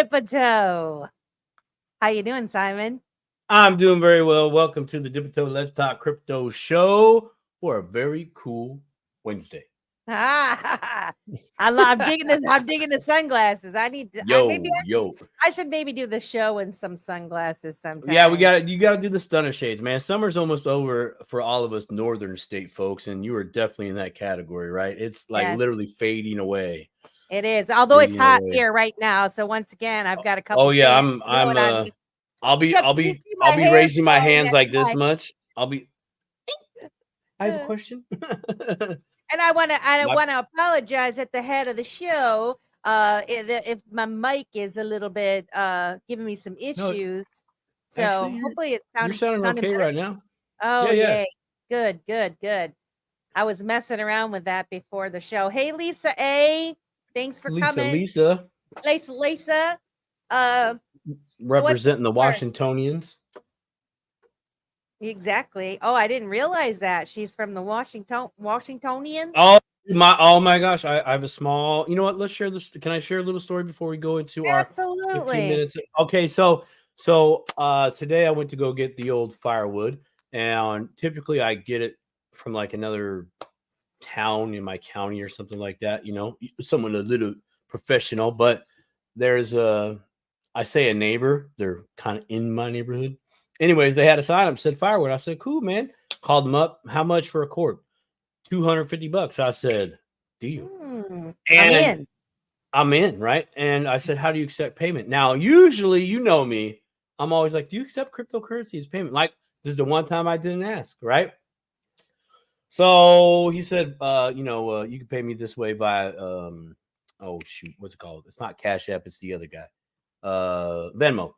Dipito. How you doing, Simon? I'm doing very well. Welcome to the Dipito Let's Talk Crypto show for a very cool Wednesday. I'm digging this. I'm digging the sunglasses. I need to. Yo. I should maybe do the show in some sunglasses sometime. Yeah, you got to do the stunner shades, man. Summer's almost over for all of us northern state folks, and you are definitely in that category, right? It's like literally fading away. It is, although it's hot here right now. So once again, I've got a couple. Oh yeah, I'll be raising my hands like this much. I have a question. And I want to apologize at the head of the show if my mic is a little bit giving me some issues. So actually, hopefully it's sounding okay better right now. Oh yeah. Good. I was messing around with that before the show. Hey Lisa A, thanks for coming. Lisa. Representing the Washingtonians. Exactly. Oh, I didn't realize that she's from the Washingtonians. Oh my gosh! I have a small. You know what? Let's share this. Can I share a little story before we go into our 15 minutes? Okay, so today I went to go get the old firewood, and typically I get it from like another town in my county or something like that. You know, someone a little professional. But there's I say a neighbor. They're kind of in my neighborhood. Anyways, they had a sign up said firewood. I said, cool, man. Called them up. How much for a cord? $250. I said, deal. And I'm in, right? And I said, how do you accept payment? Now, usually, you know me, I'm always like, do you accept cryptocurrency as payment? Like, this is the one time I didn't ask, right? So he said, you can pay me this way by, what's it called? It's not Cash App. It's the other guy, Venmo.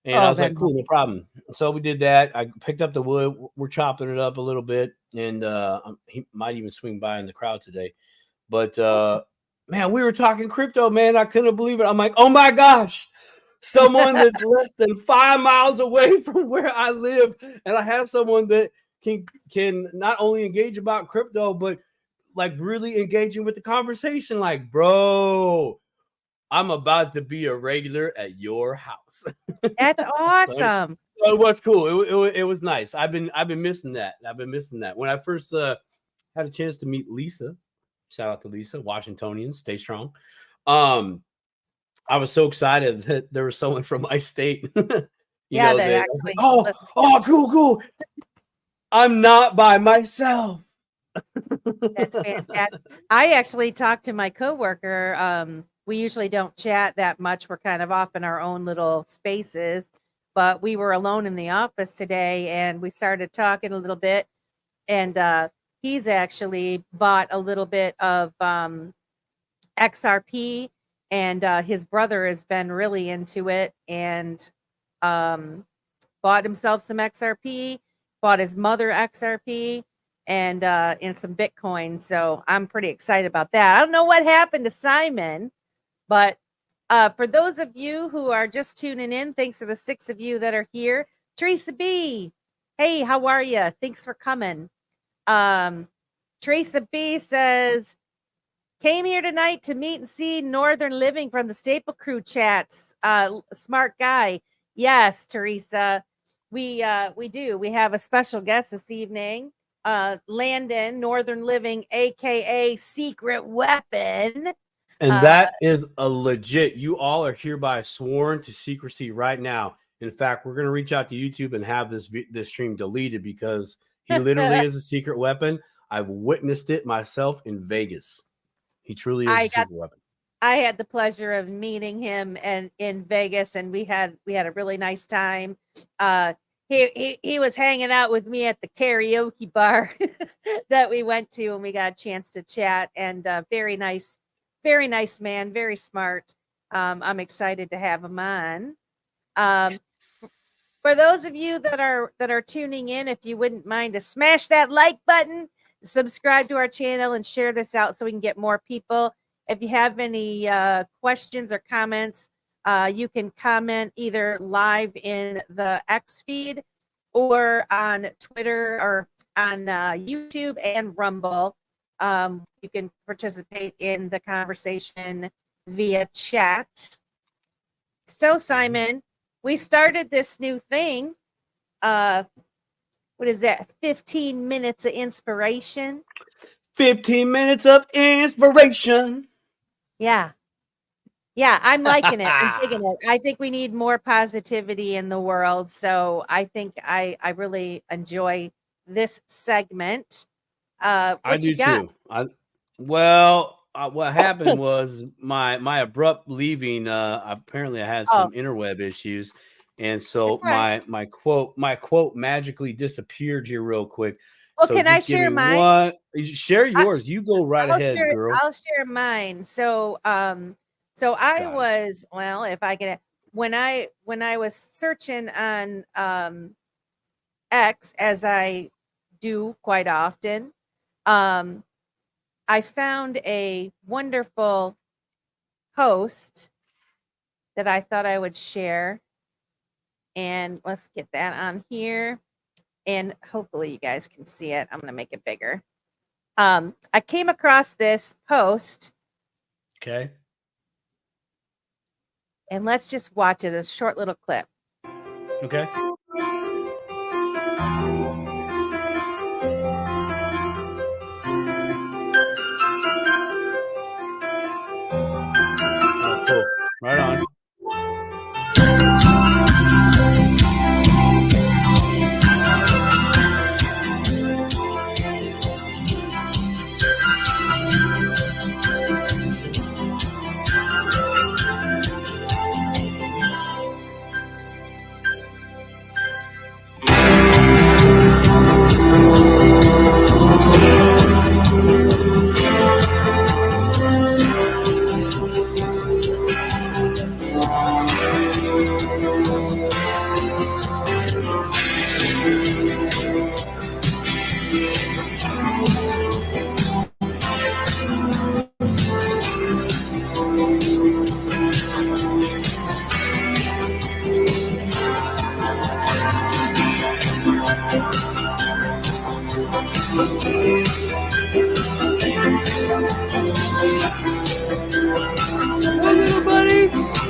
And I was like, cool, no problem. So we did that. I picked up the wood. We're chopping it up a little bit. And he might even swing by in the crowd today. But, man, we were talking crypto, man. I couldn't believe it. I'm like, oh, my gosh. Someone that's less than 5 miles away from where I live. And I have someone that can not only engage about crypto, but, like, really engaging with the conversation. Like, bro, I'm about to be a regular at your house. That's awesome. So it was cool. It was nice. I've been missing that. When I first had a chance to meet Lisa, shout out to Lisa, Washingtonians, stay strong. I was so excited that there was someone from my state. Cool. I'm not by myself. That's fantastic. I actually talked to my coworker. We usually don't chat that much. We're kind of off in our own little spaces, but we were alone in the office today and we started talking a little bit. And he's actually bought a little bit of XRP, and his brother has been really into it and bought himself some XRP, bought his mother XRP, and some Bitcoin. So I'm pretty excited about that. I don't know what happened to Simon. But for those of you who are just tuning in, thanks to the 6 of you that are here. Teresa B, hey, how are you? Thanks for coming. Teresa B says, came here tonight to meet and see Northern Living from the Staple Crew chats. Smart guy. Yes, Teresa, we do. We have a special guest this evening. Landon, Northern Living, a.k.a. Secret Weapon. And that is a legit. You all are hereby sworn to secrecy right now. In fact, we're going to reach out to YouTube and have this stream deleted because he literally is a secret weapon. I've witnessed it myself in Vegas. He truly is a secret weapon. I had the pleasure of meeting him in Vegas, and we had a really nice time. He was hanging out with me at the karaoke bar that we went to, and we got a chance to chat. And very nice man, very smart. I'm excited to have him on. For those of you that are tuning in, if you wouldn't mind to smash that like button, subscribe to our channel, and share this out so we can get more people. If you have any questions or comments, you can comment either live in the X feed or on Twitter or on YouTube and Rumble. You can participate in the conversation via chat. So, Simon, we started this new thing. What is that? 15 minutes of inspiration. 15 minutes of inspiration. Yeah. Yeah, I'm liking it. I'm digging it. I think we need more positivity in the world. So I think I really enjoy this segment. I What do you got? too. What happened was my abrupt leaving. Apparently, I had some interweb issues, and so my quote magically disappeared here real quick. Well, so can I just give share me mine? one. Share yours. You go right ahead, girl. I'll share mine. So so I was, well, if I can, when I was searching on X, as I do quite often, I found a wonderful post that I thought I would share. And let's get that on here. And hopefully you guys can see it. I'm going to make it bigger. I came across this post. Okay. And let's just watch it, a short little clip. Okay. Oh, cool. Right on.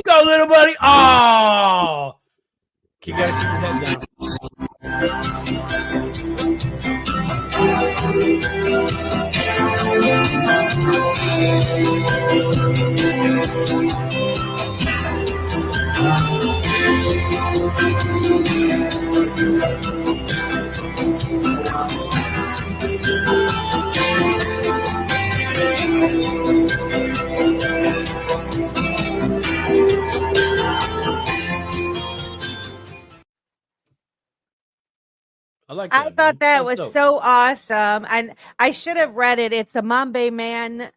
Go, little buddy. Oh, you gotta keep your head down. I like that. I thought that was so awesome. And I should have read it. It's a Mumbai man,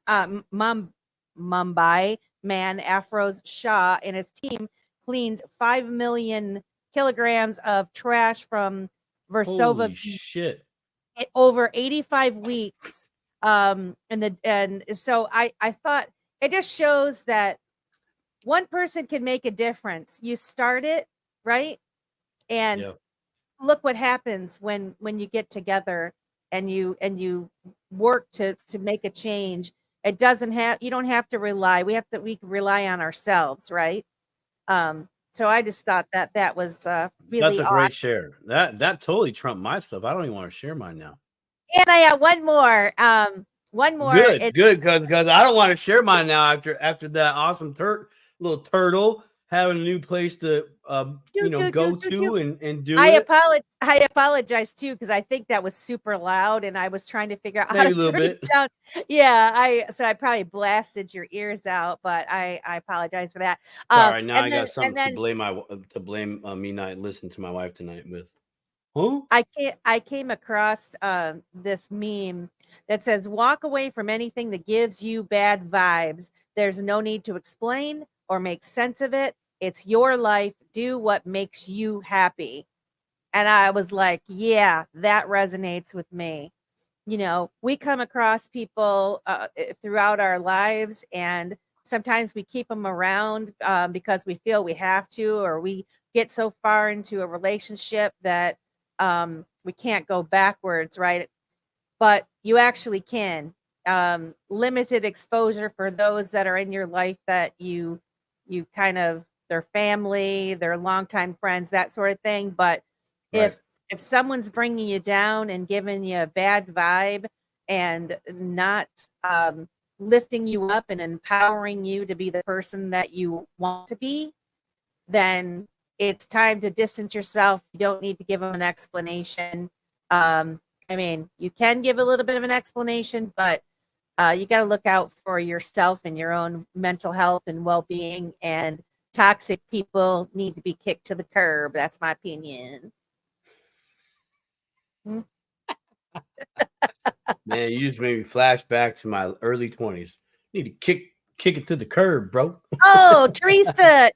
Mumbai man, Afroz Shah, and his team cleaned 5 million kilograms of trash from Versova. Holy shit. Over 85 weeks. And so I thought it just shows that one person can make a difference. You start it, right? And look what happens when you get together and you work to make a change. It doesn't have, you don't have to rely. We can rely on ourselves, right? So I just thought that was really that's a great share. That totally trumped my stuff. I don't even want to share mine now. And I have one more. One more. Good, because I don't want to share mine now after that awesome little turtle having a new place to go to and do it. I apologize too, because I think that was super loud and I was trying to figure out how to turn it down. Yeah, I probably blasted your ears out, but I apologize for that. Sorry, now I got something to blame me not listening to my wife tonight with. Huh? I came across this meme that says, walk away from anything that gives you bad vibes. There's no need to explain or make sense of it. It's your life. Do what makes you happy. And I was like, yeah, that resonates with me. You know, we come across people throughout our lives, and sometimes we keep them around because we feel we have to, or we get so far into a relationship that we can't go backwards, right? But you actually can. Limited exposure for those that are in your life that you kind of, their family, their longtime friends, that sort of thing. But if someone's bringing you down and giving you a bad vibe and not lifting you up and empowering you to be the person that you want to be, then it's time to distance yourself. You don't need to give them an explanation. I mean, you can give a little bit of an explanation, but you got to look out for yourself and your own mental health and well-being, and toxic people need to be kicked to the curb. That's my opinion. Man, you just made me flash back to my early 20s. Need to kick it to the curb, bro. Oh, Teresa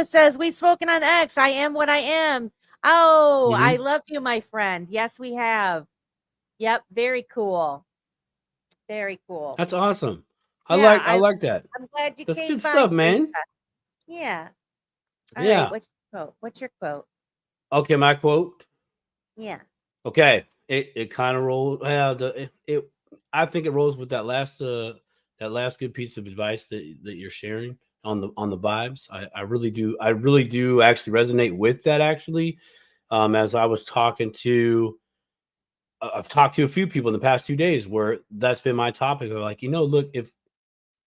says, we've spoken on X. I am what I am. Oh, I love you, my friend. Yes, we have. Yep, very cool. Very cool. That's awesome. I like that. I'm glad you That's came good by, stuff, Teresa. man. Yeah. All yeah. right, what's your quote? What's your quote? Okay, my quote. Yeah. Okay. It kind of rolls. I think it rolls with that last good piece of advice that you're sharing on the vibes. I really do actually resonate with that, actually. As I was talking to I've talked to a few people in the past 2 days where that's been my topic. Of like, look, if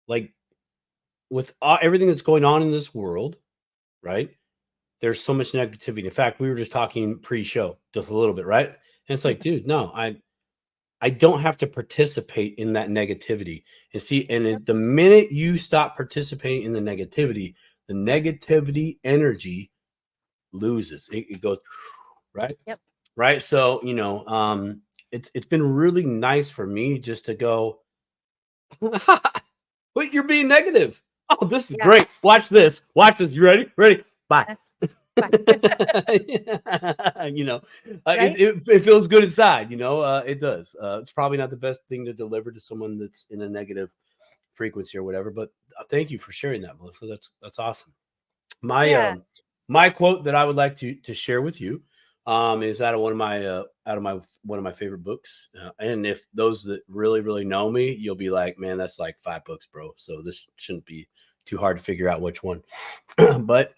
like with everything that's going on in this world, right? There's so much negativity. In fact, we were just talking pre-show just a little bit, right? And it's like, dude, no, I don't have to participate in that negativity. And see, and the minute you stop participating in the negativity energy loses. It goes, right? Yep. Right. So, it's been really nice for me just to go, wait, you're being negative. Oh, this is great. Watch this. You ready? Bye. It feels good inside, it does. It's probably not the best thing to deliver to someone that's in a negative frequency or whatever, but thank you for sharing that, Melissa. That's awesome. My quote that I would like to share with you is out of one of my favorite books, and if those that really know me, you'll be like, man, that's like 5 books, bro, so this shouldn't be too hard to figure out which one. But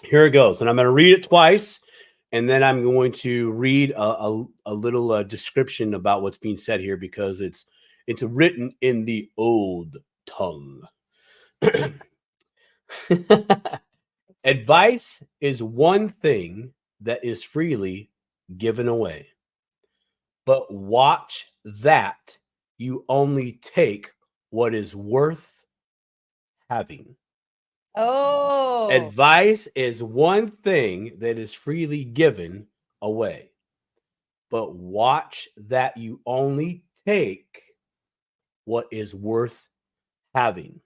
here it goes, and I'm going to read it twice, and then I'm going to read a little description about what's being said here, because it's written in the old tongue. Advice is one thing that is freely given away, but watch that you only take what is worth having. Oh. Advice is one thing that is freely given away, but watch that you only take what is worth having.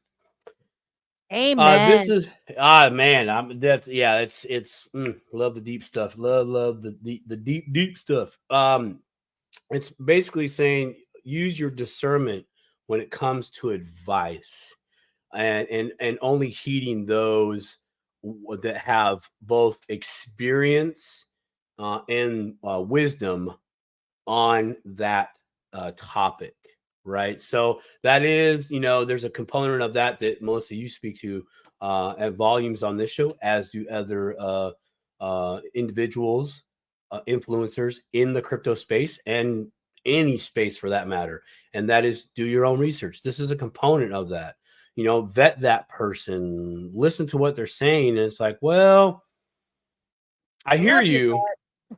Amen. This is man. It's love the deep stuff. Love the deep stuff. It's basically saying use your discernment when it comes to advice, and only heeding those that have both experience and wisdom on that topic. Right. So that is, there's a component of that Melissa, you speak to at volumes on this show, as do other individuals, influencers in the crypto space and any space for that matter. And that is, do your own research. This is a component of that. Vet that person, listen to what they're saying. And it's like, well, I hear you.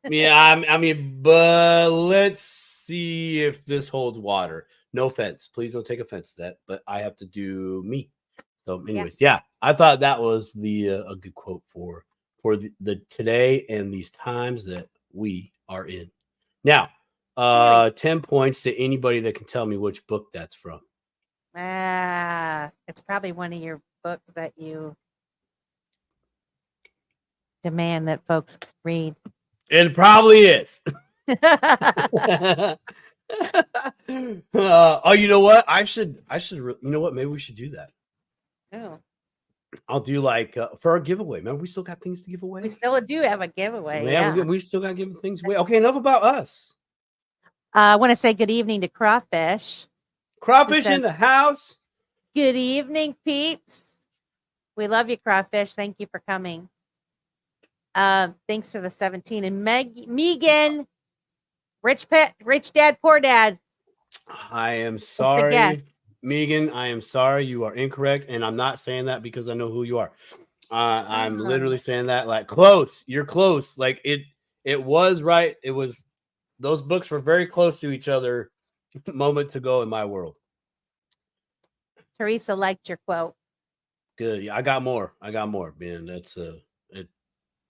Yeah, I mean, but let's see if this holds water. No offense. Please don't take offense to that, but I have to do me. So anyways, I thought that was a good quote for the today and these times that we are in. Now, 10 points to anybody that can tell me which book that's from. It's probably one of your books that you demand that folks read. It probably is. Oh, you know what? I should. You know what? Maybe we should do that. Oh. I'll do like for our giveaway. Remember, we still got things to give away. We still do have a giveaway. Man, we still got to give things away. Okay, enough about us. I want to say good evening to Crawfish. Crawfish in the house. Good evening, peeps. We love you, Crawfish. Thank you for coming. Thanks to the 17. And Megan, rich dad, poor dad. I am sorry, Megan. I am sorry. You are incorrect. And I'm not saying that because I know who you are. I'm literally saying that like close. You're close. Like it was right. It was, those books were very close to each other moments ago in my world. Teresa liked your quote. Good. Yeah, I got more, man. That's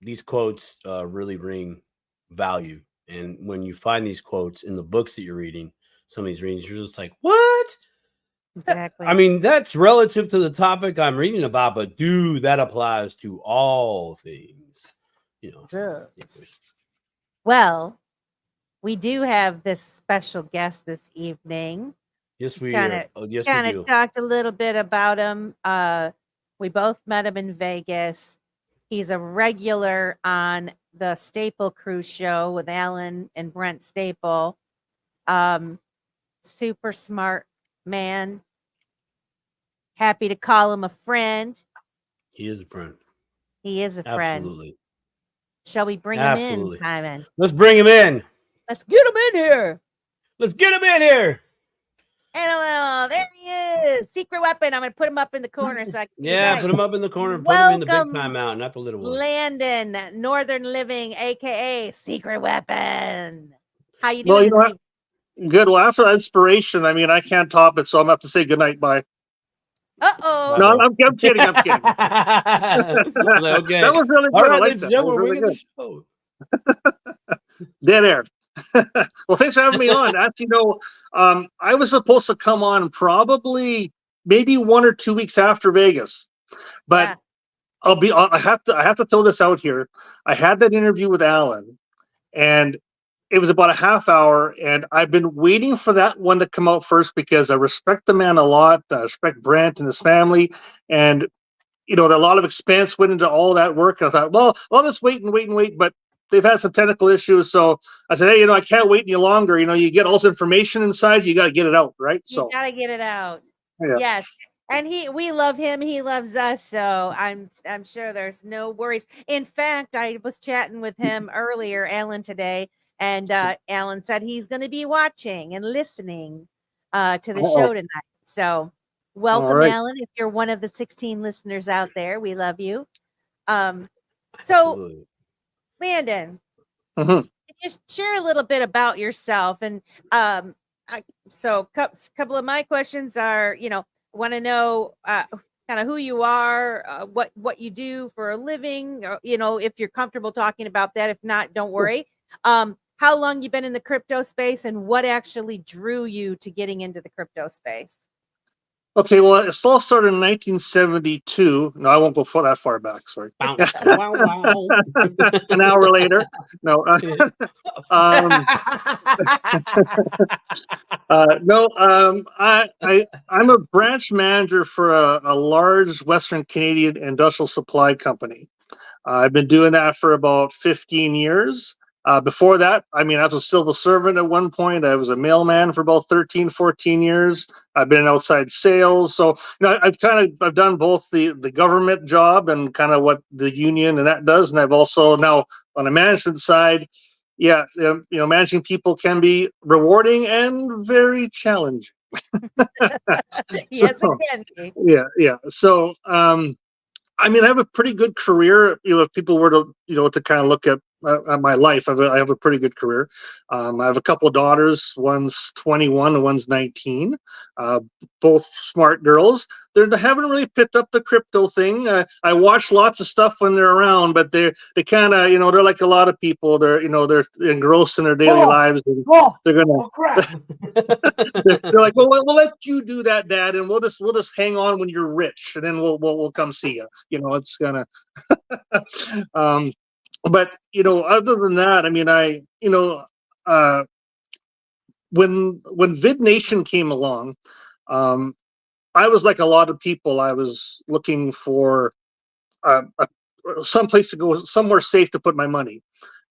these quotes really bring value. And when you find these quotes in the books that you're reading, some of these readings, you're just like, what? Exactly. I mean, that's relative to the topic I'm reading about, but dude, that applies to all things. You know. So, well, we do have this special guest this evening. Yes, we kind of talked a little bit about him. We both met him in Vegas. He's a regular on the Staple Cruise show with Alan and Brent Staple. Super smart man. Happy to call him a friend. He is a friend. He is a friend. Absolutely. Shall we bring him in, Simon? Let's bring him in. Let's get him in here. Let's get him in here. And there he is. Secret weapon. I'm going to put him up in the corner so I can see. Yeah, put him up in the corner. Put him in the big time out, not the little one. Landon, Northern Living, aka Secret Weapon. How you doing this evening? Good. Well, after that inspiration, I mean, I can't top it, so I'm going to have to say goodnight. Bye. Uh-oh. No, I'm kidding. I'm kidding. Okay. That was really good. All right, I like that. That was really good. The show. Dead air. Well, thanks for having me on. Actually, I was supposed to come on probably maybe 1 or 2 weeks after Vegas, but yeah. I have to throw this out here. I had that interview with Alan, and it was about a half hour, and I've been waiting for that one to come out first because I respect the man a lot. I respect Brent and his family, and a lot of expense went into all that work. And I thought, well, I'll just wait and wait, but they've had some technical issues, so I said, hey, I can't wait any longer. You get all this information inside, you got to get it out, right? You got to get it out. Yeah. Yes. And we love him. He loves us. So I'm sure there's no worries. In fact, I was chatting with him earlier, Alan, today, and Alan said he's going to be watching and listening to the show tonight. So welcome, Alan. If you're one of the 16 listeners out there, we love you. So, Landon, can you share a little bit about yourself? And so a couple of my questions are, want to know kind of who you are, what you do for a living, or, if you're comfortable talking about that. If not, don't worry. How long you been in the crypto space, and what actually drew you to getting into the crypto space? Okay, well, it all started in 1972. No, I won't go that far back. Sorry. An hour later. No. I'm a branch manager for a large Western Canadian industrial supply company. I've been doing that for about 15 years. Before that, I was a civil servant at one point. I was a mailman for about 13, 14 years. I've been in outside sales. So, I've done both the government job and kind of what the union and that does. And I've also now on the management side, managing people can be rewarding and very challenging. Yes, it can be. Yeah. So, I have a pretty good career. If people were to, to kind of look at my life, I have a pretty good career. I have a couple of daughters. One's 21 and one's 19. Both smart girls. They haven't really picked up the crypto thing. I watch lots of stuff when they're around, but they kind of, they're like a lot of people. They're engrossed in their daily lives. And they're gonna. Crap. they're like, well, we'll let you do that, Dad, and we'll just hang on when you're rich, and then we'll come see you. It's gonna. But other than that, when VidNation came along, I was like a lot of people. I was looking for some place to go, somewhere safe to put my money.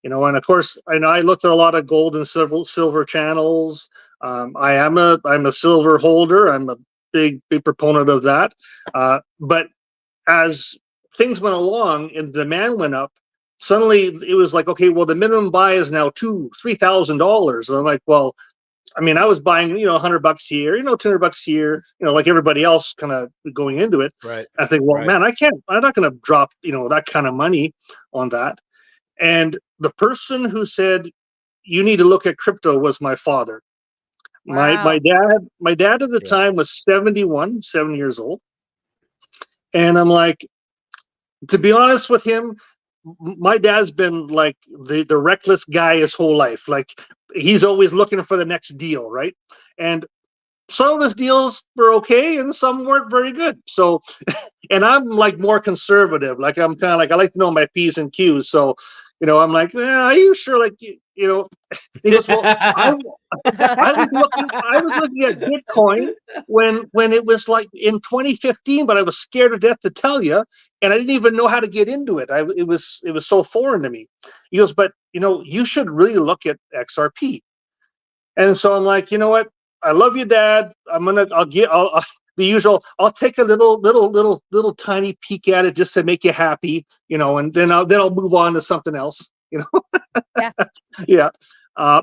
And of course, I looked at a lot of gold and silver channels. I'm a silver holder. I'm a big proponent of that. But as things went along and demand went up, suddenly it was like, okay, well, the minimum buy is now $2,000-$3,000. And I'm like, well, I mean, I was buying, $100 here, $200 here, like everybody else, kind of going into it. Right. I think, well, man, I'm not going to drop, that kind of money on that. And the person who said, you need to look at crypto was my father. Wow. My dad at the time was 70 years old. And I'm like, to be honest with him, my dad's been like the reckless guy his whole life. Like, he's always looking for the next deal, right? And some of his deals were okay and some weren't very good. So, and I'm like more conservative. Like, I'm kind of like, I like to know my P's and Q's. So, I'm like, are you sure? Like, he goes, well, I was looking at Bitcoin when it was like in 2015, but I was scared to death to tell you, and I didn't even know how to get into it. It was so foreign to me. He goes, but you should really look at XRP. And so I'm like, you know what? I love you, Dad. I'll the usual. I'll take a little tiny peek at it just to make you happy, and then I'll move on to something else, Yeah. Yeah.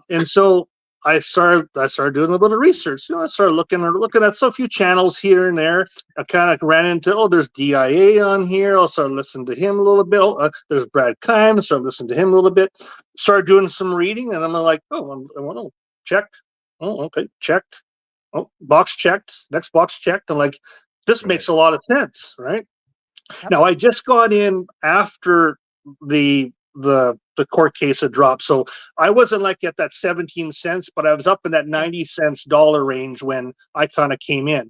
And so I started doing a little bit of research. I started looking at a few channels here and there. I kind of ran into, there's DIA on here. I'll start listening to him a little bit. There's Brad Kime. Started listening to him a little bit. Started doing some reading, and I'm like, I want to check. Oh, okay, checked. Oh, box checked. Next box checked. I'm like, this makes a lot of sense, right? Yep. Now, I just got in after the court case had dropped, so I wasn't like at that 17 cents, but I was up in that 90 cents dollar range when I kind of came in.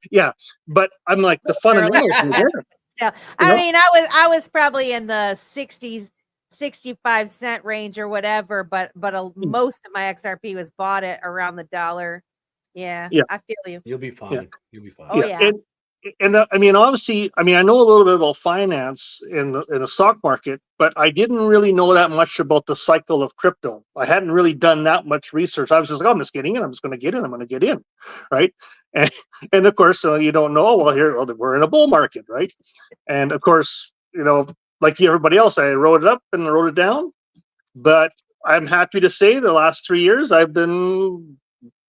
Yeah, but I'm like, the fundamentals were there. Yeah, I mean, I was probably in the 60s. 65-cent range or whatever, but most of my XRP was bought at around the dollar. Yeah, I feel you. You'll be fine. Yeah. You'll be fine. Oh yeah. And I mean, obviously, I know a little bit about finance in the stock market, but I didn't really know that much about the cycle of crypto. I hadn't really done that much research. I was just like, I'm just getting in. I'm just going to get in. I'm going to get in, right? And of course, you don't know. Well, we're in a bull market, right? And of course, like everybody else, I wrote it up and wrote it down. But I'm happy to say the last 3 years I've been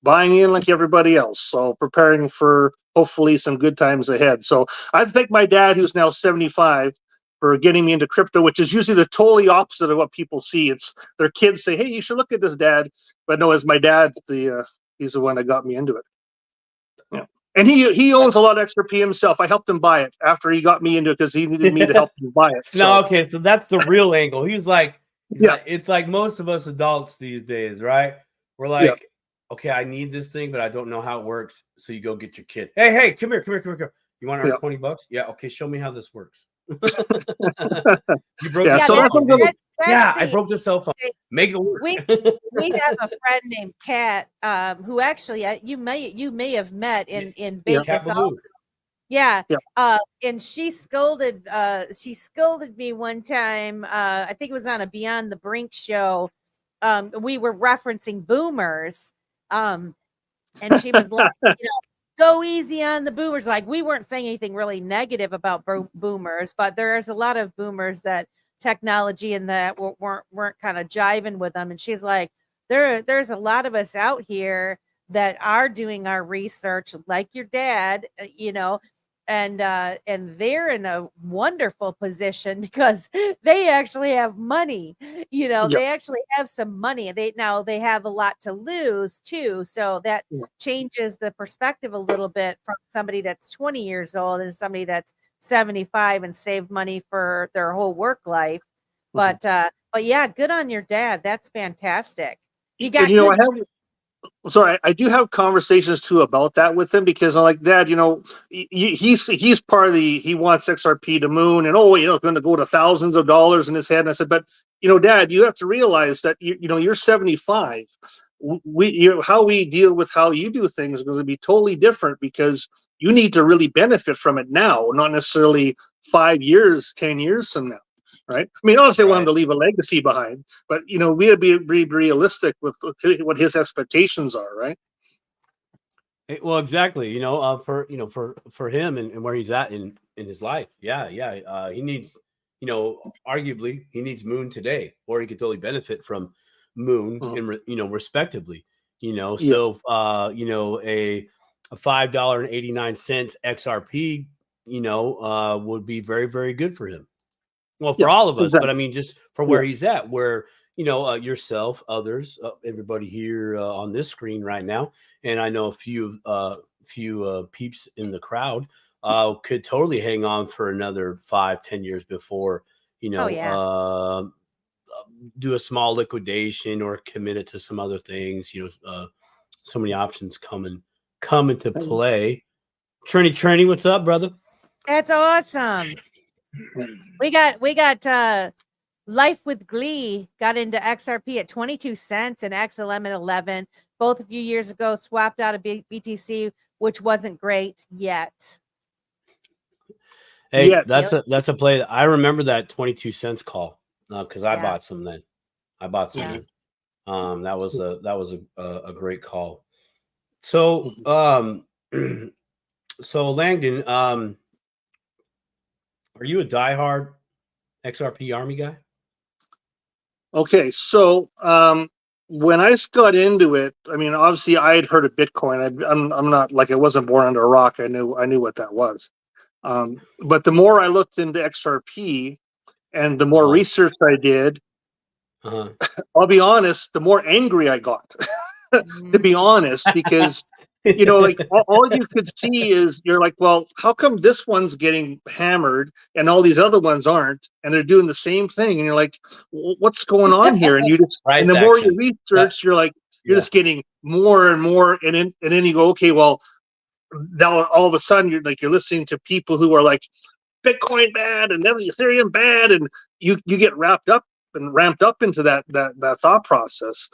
buying in like everybody else. So preparing for hopefully some good times ahead. So I thank my dad, who's now 75, for getting me into crypto, which is usually the totally opposite of what people see. It's their kids say, hey, you should look at this, Dad. But no, it's my dad, he's the one that got me into it. Yeah. And he owns a lot of XRP himself. I helped him buy it after he got me into it because he needed me to help him buy it. No, okay, so that's the real angle. He's like, it's like most of us adults these days, right? We're like, okay, I need this thing, but I don't know how it works. So you go get your kid. Hey, come here. You want to earn $20? Yeah, okay, show me how this works. You broke the cell phone. I broke the cell phone. Make it work. We have a friend named Kat, who actually you may have met in Vegas also. Yeah. And she scolded me one time. I think it was on a Beyond the Brink show. We were referencing boomers. And she was like, go easy on the boomers. Like, we weren't saying anything really negative about boomers, but there's a lot of boomers that technology and that weren't kind of jiving with them. And she's like, there's a lot of us out here that are doing our research like your dad, and they're in a wonderful position because they actually have money. They actually have some money. They have a lot to lose too, so that changes the perspective a little bit from somebody that's 20 years old and somebody that's 75 and saved money for their whole work life. But yeah, good on your dad. That's fantastic. You got I do have conversations too about that with him, because I'm like, Dad, he's part of he wants XRP to moon, and it's going to go to thousands of dollars in his head. And I said, but Dad, you have to realize that you're 75. How we deal with how you do things is going to be totally different, because you need to really benefit from it now, not necessarily 5 years, 10 years from now. Right. I mean, obviously, I want him to leave a legacy behind, but we have to be realistic with what his expectations are. Right. Well, exactly. For him and where he's at in his life. Yeah. He needs, arguably he needs Moon today, or he could totally benefit from Moon and respectively. So a $5.89 XRP, would be very, very good for him. Well, for all of us, exactly. But I mean, just for where he's at, where yourself, others, everybody here on this screen right now, and I know a few peeps in the crowd could totally hang on for another 5-10 years before do a small liquidation or commit it to some other things. So many options come into play. Trini, what's up, brother? That's awesome. We got Life with Glee got into XRP at 22 cents and XLM at 11. Both a few years ago swapped out of BTC, which wasn't great yet. Hey, that's a play. I remember that 22 cents call because I bought some then. Then. That was a great call. So so Langdon, are you a diehard XRP Army guy? Okay, so when I got into it, I mean, obviously I had heard of Bitcoin. I'm not like I wasn't born under a rock. I knew what that was. But the more I looked into XRP and the more research I did, I'll be honest, the more angry I got, to be honest, because like all you could see is you're like, well, how come this one's getting hammered and all these other ones aren't, and they're doing the same thing, and you're like, what's going on here? And you just and the more you research, you're like, you're just getting more and more, and then you go, okay, well, now all of a sudden you're listening to people who are like, Bitcoin bad and then Ethereum bad, and you get wrapped up and ramped up into that thought process.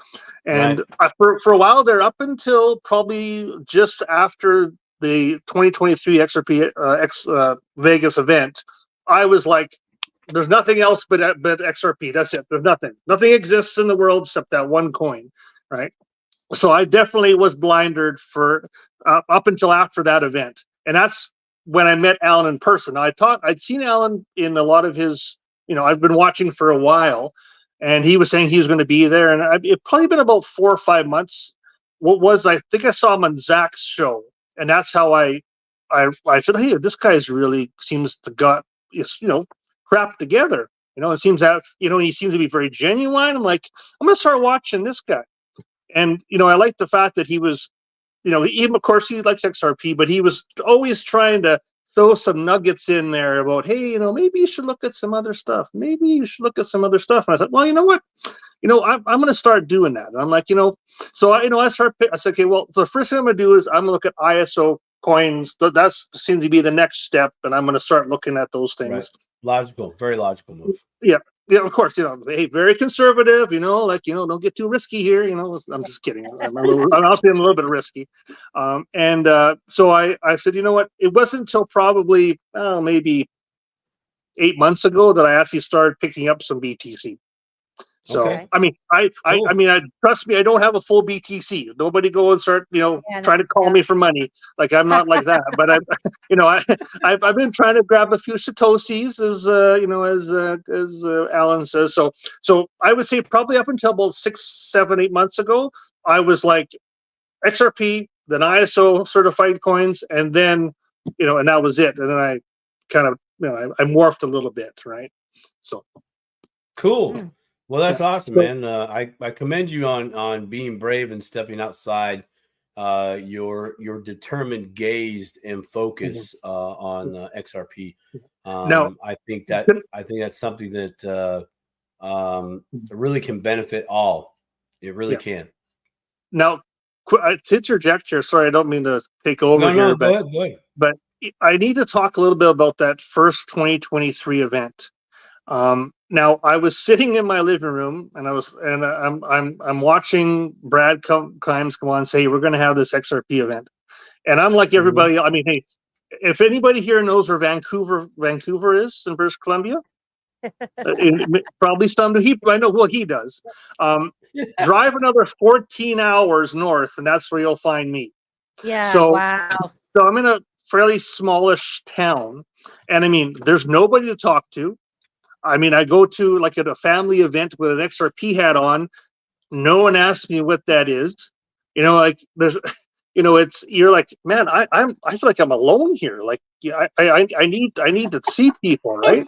And for a while there, up until probably just after the 2023 XRP Vegas event, I was like, there's nothing else but XRP. That's it. There's nothing exists in the world except that one coin, right? So I definitely was blinded for up until after that event, and that's when I met Alan in person. I'd seen Alan in a lot of his, I've been watching for a while, and he was saying he was going to be there, and it probably been about 4 or 5 months. I think I saw him on Zach's show, and that's how I said, hey, this guy's really seems to got crap together. It seems that he seems to be very genuine. I'm like, I'm gonna start watching this guy. And, I like the fact that he was, even, of course, he likes XRP, but he was always trying to throw some nuggets in there about, hey, maybe you should look at some other stuff. Maybe you should look at some other stuff. And I said, well, you know what? I'm going to start doing that. And I'm like, so I said, okay, well, the first thing I'm going to do is I'm going to look at ISO coins. That seems to be the next step. And I'm going to start looking at those things. Right. Logical, very logical move. Yeah. Yeah, of course, hey, very conservative, don't get too risky here, I'm just kidding. I'm obviously a little bit risky. So I said, you know what, it wasn't until probably maybe 8 months ago that I actually started picking up some BTC. So, okay. I mean, trust me, I don't have a full BTC. Nobody go and start, trying to call me for money. Like, I'm not like that. But I've been trying to grab a few Satoshis, as Alan says. So I would say probably up until about 6, 7, 8 months ago, I was like XRP, then ISO certified coins, and then, and that was it. And then I kind of, I morphed a little bit, right? So cool. Well, that's awesome, man. I commend you on being brave and stepping outside your determined gaze and focus on XRP. I think that's something that really can benefit all. It really can. Now, to interject here, sorry, I don't mean to take over here, but go ahead. But I need to talk a little bit about that first 2023 event. Now I was sitting in my living room and I'm watching Brad Kimes come on and say, we're going to have this XRP event. And I'm like everybody, I mean, hey, if anybody here knows where Vancouver is in British Columbia, probably some, I know what he does. Drive another 14 hours north and that's where you'll find me. Yeah. So, Wow. so I'm in a fairly smallish town, and I mean, there's nobody to talk to. I mean, I go to like at a family event with an XRP hat on. No one asks me what that is. Like there's, it's you're like, man, I feel like I'm alone here. Like, yeah, I need to see people, right?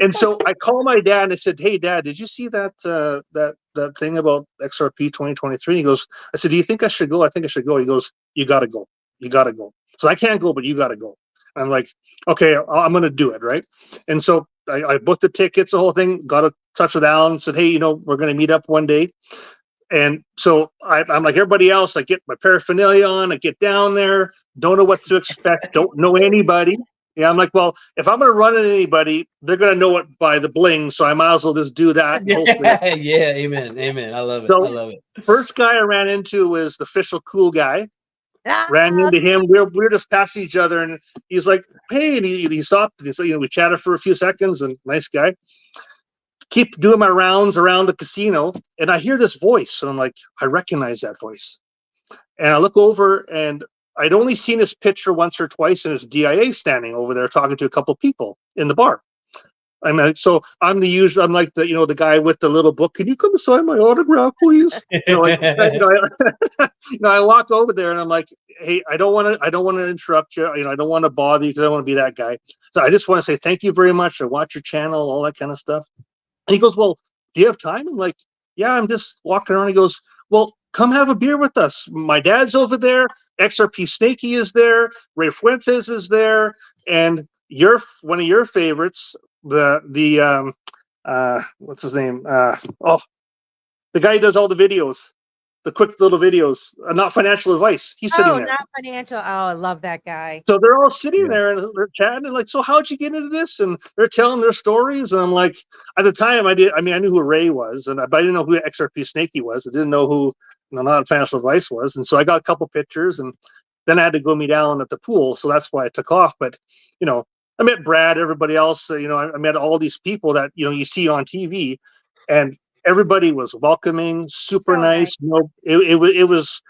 And so I call my dad and I said, hey, Dad, did you see that that thing about XRP 2023? He goes, I said, do you think I should go? I think I should go. He goes, you got to go. You got to go. So I can't go, but you got to go. I'm like, okay, I'm going to do it, right? And so I booked the tickets, the whole thing, got in touch with Alan, said, hey, we're going to meet up one day. And so I'm like everybody else, I get my paraphernalia on, I get down there, don't know what to expect, don't know anybody. Yeah, I'm like, well, if I'm going to run into anybody, they're going to know it by the bling, so I might as well just do that. Yeah, amen. I love it. So, I love it. First guy I ran into was the official cool guy. Ah, ran into him. We were just passing each other, and he's like, hey, and he stopped. And so, we chatted for a few seconds, and nice guy. Keep doing my rounds around the casino, and I hear this voice, and I'm like, I recognize that voice. And I look over, and I'd only seen his picture once or twice, and his DIA standing over there talking to a couple people in the bar. I'm like, so I'm like the the guy with the little book. Can you come sign my autograph, please? I walk over there and I'm like, hey, I don't want to interrupt you. I don't want to bother you because I want to be that guy. So I just want to say thank you very much. I watch your channel, all that kind of stuff. And he goes, well, do you have time? I'm like, yeah, I'm just walking around. He goes, well, come have a beer with us. My dad's over there. XRP Snakey is there. Ray Fuentes is there, and one of your favorites, the what's his name? The guy who does all the videos, the quick little videos, not financial advice. He's sitting there. Not financial. Oh, I love that guy. So they're all sitting there and they're chatting and like, so how'd you get into this? And they're telling their stories. And I'm like, at the time I knew who Ray was, but I didn't know who XRP Snakey was. I didn't know who not financial advice was. And so I got a couple pictures, and then I had to go meet Alan at the pool. So that's why I took off. But, I met Brad, everybody else, I met all these people that, you see on TV, and everybody was welcoming, super nice. It was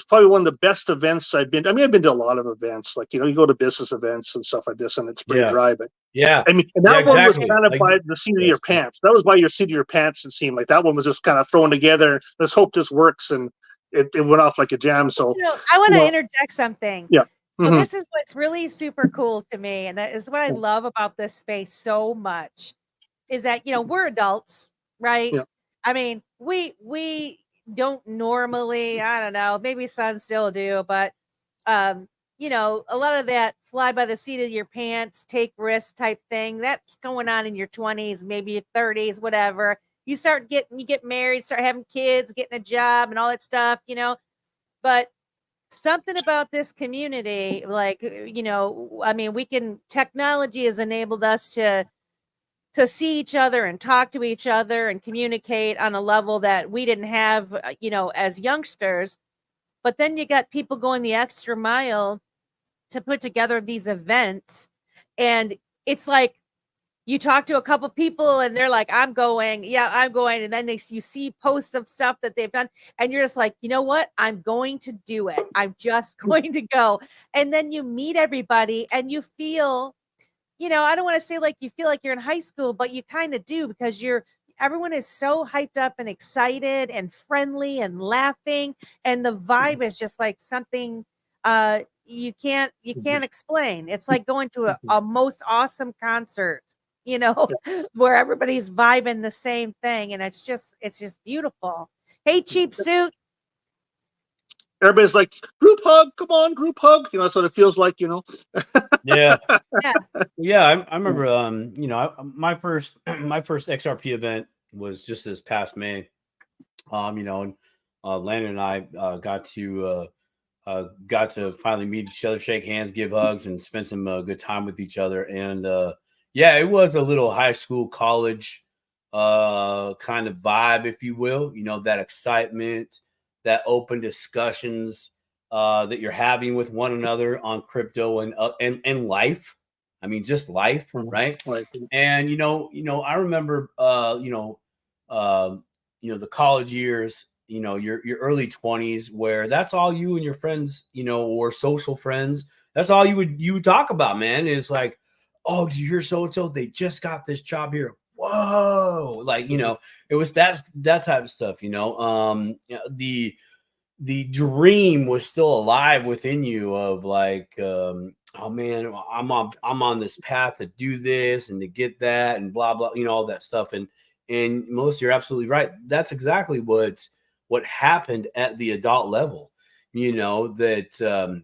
probably one of the best events I've been to. I mean, I've been to a lot of events, like, you go to business events and stuff like this, and it's pretty dry, but I mean, and that one was kind of by the seat of your pants. That was by your seat of your pants. It seemed like that one was just kind of thrown together. Let's hope this works. And it went off like a jam. So I want to interject something. Yeah. So this is what's really super cool to me, and that is what I love about this space so much, is that we're adults, right? Yeah. I mean, we don't normally, I don't know, maybe some still do, but a lot of that fly by the seat of your pants, take risks type thing, that's going on in your 20s, maybe your 30s, whatever. You get married, start having kids, getting a job and all that stuff, but something about this community, like, I mean, technology has enabled us to see each other and talk to each other and communicate on a level that we didn't have, as youngsters. But then you got people going the extra mile to put together these events. And it's like, you talk to a couple people and they're like, I'm going. And then you see posts of stuff that they've done. And you're just like, you know what? I'm going to do it. I'm just going to go. And then you meet everybody and you feel, I don't want to say like you feel like you're in high school, but you kind of do, because everyone is so hyped up and excited and friendly and laughing. And the vibe is just like something you can't explain. It's like going to a most awesome concert, where everybody's vibing the same thing. And it's just beautiful. Hey, Cheap Suit. Everybody's like, group hug, come on, group hug. That's what it feels like, Yeah. I remember, my first XRP event was just this past May. And Landon and I got to finally meet each other, shake hands, give hugs, and spend some good time with each other. And it was a little high school, college kind of vibe, if you will. That excitement, that open discussions that you're having with one another on crypto and life. I mean, just life, right? And I remember the college years. you know, your early 20s, where that's all you and your friends, you know, or social friends, that's all you would talk about, man. Is like, oh, did you hear so-and-so? They just got this job here. Whoa. Like, you know, it was that type of stuff, you know. You know, the dream was still alive within you of like, oh man, I'm on this path to do this and to get that and blah blah, you know, all that stuff. And Melissa, you're absolutely right. That's exactly what happened at the adult level. You know, that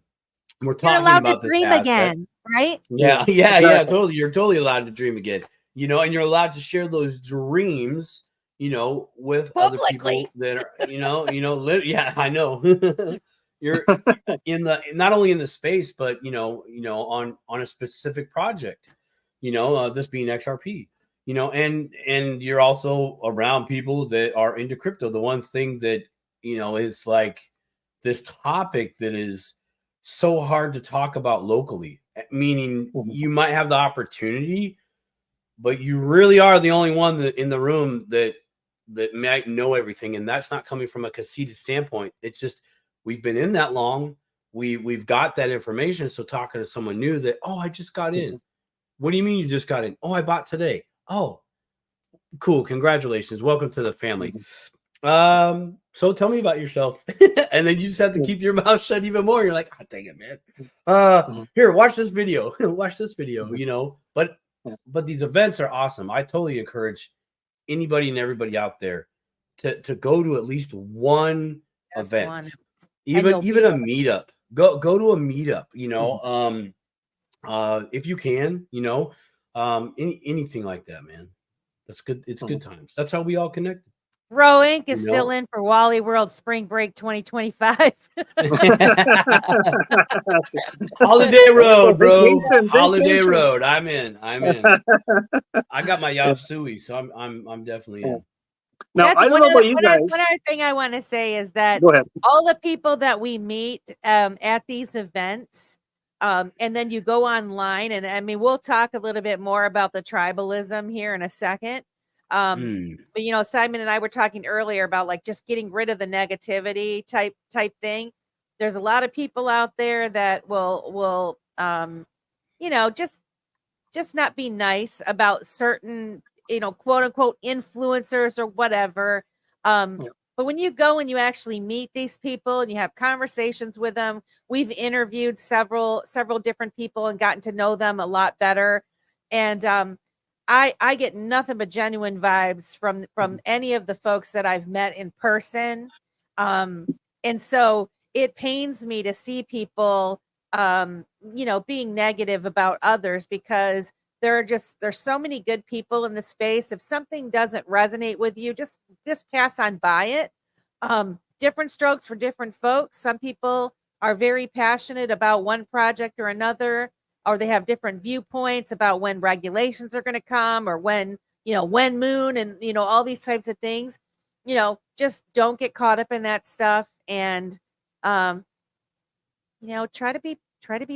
we're talking about this dream asset again, right? Yeah, totally. You're totally allowed to dream again. You know, and you're allowed to share those dreams, you know, with other people that are, you know, yeah, I know. You're in the, not only in the space, but you know, on a specific project, you know, this being XRP, you know, and you're also around people that are into crypto. The one thing that, you know, is like this topic that is so hard to talk about locally, meaning you might have the opportunity, but you really are the only one that in the room that might know everything. And that's not coming from a conceited standpoint. It's just, we've been in that long. We've got that information. So talking to someone new that, oh, I just got in. What do you mean you just got in? Oh, I bought today. Oh, cool. Congratulations. Welcome to the family. So tell me about yourself. And then you just have to keep your mouth shut even more. You're like, oh, dang it, man. Here, watch this video. Watch this video, you know. But these events are awesome. I totally encourage anybody and everybody out there to go to at least one event. Even a meetup. Go to a meetup, you know. If you can, you know, anything like that, man. That's good. It's good times. That's how we all connected. Bro Inc. is still in for Wally World Spring Break 2025. Holiday Road, bro. Holiday Road. I'm in. I got my Yasui, so I'm definitely in. Now, I don't know about you guys. One other thing I want to say is that all the people that we meet at these events, and then you go online, and I mean, we'll talk a little bit more about the tribalism here in a second. But you know, Simon and I were talking earlier about like just getting rid of the negativity type thing. There's a lot of people out there that will you know, just not be nice about certain, you know, quote unquote influencers or whatever. But when you go and you actually meet these people and you have conversations with them, we've interviewed several different people and gotten to know them a lot better. And I get nothing but genuine vibes from any of the folks that I've met in person. And so it pains me to see people, you know, being negative about others, because there's so many good people in the space. If something doesn't resonate with you, just pass on by it. Different strokes for different folks. Some people are very passionate about one project or another, or they have different viewpoints about when regulations are going to come, or when, you know, when moon, and, you know, all these types of things. You know, just don't get caught up in that stuff. And, you know, try to be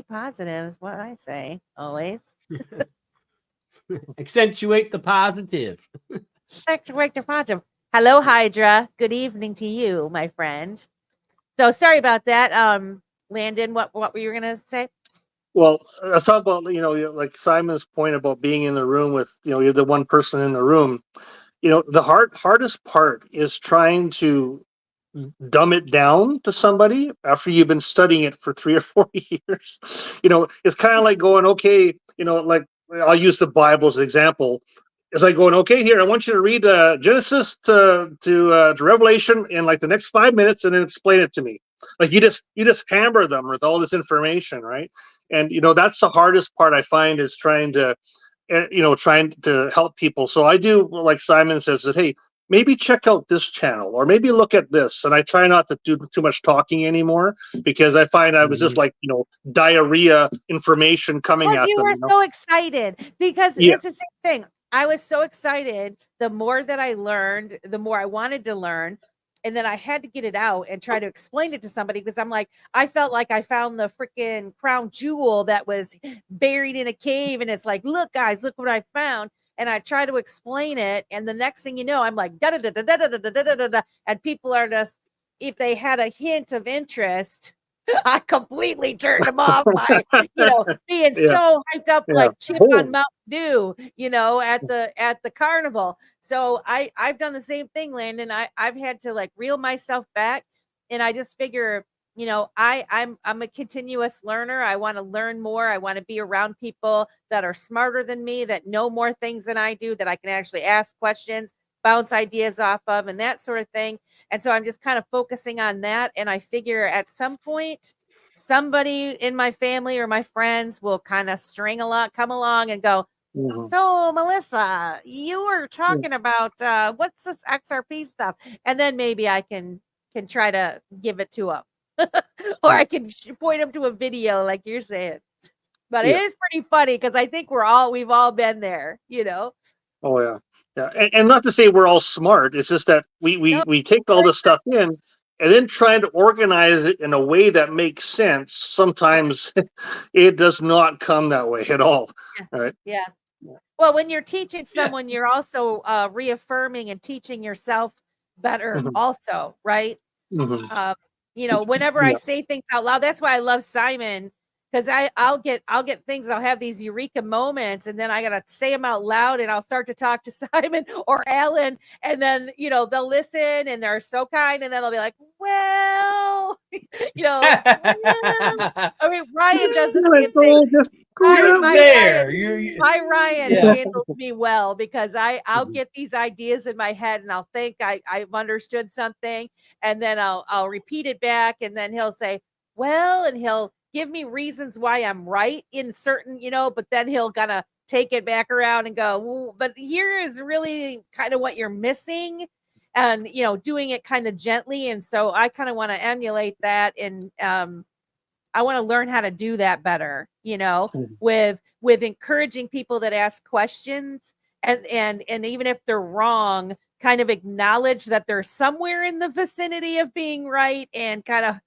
positive is what I say always. Accentuate the positive. Accentuate the positive. Hello, Hydra. Good evening to you, my friend. So sorry about that. Landon, what were you going to say? Well, let's talk about, you know, like Simon's point about being in the room with, you know, you're the one person in the room. You know, the hardest part is trying to dumb it down to somebody after you've been studying it for 3 or 4 years. You know, it's kind of like going, okay, you know, like I'll use the Bible as an example. It's like going, okay, here, I want you to read Genesis to Revelation in like the next 5 minutes, and then explain it to me. Like you just hammer them with all this information, right? And you know, that's the hardest part I find, is trying to help people. So I do, like Simon says, that hey, maybe check out this channel, or maybe look at this. And I try not to do too much talking anymore, because I find I was just like, you know, diarrhea information coming at them. You were so excited, because it's the same thing. I was so excited. The more that I learned, the more I wanted to learn. And then I had to get it out and try to explain it to somebody, because I'm like, I felt like I found the freaking crown jewel that was buried in a cave. And it's like, look, guys, look what I found. and I try to explain it, and the next thing you know, I'm like da da da da da da da da da da, and people are just, if they had a hint of interest, I completely turned them off by, being so hyped up like Chip on Mountain Dew, at the carnival. So I've done the same thing, Landon. I've had to like reel myself back, and I just figure, I'm a continuous learner. I want to learn more. I want to be around people that are smarter than me, that know more things than I do, that I can actually ask questions, bounce ideas off of, and that sort of thing. And so I'm just kind of focusing on that. And I figure at some point, somebody in my family or my friends will kind of come along and go, so Melissa, you were talking about what's this XRP stuff? And then maybe I can try to give it to them. Or I can point them to a video like you're saying. But it is pretty funny because I think we've all been there, Oh yeah. Yeah. And not to say we're all smart. It's just that we take all this stuff in, and then trying to organize it in a way that makes sense. Sometimes it does not come that way at all. Right? Yeah. Well, when you're teaching someone, you're also reaffirming and teaching yourself better also, right? Whenever I say things out loud, that's why I love Simon, because I'll get things, I'll have these eureka moments, and then I gotta say them out loud, and I'll start to talk to Simon or Alan, and then they'll listen, and they're so kind, and then they'll be like, well, I mean, Ryan does the same thing. My Ryan handles me well, because I'll get these ideas in my head, and I'll think I've understood something, and then I'll repeat it back, and then he'll say, well, and he'll give me reasons why I'm right in certain, but then he'll kind of take it back around and go, but here is really kind of what you're missing, and doing it kind of gently. And so I kind of want to emulate that, and I want to learn how to do that better, with encouraging people that ask questions, and even if they're wrong, kind of acknowledge that they're somewhere in the vicinity of being right, and kind of,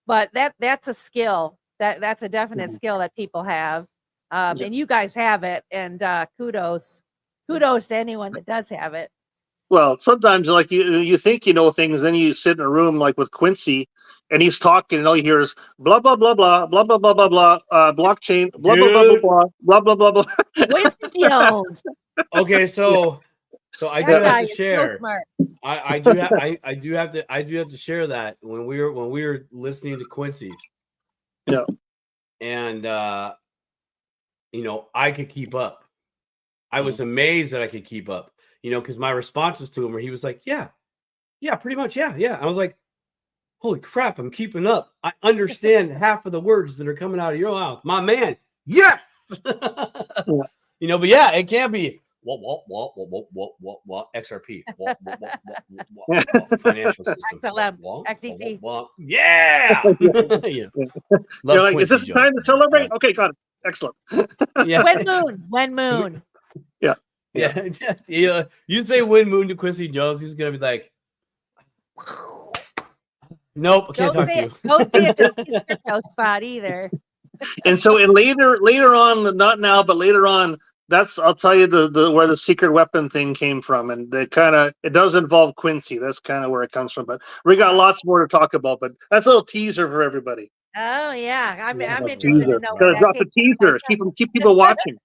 but that's a skill, that's a definite skill that people have. And you guys have it, and kudos to anyone that does have it. Well, sometimes like you think you know things, then you sit in a room like with Quincy, and he's talking, and all you hear is blah blah blah blah blah blah blah blah blah blockchain blah blah blah blah blah blah blah blah. Winston Jones. Okay, so I do have to share. So smart. I do have to share that when we were listening to Quincy. Yeah. And I could keep up. I was amazed that I could keep up. Because my responses to him were, he was like, yeah, pretty much, yeah. I was like, holy crap, I'm keeping up. I understand half of the words that are coming out of your mouth, my man. Yes. But yeah, it can be what XRP, financial system, XLM, XDC. Yeah. You're like, is this time to celebrate? Okay, got it. Excellent. When moon. Yeah. You say when moon to Quincy Jones, he's gonna be like, nope, I can't talk to you. Don't say it to the crypto spot either. And so, later on, not now, but later on, I'll tell you the where the secret weapon thing came from, and it does involve Quincy. That's kind of where it comes from. But we got lots more to talk about. But that's a little teaser for everybody. Oh yeah, I'm interested to know. Gotta drop the teaser. Keep people watching.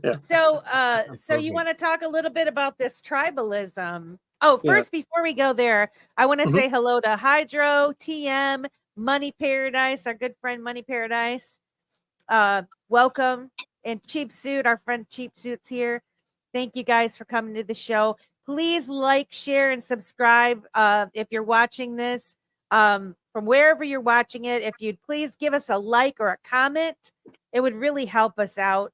Yeah. So you want to talk a little bit about this tribalism? Oh, first, before we go there, I want to say hello to Hydro, TM, Money Paradise, our good friend Money Paradise. Welcome. And Cheap Suit, our friend Cheap Suit's here. Thank you guys for coming to the show. Please like, share, and subscribe if you're watching this from wherever you're watching it. If you'd please give us a like or a comment, it would really help us out.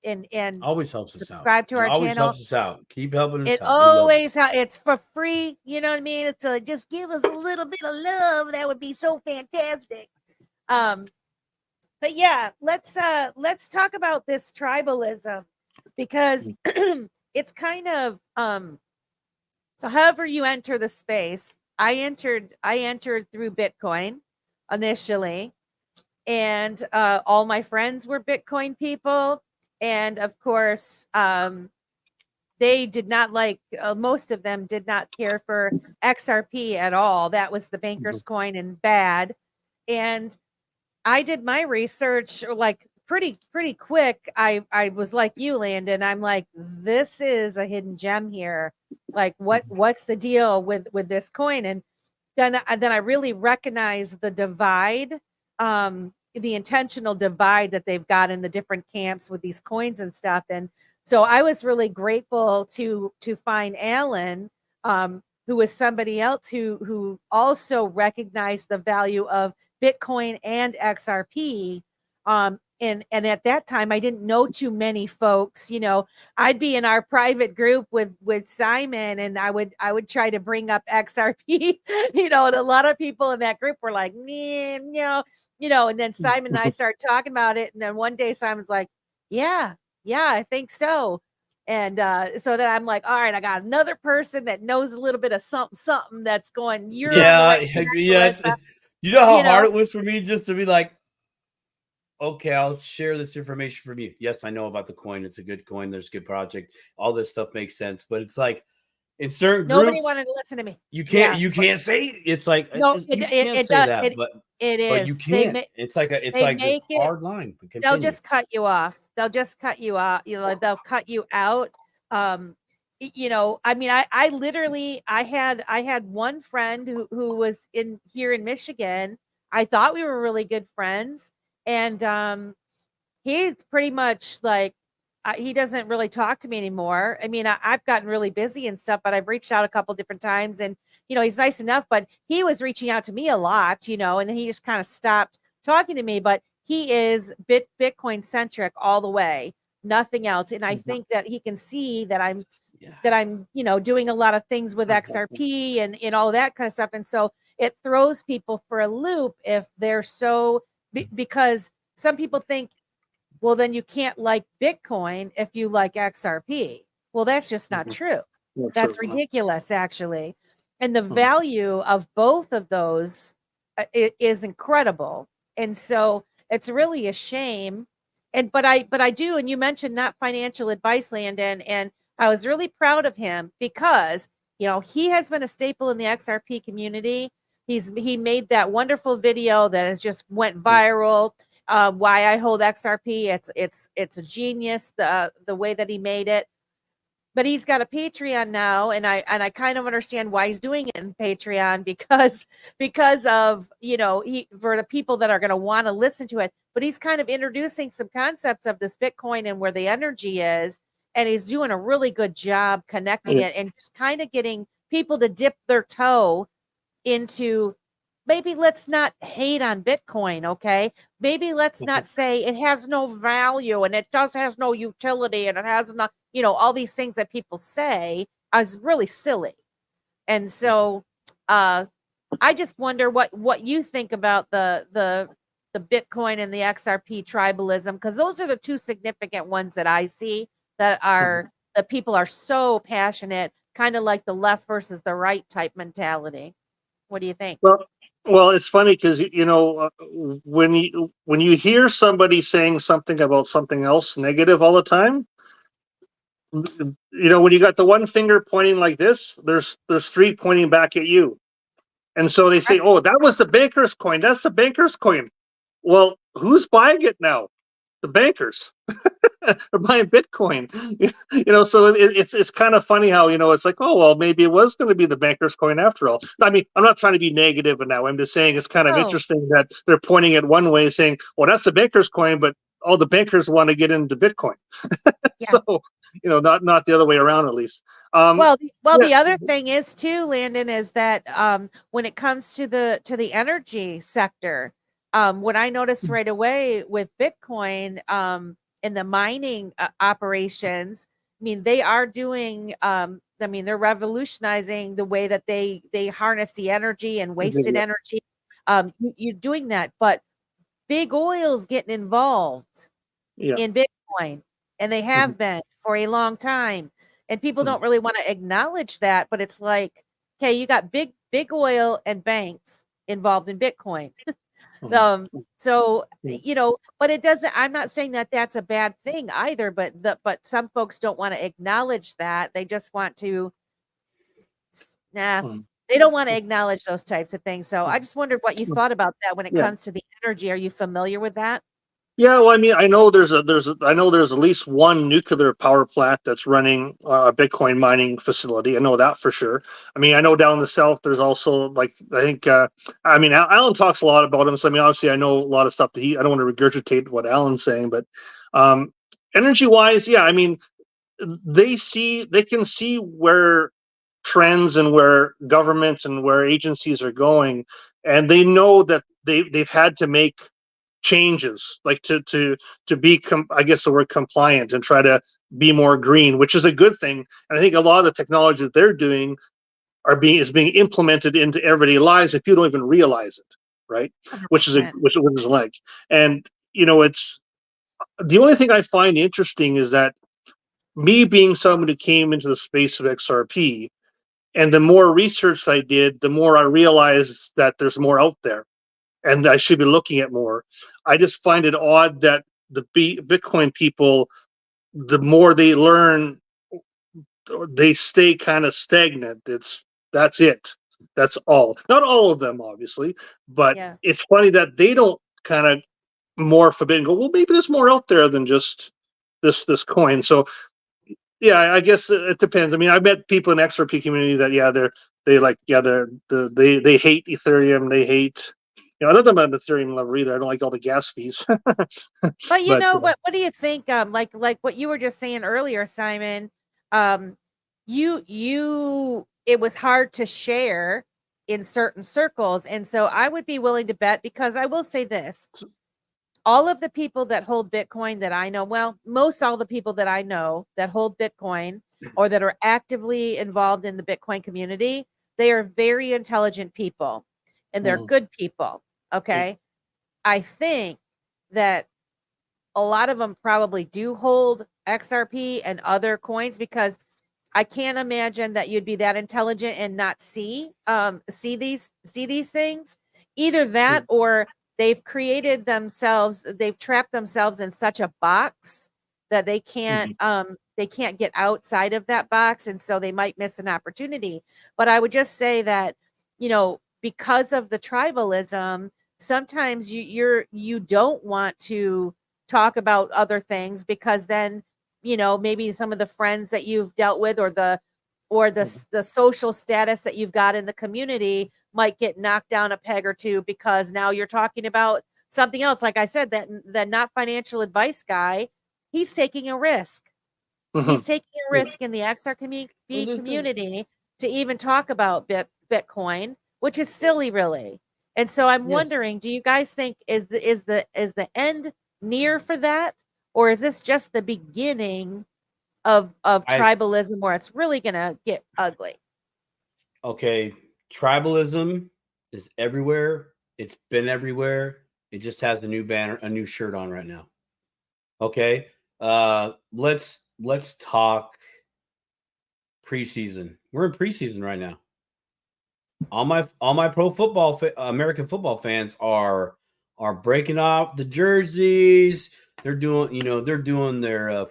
And always helps us out. Subscribe to our channel. Always helps us out. Keep helping us out. It always helps. It's for free. You know what I mean? It's just give us a little bit of love. That would be so fantastic. But yeah, let's talk about this tribalism, because it's kind of so however you enter the space. I entered through Bitcoin initially, and all my friends were Bitcoin people. And of course, they did not like, most of them did not care for XRP at all. That was the banker's coin and bad. And I did my research like pretty quick. I was like you, Landon. I'm like, this is a hidden gem here. Like, what's the deal with this coin? And then I really recognize the divide, the intentional divide that they've got in the different camps with these coins and stuff. And so I was really grateful to find Alan, who was somebody else who also recognized the value of Bitcoin and XRP. And at that time, I didn't know too many folks. You know, I'd be in our private group with Simon, and I would try to bring up XRP. You know, and a lot of people in that group were like, man, and then Simon and I started talking about it. And then one day Simon's like, yeah, I think so. And so then I'm like, all right, I got another person that knows a little bit of something that's going, you're on the right track, Melissa. You know how hard it was for me just to be like, okay, I'll share this information from you. Yes, I know about the coin. It's a good coin. There's a good project. All this stuff makes sense. But it's like in certain nobody groups, wanted to listen to me. You can't say it's like no, you can't say that, but it is. But you can't. It's like a hard line. They'll just cut you off. They'll just cut you out. You know, they'll cut you out. You know, I mean, I literally had one friend who was here in Michigan. I thought we were really good friends, and he's pretty much like, he doesn't really talk to me anymore. I mean, I've gotten really busy and stuff, but I've reached out a couple different times, and you know, he's nice enough, but he was reaching out to me a lot, you know, and then he just kind of stopped talking to me. But he is Bitcoin centric all the way, nothing else. And I think that he can see that I'm, you know, doing a lot of things with XRP and all that kind of stuff. And so it throws people for a loop if they're so, because some people think, well, then you can't like Bitcoin if you like XRP. Well, that's just not true. That's ridiculous, actually. And the value of both of those is incredible. And so it's really a shame. But I do, and you mentioned not financial advice, Landon, and I was really proud of him because, you know, he has been a staple in the XRP community. He made that wonderful video that has just went viral. Why I hold XRP. It's a genius, the way that he made it. But he's got a Patreon now, and I kind of understand why he's doing it in Patreon because of, you know, for the people that are going to want to listen to it. But he's kind of introducing some concepts of this Bitcoin and where the energy is, and he's doing a really good job connecting it and just kind of getting people to dip their toe into, maybe let's not hate on Bitcoin, okay? Maybe let's not say it has no value and it has no utility and it has not, you know, all these things that people say is really silly. And so I just wonder what you think about the Bitcoin and the XRP tribalism, because those are the two significant ones that I see that are the people are so passionate, kind of like the left versus the right type mentality. What do you think? Well, it's funny because, you know, when you hear somebody saying something about something else negative all the time, you know, when you got the one finger pointing like this, there's three pointing back at you. And so they say, oh, that was the banker's coin. That's the banker's coin. Well, who's buying it now? The bankers. They're buying Bitcoin. You know, so it's kind of funny how, you know, it's like, oh, well, maybe it was going to be the banker's coin after all. I mean, I'm not trying to be negative now. I'm just saying it's kind of interesting that they're pointing it one way, saying, well, that's the banker's coin, but all the bankers want to get into Bitcoin. So, you know, not the other way around, at least. The other thing is too, Landon, is that when it comes to the energy sector, what I noticed right away with Bitcoin, in the mining operations, I mean, they are doing, I mean, they're revolutionizing the way that they harness the energy and wasted energy. You're doing that, but big oil's getting involved in Bitcoin, and they have been for a long time. And people don't really want to acknowledge that, but it's like, okay, you got big oil and banks involved in Bitcoin. So, but it doesn't, I'm not saying that that's a bad thing either, but some folks don't want to acknowledge that. They just want to, they don't want to acknowledge those types of things. So I just wondered what you thought about that when it comes to the energy. Are you familiar with that? Yeah, well, I mean, I know there's at least one nuclear power plant that's running a Bitcoin mining facility. I know that for sure. I mean, I know down the south there's also, like, I think I mean, Alan talks a lot about him, so I mean, obviously I know a lot of stuff that I don't want to regurgitate what Alan's saying, but energy wise, yeah, I mean, they can see where trends and where governments and where agencies are going, and they know that they've had to make changes, like to be I guess the word compliant, and try to be more green, which is a good thing. And I think a lot of the technology that they're doing is being implemented into everyday lives if you don't even realize it, right? 100%. which is like, and it's the only thing I find interesting is that me being someone who came into the space of XRP, and the more research I did, the more I realized that there's more out there and I should be looking at more. I just find it odd that the Bitcoin people, the more they learn, they stay kind of stagnant. That's it. That's all. Not all of them, obviously, but it's funny that they don't kind of morph a bit and go, well, maybe there's more out there than just this coin. So yeah, I guess it depends. I mean, I met people in the XRP community that they hate Ethereum. They hate, I don't know about Ethereum lover either. I don't like all the gas fees. But what do you think? Like what you were just saying earlier, Simon. It was hard to share in certain circles, and so I would be willing to bet, because I will say this: all of the people that hold Bitcoin that I know, well, most all the people that I know that hold Bitcoin or that are actively involved in the Bitcoin community, they are very intelligent people, and they're good people. Okay. I think that a lot of them probably do hold XRP and other coins, because I can't imagine that you'd be that intelligent and not see these things. Either that, or they've created themselves, they've trapped themselves in such a box that they can't get outside of that box, and so they might miss an opportunity. But I would just say that, because of the tribalism, sometimes you don't want to talk about other things, because then maybe some of the friends that you've dealt with, or the social status that you've got in the community, might get knocked down a peg or two, because now you're talking about something else. Like I said, that not financial advice guy, he's taking a risk. He's taking a risk in the XRP community to even talk about Bitcoin, which is silly, really. And so I'm wondering, do you guys think is the end near for that, or is this just the beginning of tribalism, where it's really gonna get ugly? Okay, tribalism is everywhere. It's been everywhere. It just has a new banner, a new shirt on right now. Okay, let's talk preseason. We're in preseason right now. All my pro football American football fans are breaking off the jerseys. They're doing their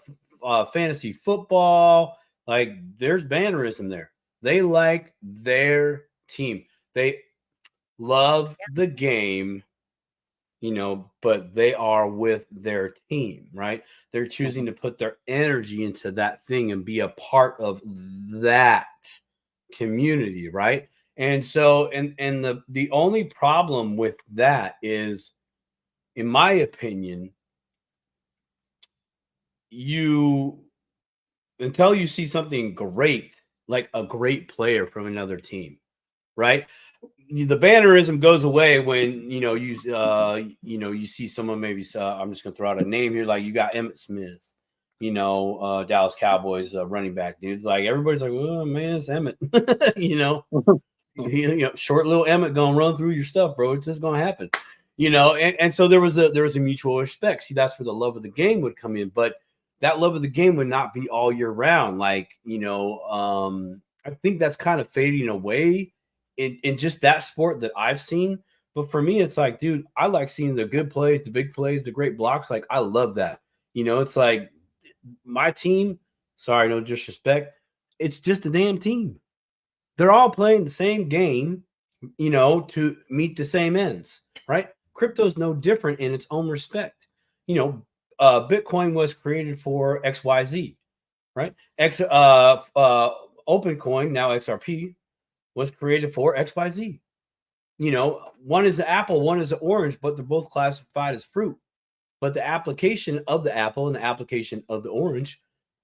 fantasy football. Like, there's bannerism there. They like their team. They love the game, but they are with their team, right? They're choosing to put their energy into that thing and be a part of that community, right? And so, and the only problem with that is, in my opinion, until you see something great, like a great player from another team, right? The bannerism goes away when you see someone, maybe I'm just gonna throw out a name here, like you got Emmitt Smith, Dallas Cowboys running back, dudes. Like, everybody's like, oh man, it's Emmitt. Short little Emmitt gonna run through your stuff, bro. It's just gonna happen, and so there was a mutual respect. See, that's where the love of the game would come in, but that love of the game would not be all year round. Like, I think that's kind of fading away in just that sport that I've seen. But for me, it's like, dude, I like seeing the good plays, the big plays, the great blocks. Like, I love that. You know, it's like my team, sorry, no disrespect, it's just a damn team. They're all playing the same game, you know, to meet the same ends, right? Crypto's no different in its own respect. You know, Bitcoin was created for XYZ, right? OpenCoin, now XRP, was created for XYZ. You know, one is an apple, one is an orange, but they're both classified as fruit. But the application of the apple and the application of the orange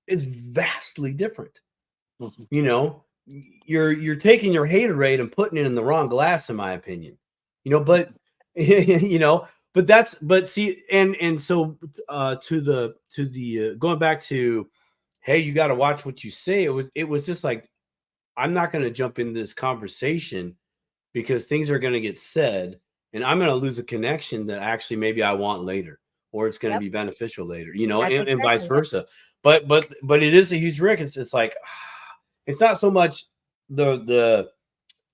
is vastly different. Mm-hmm. You know, you're taking your Haterade and putting it in the wrong glass, in my opinion. You know, but you know, but see, and so to the going back to, hey, you got to watch what you say. It was just like, I'm not going to jump into this conversation because things are going to get said and I'm going to lose a connection that actually maybe I want later, or it's going to be beneficial later, you know, and vice versa. But it is a huge risk. It's like, it's not so much the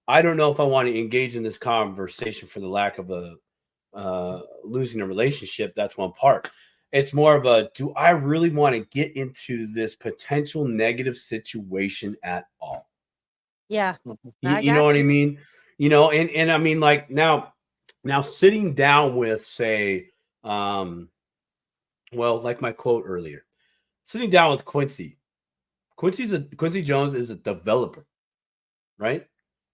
I don't know if I want to engage in this conversation for the lack of a losing a relationship. That's one part. It's more of a, do I really want to get into this potential negative situation at all? Yeah. You know what I mean? You know, and I mean, like now sitting down with, say, well, like my quote earlier, sitting down with Quincy Jones is a developer, right?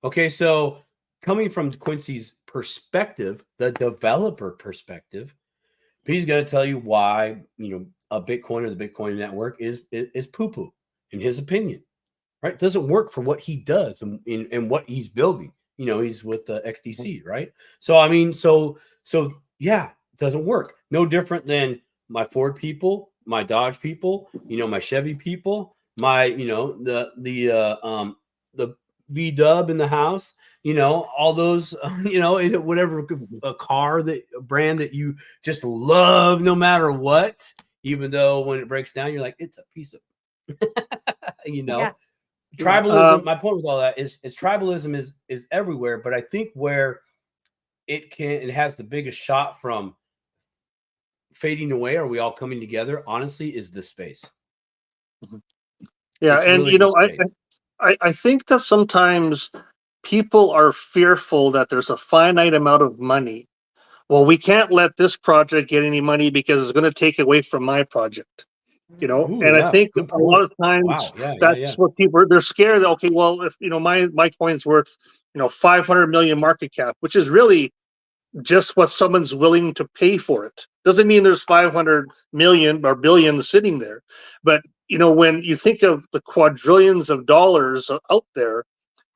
Okay, so coming from Quincy's perspective, the developer perspective, he's going to tell you why, you know, a Bitcoin or the Bitcoin network is poo-poo in his opinion, right? It doesn't work for what he does and what he's building. You know, he's with the XDC, right? So, I mean, so yeah, it doesn't work. No different than my Ford people, my Dodge people, you know, my Chevy people, my, you know, the V-dub in the house, you know, all those, you know, whatever a car, a brand that you just love no matter what, even though when it breaks down, you're like, it's a piece of, you know. Yeah. Tribalism, my point with all that is tribalism is everywhere, but I think where it has the biggest shot from fading away, are we all coming together, honestly, is this space. Yeah, it's and really, you know, I think that sometimes people are fearful that there's a finite amount of money. Well, we can't let this project get any money because it's going to take away from my project. You know, and I think a lot of times that's what people they're scared that, okay, well, if you know my coin's worth, you know, 500 million market cap, which is really just what someone's willing to pay for it. Doesn't mean there's 500 million or billion sitting there, but you know, when you think of the quadrillions of dollars out there,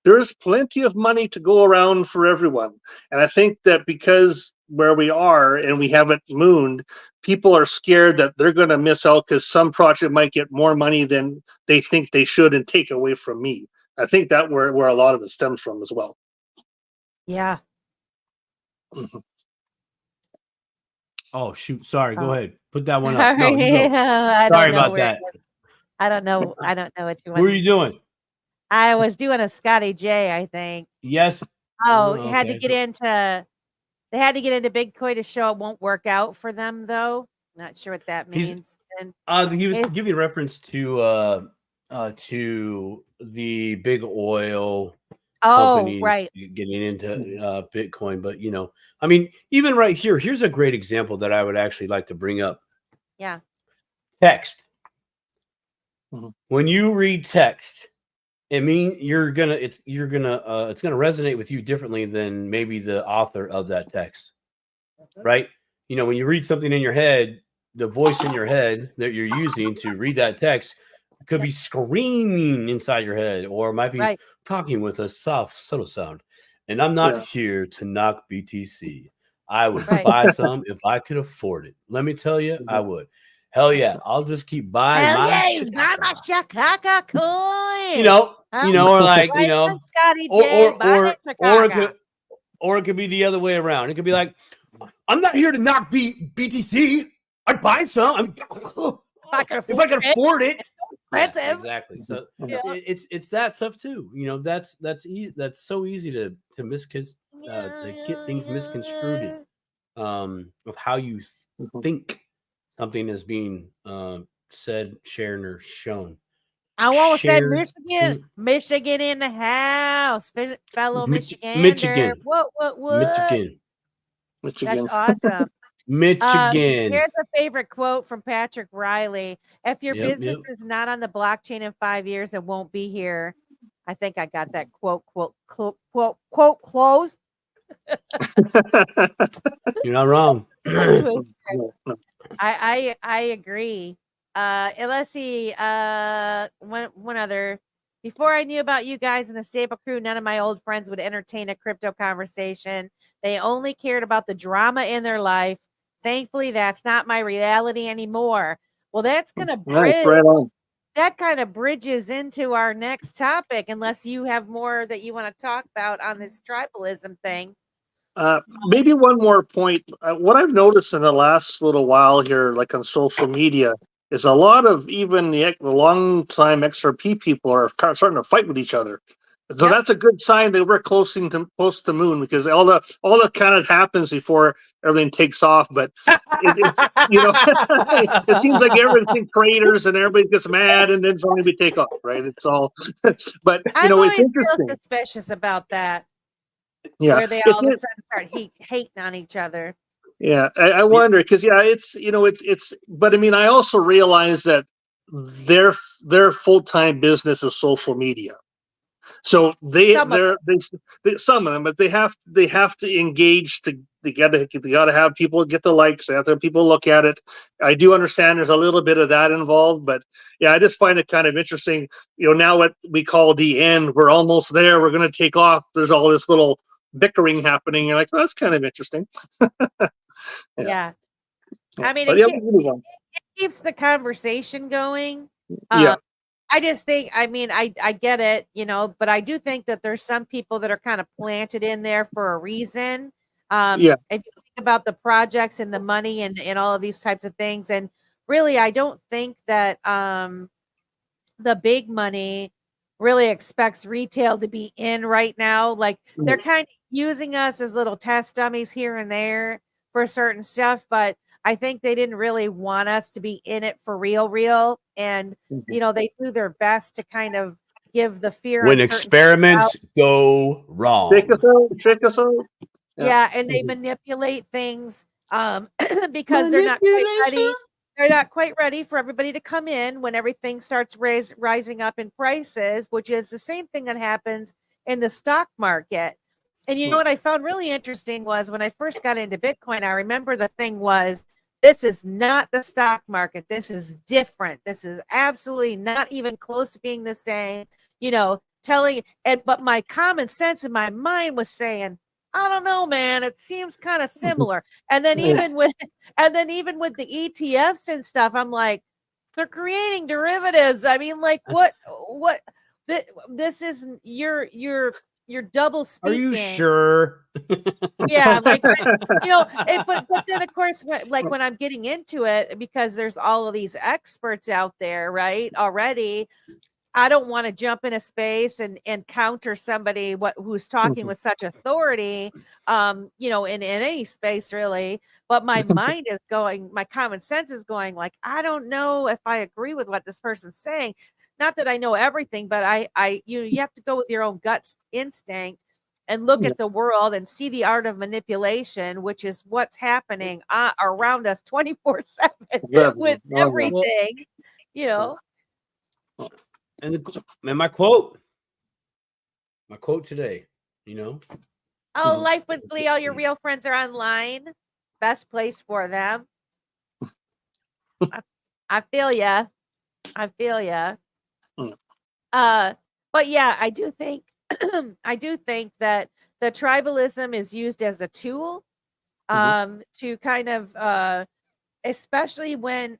there is plenty of money to go around for everyone. And I think that because where we are and we haven't mooned, people are scared that they're going to miss out because some project might get more money than they think they should and take away from me. I think that where a lot of it stems from as well. Yeah. Oh shoot! Sorry. Go ahead. Put that one up. No, sorry about that. I don't know what you want. What were you doing? I was doing a Scotty J, I think. Yes. Oh, okay. They had to get into Bitcoin to show it won't work out for them, though. Not sure what that means. He was giving reference to the big oil companies getting into Bitcoin, but you know, I mean, even right here's a great example that I would actually like to bring up. Yeah. Text. When you read text, it means it's gonna resonate with you differently than maybe the author of that text, right? You know, when you read something in your head, the voice in your head that you're using to read that text could be screaming inside your head, or might be talking with a soft, subtle sound. And I'm not here to knock BTC. I would buy some if I could afford it. Let me tell you, I would. Hell yeah, I'll just keep buying buy my Chicago coin. You know, or like, you know, or it could be the other way around. It could be like, I'm not here to knock BTC. I'd buy some. If I can afford it. Expensive. Exactly. So it's that stuff too. You know, that's so easy to miss, because to get things misconstrued of how you think something is being said, shared, or shown. I almost said Michigan in the house, fellow Michigander. What? Michigan. That's awesome. Michigan. Here's a favorite quote from Patrick Riley. If your business is not on the blockchain in 5 years, it won't be here. I think I got that quote closed. You're not wrong. I agree. And let's see. One other. Before I knew about you guys in the Stable Crew, none of my old friends would entertain a crypto conversation. They only cared about the drama in their life. Thankfully, that's not my reality anymore. Well, that's gonna bridge. Right on. That kind of bridges into our next topic, unless you have more that you want to talk about on this tribalism thing. Maybe one more point. What I've noticed in the last little while here, like on social media, is a lot of even the long-time XRP people are kind of starting to fight with each other. So that's a good sign that we're close to moon, because all the kind of happens before everything takes off. But it seems like everything's traders and everybody gets mad, and then suddenly we take off, right? It's all. But it's interesting. Feel suspicious about that. Yeah, where they all of a sudden start hating on each other. Yeah, I wonder, because it's. But I mean, I also realize that their full-time business is social media. So some of them, but they have to engage they gotta have people get the likes. They have to have people look at it. I do understand there's a little bit of that involved, but yeah, I just find it kind of interesting. Now what we call the end, we're almost there. We're going to take off. There's all this little bickering happening. You're like, well, that's kind of interesting. Yeah. I mean, it keeps the conversation going. Yeah. I just think, I get it, but I do think that there's some people that are kind of planted in there for a reason. If you think about the projects and the money and all of these types of things, and really, I don't think that the big money really expects retail to be in right now. Like they're kind of using us as little test dummies here and there for certain stuff, but I think they didn't really want us to be in it for real. And, they do their best to kind of give the fear. When experiments go wrong. Check us out. Yeah. And they manipulate things because they're not quite ready. They're not quite ready for everybody to come in when everything starts rising up in prices, which is the same thing that happens in the stock market. And what I found really interesting was when I first got into Bitcoin, I remember the thing was, this is not the stock market. This is different. This is absolutely not even close to being the same, but my common sense in my mind was saying, I don't know, man, it seems kind of similar. And then even with the ETFs and stuff, I'm like, they're creating derivatives. I mean, like what this is you're double speaking. Are you sure? Yeah, like but then of course, when I'm getting into it, because there's all of these experts out there, right? Already, I don't want to jump in a space and counter somebody who's talking with such authority, in any space really. But my mind is going, my common sense is going like, I don't know if I agree with what this person's saying. Not that I know everything, but you have to go with your own gut instinct and look at the world and see the art of manipulation, which is what's happening around us 24/7 with everything, And my quote today, Oh, Life with Glee, all your real friends are online. Best place for them. I feel ya. But yeah, I do think that the tribalism is used as a tool to kind of especially when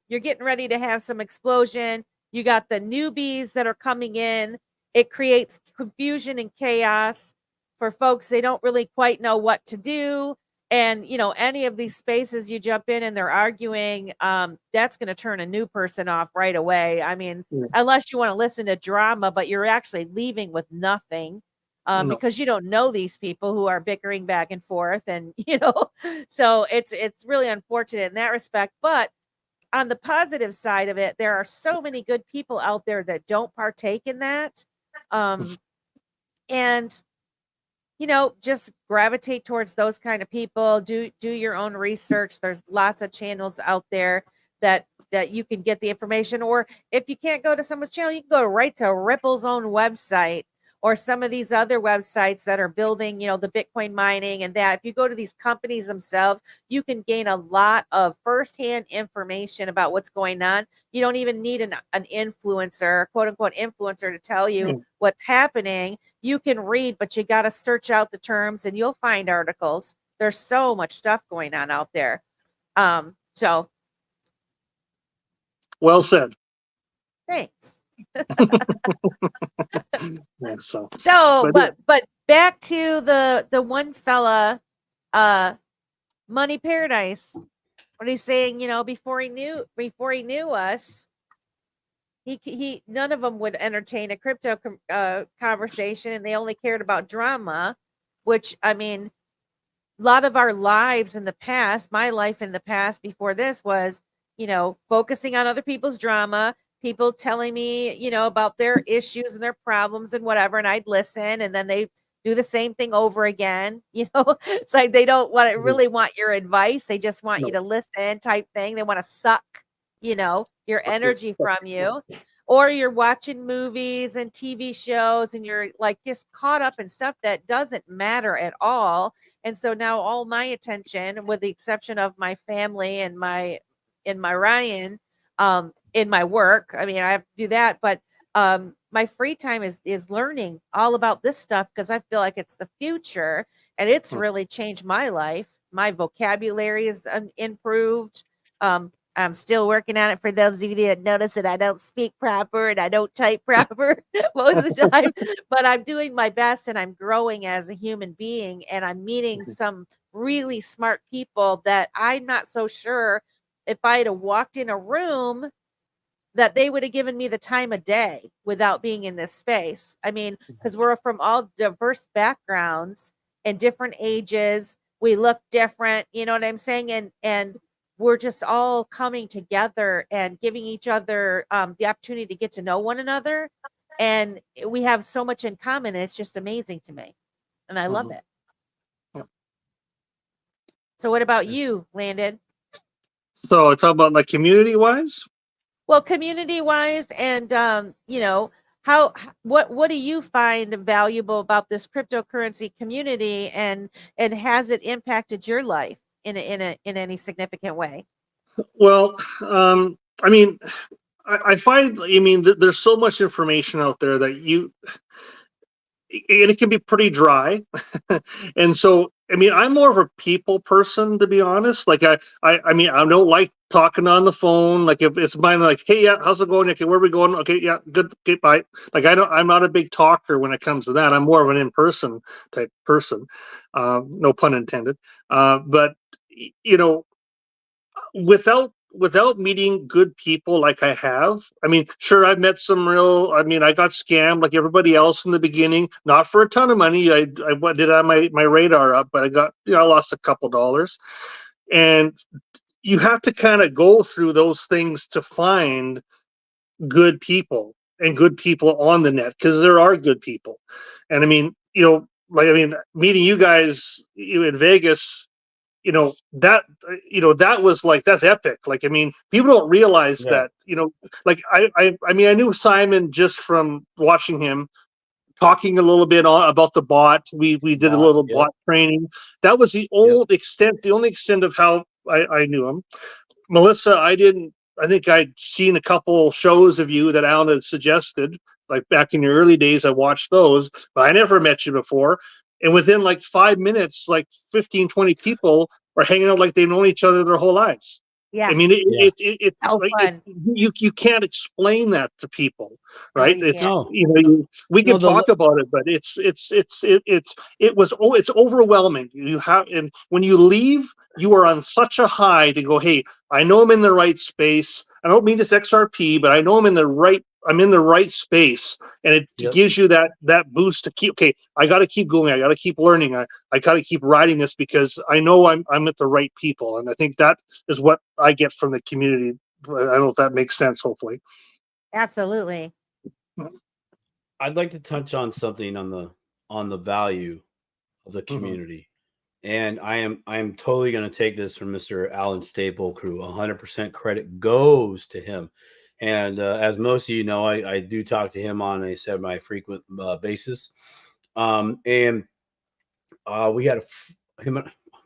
you're getting ready to have some explosion. You got the newbies that are coming in. It creates confusion and chaos for folks. They don't really quite know what to do. And, any of these spaces you jump in and they're arguing, that's going to turn a new person off right away. I mean, unless you want to listen to drama, but you're actually leaving with nothing. No. because you don't know these people who are bickering back and forth, and so it's really unfortunate in that respect. But on the positive side of it, there are so many good people out there that don't partake in that, and just gravitate towards those kind of people. Do your own research. There's lots of channels out there that you can get the information, or if you can't go to someone's channel, you can go right to Ripple's own website, or some of these other websites that are building, the Bitcoin mining and that. If you go to these companies themselves, you can gain a lot of firsthand information about what's going on. You don't even need an influencer, quote unquote influencer, to tell you what's happening. You can read, but you got to search out the terms and you'll find articles. There's so much stuff going on out there. So. Well said. Thanks. Yeah, but back to the one fella, Money Paradise, what he's saying, before he knew us, he none of them would entertain a crypto conversation, and they only cared about drama, which, I mean, a lot of our lives in the past, my life in the past before this was, focusing on other people's drama, people telling me, about their issues and their problems and whatever, and I'd listen, and then they do the same thing over again. It's like they don't really want your advice. They just want you to listen, type thing. They want to suck, your energy from you. Or you're watching movies and TV shows and you're like just caught up in stuff that doesn't matter at all. And so now all my attention, with the exception of my family and my Ryan, in my work, I mean, I have to do that, but my free time is learning all about this stuff, because I feel like it's the future, and it's really changed my life. My vocabulary is improved. I'm still working on it, for those of you that notice that I don't speak proper and I don't type proper most of the time, but I'm doing my best and I'm growing as a human being, and I'm meeting some really smart people that I'm not so sure if I had walked in a room that they would have given me the time of day without being in this space. I mean, because we're from all diverse backgrounds and different ages. We look different, you know what I'm saying? And we're just all coming together and giving each other the opportunity to get to know one another. And we have so much in common. And it's just amazing to me. And I love it. Yeah. So what about you, Landon? So it's all about like community wise? Well, community wise, and what do you find valuable about this cryptocurrency community, and has it impacted your life in any significant way? Well, I mean, I find, there's so much information out there that and it can be pretty dry. And so, I'm more of a people person, to be honest. Like I don't like talking on the phone. Like if it's mine, like, hey, yeah, how's it going? Okay, where are we going? Okay, yeah, good. Okay, bye. Like I'm not a big talker when it comes to that. I'm more of an in-person type person. No pun intended. But without meeting good people like I have, sure, I've met some I got scammed like everybody else in the beginning, not for a ton of money. I did have my radar up, but I lost a couple dollars. And you have to kind of go through those things to find good people and good people on the net, because there are good people. And meeting you guys in Vegas, that was like, that's epic. Like, people don't realize that, like I knew Simon just from watching him talking a little bit about the bot. We did a little bot training. That was the only extent of how I knew him. Melissa, I think I'd seen a couple shows of you that Alan had suggested, like back in your early days. I watched those, but I never met you before. And within like 5 minutes, like 15, 20 people are hanging out like they've known each other their whole lives. Yeah. It's so like fun. You can't explain that to people, right? No, We can talk about it, but it's overwhelming. And when you leave, you are on such a high to go, hey, I know I'm in the right space. I don't mean it's XRP, but I know I'm in the right I'm in the right space, and it gives you that boost to keep. Okay, I got to keep going. I got to keep learning. I got to keep riding this because I know I'm at the right people, and I think that is what I get from the community. I don't know if that makes sense. Hopefully, absolutely. I'd like to touch on something on the value of the community. And I am totally going to take this from Mr. Alan Staple crew. 100% credit goes to him. And as most of you know, I do talk to him on a semi-frequent basis. And we had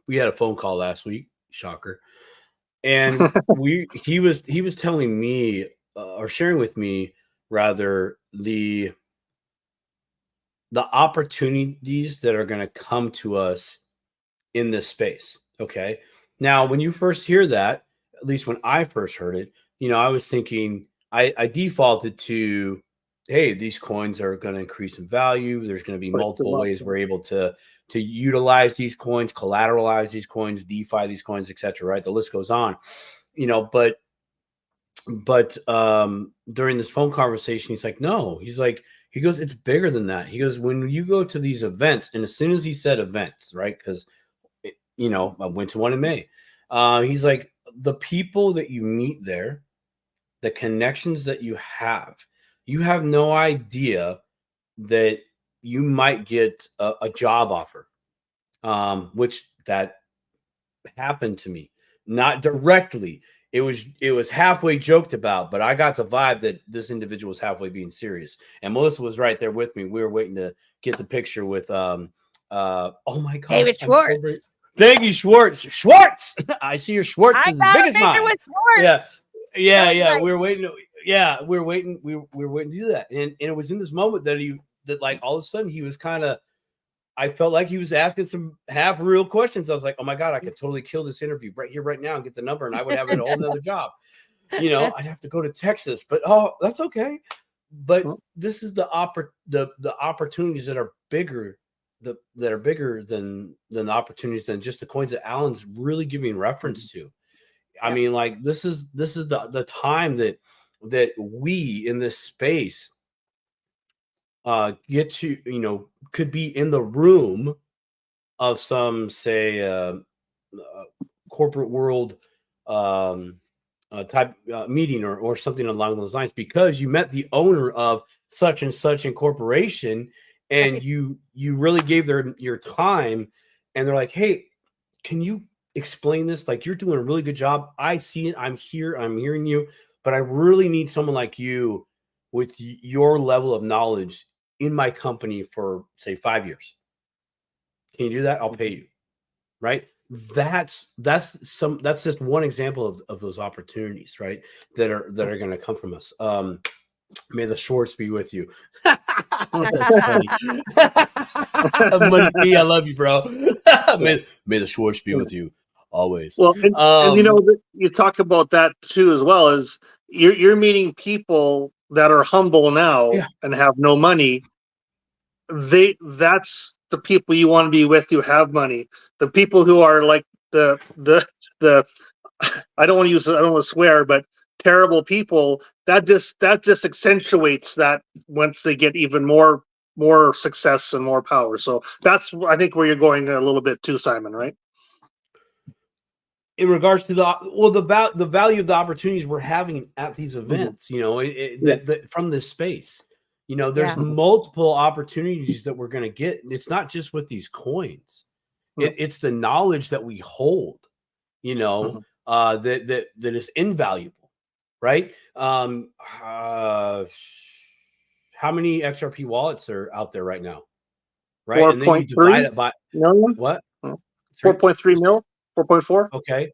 a phone call last week. Shocker. And he was telling me or sharing with me rather the opportunities that are going to come to us in this space. Okay. Now, when you first hear that, at least when I first heard it, I was thinking, I defaulted to, hey, these coins are going to increase in value. There's going to be multiple ways we're able to utilize these coins, collateralize these coins, DeFi these coins, etc. Right. The list goes on, but during this phone conversation, he's like, no, he goes, it's bigger than that. He goes, when you go to these events, and as soon as he said events, right? Because I went to one in May. He's like, the people that you meet there, the connections that you have no idea that you might get a job offer, which that happened to me. Not directly. It was halfway joked about, but I got the vibe that this individual was halfway being serious. And Melissa was right there with me. We were waiting to get the picture with oh my God, David Schwartz. Thank you, Schwartz. I see your Schwartz is as big as mine. With Schwartz. Yeah. We were waiting. We were waiting to do that. And it was in this moment that like all of a sudden he was I felt like he was asking some half real questions. I was like, oh my God, I could totally kill this interview right here, right now, and get the number, and I would have a whole nother job. I'd have to go to Texas, but that's okay. But this is the opportunities that are bigger. That are bigger than the opportunities than just the coins that Alan's really giving reference to. I mean, like this is the time that we in this space get to could be in the room of some say corporate world type meeting or something along those lines, because you met the owner of such and such incorporation. And you really gave your time, and they're like, hey, can you explain this? Like, you're doing a really good job. I see it. I'm here. I'm hearing you. But I really need someone like you with your level of knowledge in my company for, say, 5 years. Can you do that? I'll pay you. Right? That's just one example of those opportunities, right? That are going to come from us. May the Schwartz be with you. That's funny. Money B, I love you, bro. may the Schwartz be with you always. Well, and you talk about that too as well, as you're meeting people that are humble now and have no money. That's the people you want to be with who have money. The people who are like the I don't want to swear, but terrible people, that just accentuates that once they get even more success and more power. So that's, I think, where you're going a little bit too, Simon, right? In regards to the value of the opportunities we're having at these events, from this space, there's multiple opportunities that we're going to get. It's not just with these coins. It's the knowledge that we hold, that is invaluable. Right? How many XRP wallets are out there right now? Right? And then you divide it by million? What? 4.3 mil? 4.4? Okay.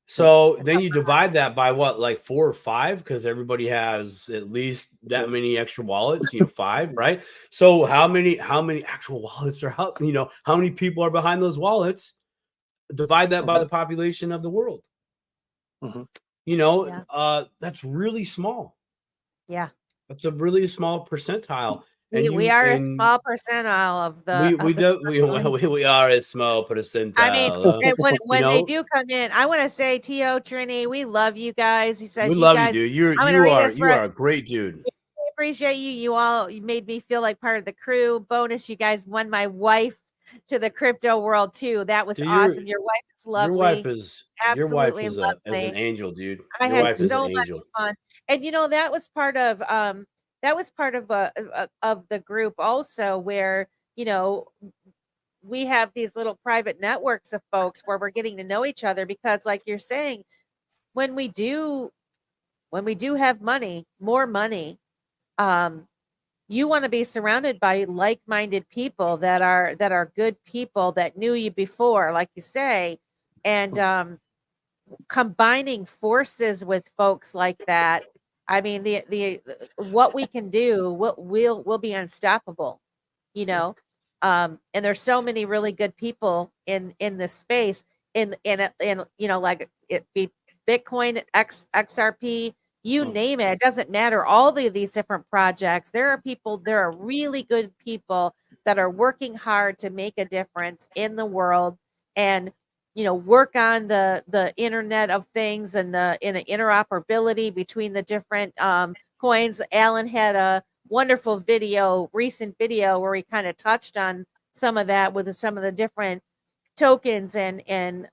So then you divide that by what, like 4 or 5? Because everybody has at least that many extra wallets, 5, right? So how many actual wallets are out? How many people are behind those wallets? Divide that by the population of the world. That's really small. Yeah. That's a really small percentile. And we are a small percentile of the. We are a small percentile. I mean, when they do come in, I want to say, T.O. Trini, we love you guys. He says, we love you, dude. You are a great dude. appreciate you. You made me feel like part of the crew. Bonus, you guys won my wife to the crypto world too. That was awesome. Your wife is lovely. Your wife Absolutely is lovely. an angel, dude. I Your had wife is an so much angel. fun. And that was part of the group also, where we have these little private networks of folks where we're getting to know each other, because like you're saying, when we do have more money, you want to be surrounded by like-minded people that are good people that knew you before, like you say, and combining forces with folks like that. I mean, the what we can do, we'll be unstoppable, and there's so many really good people in this space, in like it be Bitcoin, XRP, you name it. It doesn't matter. All these different projects, there are really good people that are working hard to make a difference in the world, and work on the Internet of Things and the interoperability between the different coins. Alan had a wonderful recent video where he kind of touched on some of that with some of the different tokens and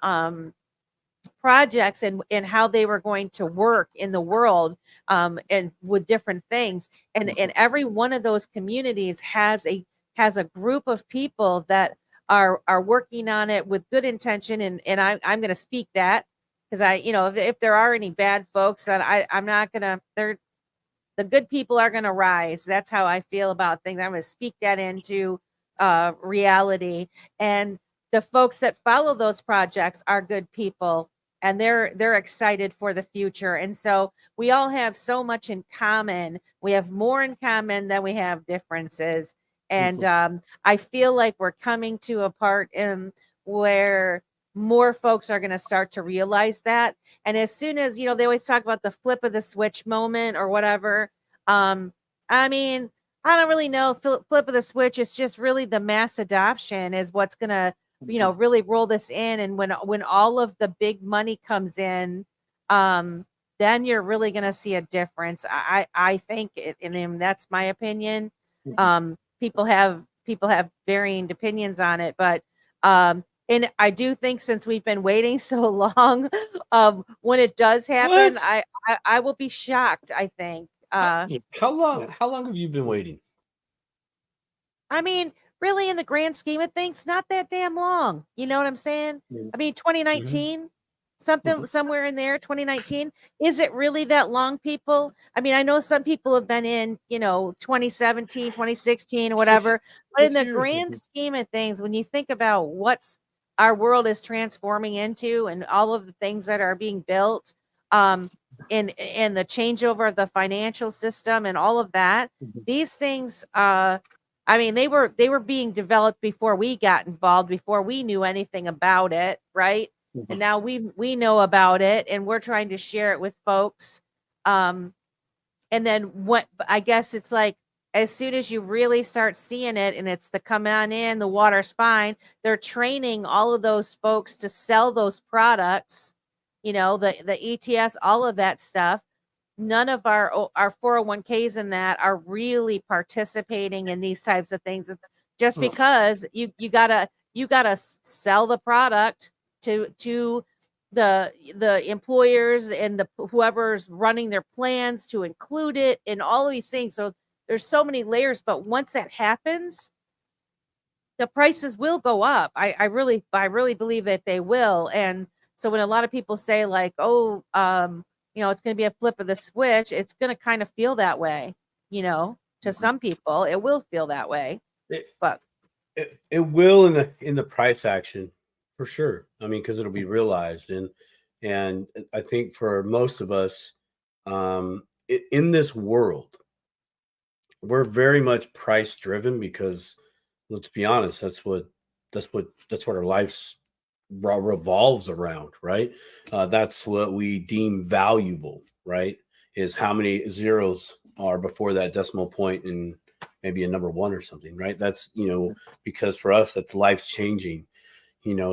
projects and how they were going to work in the world, and with different things. And every one of those communities has a group of people that are working on it with good intention. And I'm going to speak that, because if there are any bad folks, that I'm not going to, the good people are going to rise. That's how I feel about things. I'm going to speak that into reality. And the folks that follow those projects are good people, and they're excited for the future. And so we all have so much in common. We have more in common than we have differences. And I feel like we're coming to a part where more folks are going to start to realize that. And as soon as, they always talk about the flip of the switch moment or whatever. I mean, I don't really know. Flip of the switch is just really the mass adoption is what's going to, really roll this in. And when all of the big money comes in, then you're really going to see a difference. I think, and that's my opinion. People have varying opinions on it, but and I do think, since we've been waiting so long, when it does happen, I will be shocked, I think. How long have you been waiting? I mean, really, in the grand scheme of things, not that damn long. You know what I'm saying? I mean, 2019, somewhere in there, 2019. Is it really that long, people? I mean, I know some people have been in, 2017, 2016, or whatever. But in the grand scheme of things, when you think about what's our world is transforming into, and all of the things that are being built, in the changeover of the financial system and all of that, these things, I mean, they were being developed before we got involved, before we knew anything about it, right? And now we know about it, and we're trying to share it with folks. And then I guess it's like, as soon as you really start seeing it, and it's the come on in, the water's fine, they're training all of those folks to sell those products, the ETFs, all of that stuff. None of our 401ks in that are really participating in these types of things, just because you gotta sell the product to the employers and whoever's running their plans to include it in all of these things. So there's so many layers, but once that happens, the prices will go up. I really believe that they will. And so when a lot of people say like, oh, it's going to be a flip of the switch, it's going to kind of feel that way, to some people. It will feel that way. But it will in the price action, for sure. I mean, because it'll be realized. And I think for most of us, in this world, we're very much price driven, because let's be honest, that's what our lives revolves around, right? That's what we deem valuable, right? Is how many zeros are before that decimal point and maybe a number one or something, right? That's, because for us, that's life changing,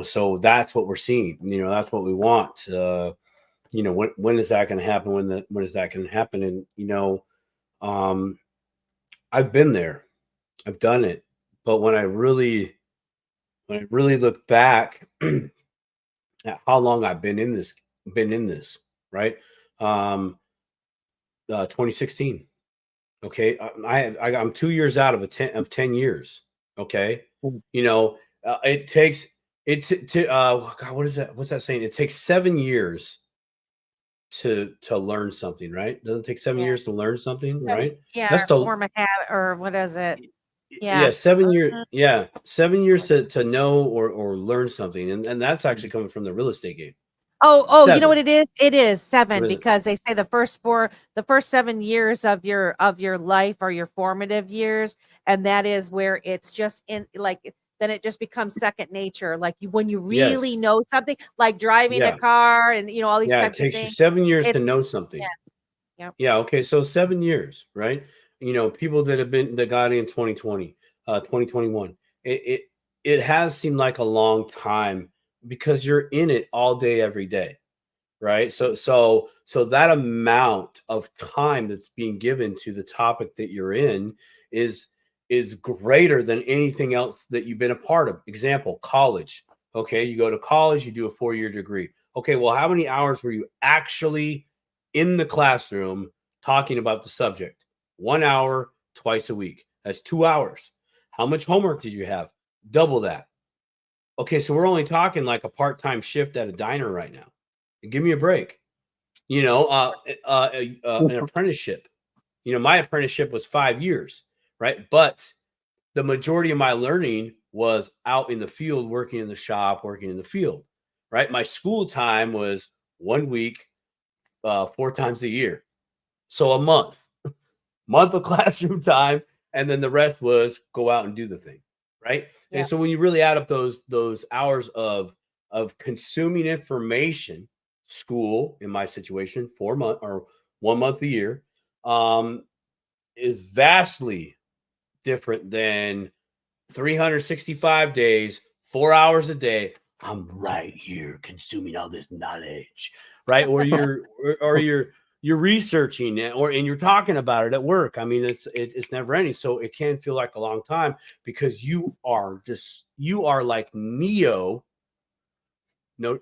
so that's what we're seeing, that's what we want. When is that going to happen? When is that going to happen? And, I've been there. I've done it. But when I really look back at how long I've been in this, right? 2016. Okay. I'm 2 years out of 10 years. Okay. You know, it takes God, what is that? What's that saying? It takes 7 years to learn something, right? Doesn't it take 7 years to learn something, right? Yeah. That's the form a habit, or what is it? Yeah, 7 years. Yeah, 7 years to know or learn something, and that's actually coming from the real estate game. Oh, you know 7. what it is? It is 7, What is it? because they say the first 7 years of your life are your formative years, and that is where it's just in, like, then it just becomes second nature. Like, when you really Yes. know something, like driving a Yeah. car, and all these Yeah, it types of takes you things. 7 years It to know something. Yeah. Yep. Yeah, okay, so 7 years, right? You know, people that got in 2020, 2021. It has seemed like a long time because you're in it all day, every day, right? So that amount of time that's being given to the topic that you're in is greater than anything else that you've been a part of. Example, college. Okay, you go to college, you do a 4-year degree. Okay, well, how many hours were you actually in the classroom talking about the subject? 1 hour twice a week. That's 2 hours. How much homework did you have? Double that. Okay, so we're only talking like a part-time shift at a diner right now. Give me a break. You know, an apprenticeship. You know, my apprenticeship was 5 years, right? But the majority of my learning was out in the field, working in the shop, working in the field, right? My school time was 1 week, 4 times a year. So a month of classroom time, and then the rest was go out and do the thing, right? Yeah. And so when you really add up those hours of consuming information, school in my situation, 4 months or 1 month a year, is vastly different than 365 days, 4 hours a day. I'm right here consuming all this knowledge, right? Or you're researching it, and you're talking about it at work. I mean, it's never ending. So it can feel like a long time because you are like Neo. No,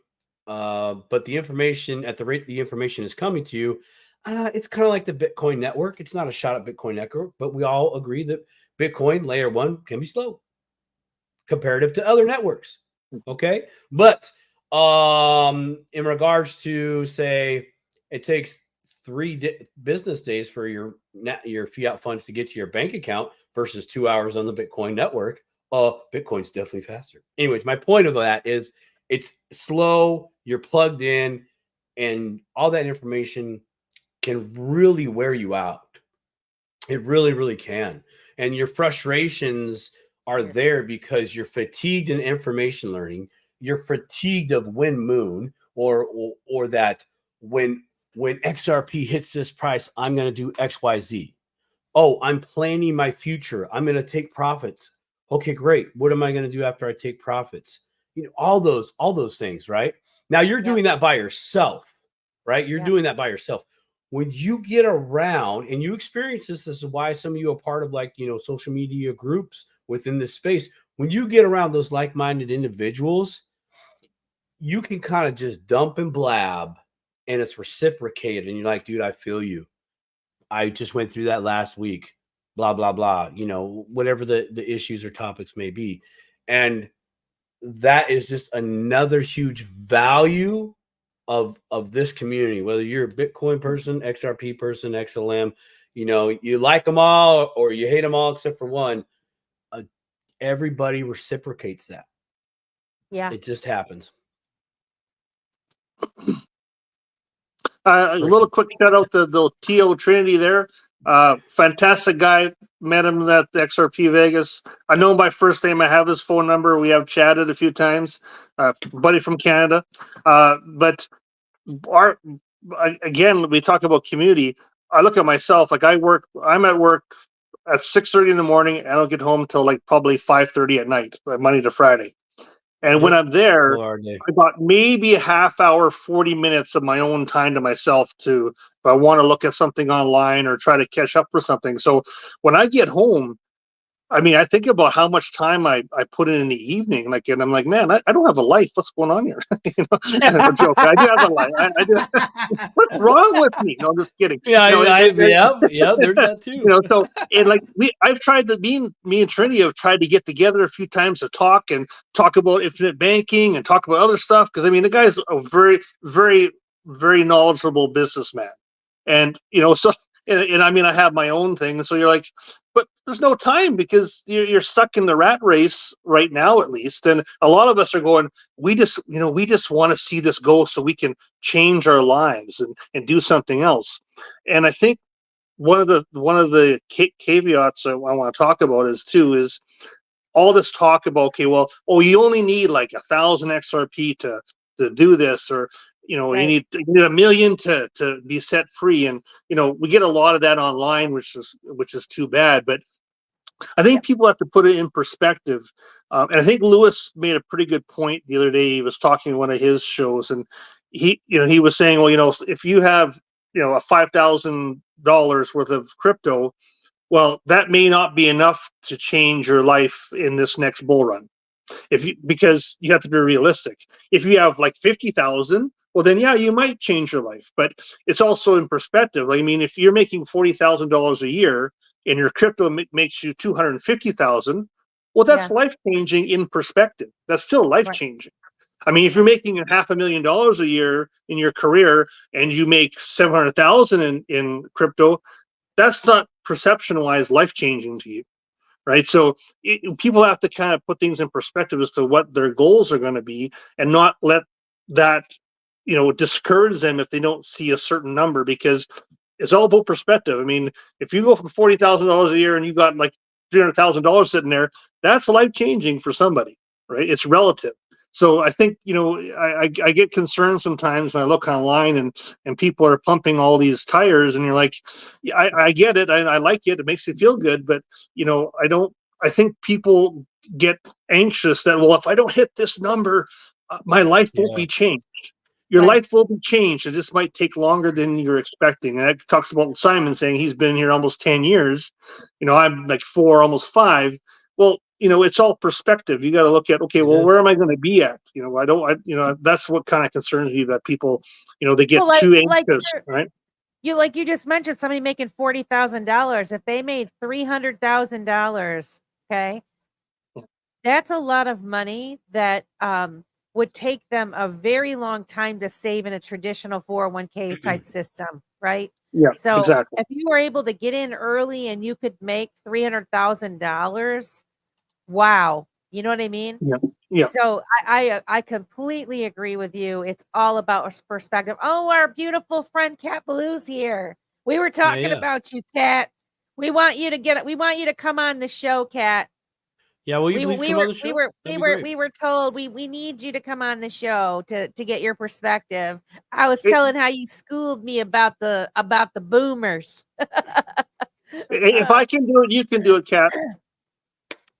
but the information, at the rate the information is coming to you, it's kind of like the Bitcoin network. It's not a shot at Bitcoin network, but we all agree that Bitcoin layer 1 can be slow comparative to other networks. Okay. But in regards to, say, it takes 3 business days for your fiat funds to get to your bank account versus 2 hours on the Bitcoin network. Bitcoin's definitely faster. Anyways, my point of that is it's slow, you're plugged in, and all that information can really wear you out. It really, really can. And your frustrations are there because you're fatigued in information learning. You're fatigued of when moon, or that when XRP hits this price, I'm going to do XYZ. Oh, I'm planning my future. I'm going to take profits. Okay, great. What am I going to do after I take profits? You know, all those things, right? Now you're doing that by yourself, right? You're doing that by yourself. When you get around and you experience this is why some of you are part of, like, social media groups within this space. When you get around those like-minded individuals, you can kind of just dump and blab, and it's reciprocated. And you're like, dude, I feel you. I just went through that last week, blah, blah, blah, whatever the issues or topics may be. And that is just another huge value of this community, whether you're a Bitcoin person, XRP person, XLM, you like them all or you hate them all except for one. Everybody reciprocates that. Yeah, it just happens. A little quick shout out to the T.O. Trinity there. Fantastic guy. Met him at the XRP Vegas. I know him by first name. I have his phone number. We have chatted a few times. Buddy from Canada. But again, we talk about community. I look at myself, like I'm at work at 6:30 in the morning, and I don't get home till like probably 5:30 at night, Monday to Friday. And when I'm there, Lord, I got maybe a half hour, 40 minutes of my own time to myself to, if I want to look at something online or try to catch up for something. So when I get home, I mean, I think about how much time I put in the evening, like, and I'm like, man, I don't have a life. What's going on here? You know, a joke. I do have a life. I do. What's wrong with me? No, I'm just kidding. Yeah, you know, yeah, there's that too. You know, so and like I've tried to me and Trinity have tried to get together a few times to talk about infinite banking and talk about other stuff, because I mean the guy's a very, very, very knowledgeable businessman, and you know, so and I mean I have my own thing, and so you're like, but there's no time because you're stuck in the rat race right now, at least, and a lot of us are going, we just want to see this go so we can change our lives and do something else. And I think one of the caveats I want to talk about is all this talk about, okay, well, you only need like 1,000 XRP to do this, or you know, Right. you need 1 million to be set free, and you know, we get a lot of that online, which is too bad. But I think people have to put it in perspective, and I think Lewis made a pretty good point the other day. He was talking in one of his shows, and he was saying, well, you know, if you have a $5,000 worth of crypto, well, that may not be enough to change your life in this next bull run. Because you have to be realistic. If you have like 50,000, well, then yeah, you might change your life. But it's also in perspective. I mean, if you're making $40,000 a year and your crypto makes you 250,000, well, that's life changing in perspective. That's still life changing. I mean, if you're making $500,000 a year in your career and you make 700,000 in crypto, that's not perception wise life changing to you. Right. So people have to kind of put things in perspective as to what their goals are going to be, and not let that, discourage them if they don't see a certain number, because it's all about perspective. I mean, if you go from $40,000 a year and you got like $300,000 sitting there, that's life changing for somebody. Right. It's relative. So I think, I get concerned sometimes when I look online and people are pumping all these tires, and you're like, yeah, I get it. I like it. It makes you feel good. But, I think people get anxious that, well, if I don't hit this number, my life won't be changed. Your life will be changed. It just might take longer than you're expecting. And that talks about Simon saying he's been here almost 10 years. I'm like 4, almost 5. Well, it's all perspective. You got to look at, okay, well, where am I going to be at? That's what kind of concerns me, that people, they get too anxious, right? You just mentioned somebody making $40,000. If they made $300,000, okay, that's a lot of money that would take them a very long time to save in a traditional 401k type system, right? Yeah, so exactly. If you were able to get in early and you could make $300,000, wow, you know what I mean? Yeah. So I completely agree with you. It's all about perspective. Oh, our beautiful friend Cat Blue's here. We were talking about you, Cat. We want you to come on the show, Cat. Yeah, will you please come on the show? We were told we need you to come on the show to get your perspective. I was telling how you schooled me about the boomers. If I can do it, you can do it, Cat.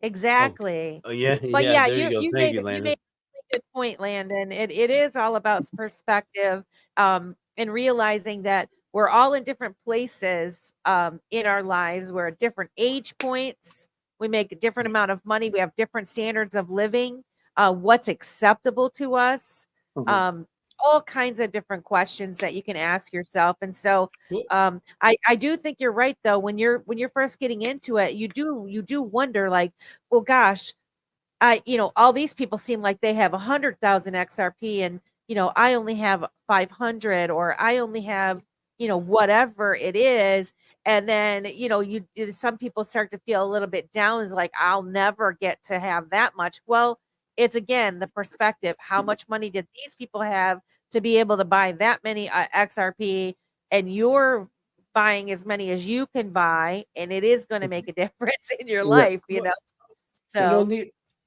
Exactly. Oh yeah. But yeah, you made Landon. You made a good point, Landon. It is all about perspective, and realizing that we're all in different places in our lives. We're at different age points. We make a different amount of money. We have different standards of living. What's acceptable to us? All kinds of different questions that you can ask yourself. And so I do think you're right, though. When you're first getting into it, you do wonder, like, well, gosh, all these people seem like they have 100,000 XRP, and I only have 500, or I only have whatever it is. And then some people start to feel a little bit down, is like, I'll never get to have that much. Well, it's again the perspective. How much money did these people have to be able to buy that many XRP, and you're buying as many as you can buy, and it is going to make a difference in your life, So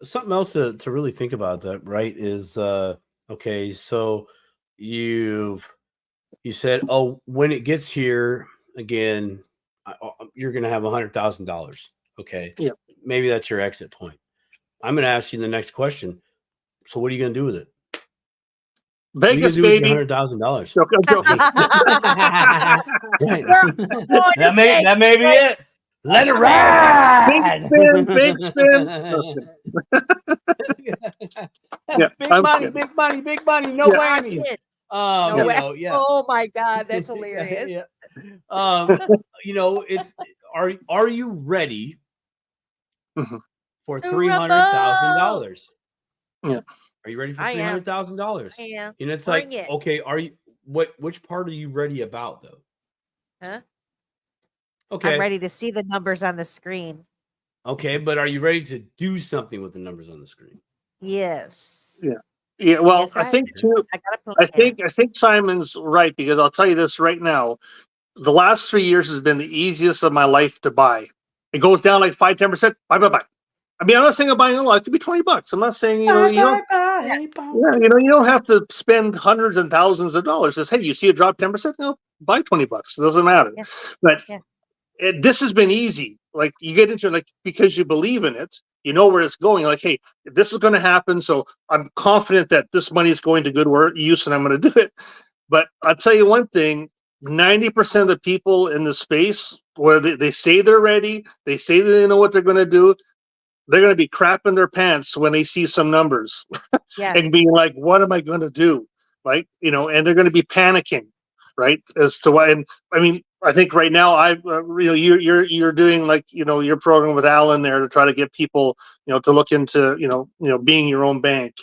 something else to really think about that, right, is okay, so you said, oh, when it gets here again, you're going to have $100,000. Okay. Yeah. Maybe that's your exit point. I'm going to ask you the next question. So what are you going to do with it? Vegas, baby. $100,000. I'm joking. That may be it. Let it ride. Big spin. Yeah, big money, no whammies. Oh my God, that's hilarious. It's are you ready for $300,000? Yeah. Are you ready for $300,000? I am. It's like, okay, which part are you ready about though? Huh? Okay. I'm ready to see the numbers on the screen. Okay, but are you ready to do something with the numbers on the screen? Yes. Yeah. Yeah. Well, Yes, I think too. I think Simon's right, because I'll tell you this right now. The last 3 years has been the easiest of my life to buy. It goes down like 5-10%. Buy. I mean, I'm not saying I'm buying a lot. It could be $20. I'm not saying, you don't have to spend hundreds and thousands of dollars. Just, hey, you see a drop 10%? No, buy $20. It doesn't matter. Yeah. But this has been easy. Like, you get into it, like, because you believe in it, you know where it's going. Like, hey, this is going to happen, so I'm confident that this money is going to good use, and I'm going to do it. But I'll tell you one thing. 90% of the people in the space, where they say they're ready, they say they know what they're going to do, they're going to be crapping their pants when they see some numbers and being like, what am I going to do? Right. And they're going to be panicking, right? As to why. And I mean, I think right now you're doing like, your program with Alan there to try to get people, to look into, being your own bank,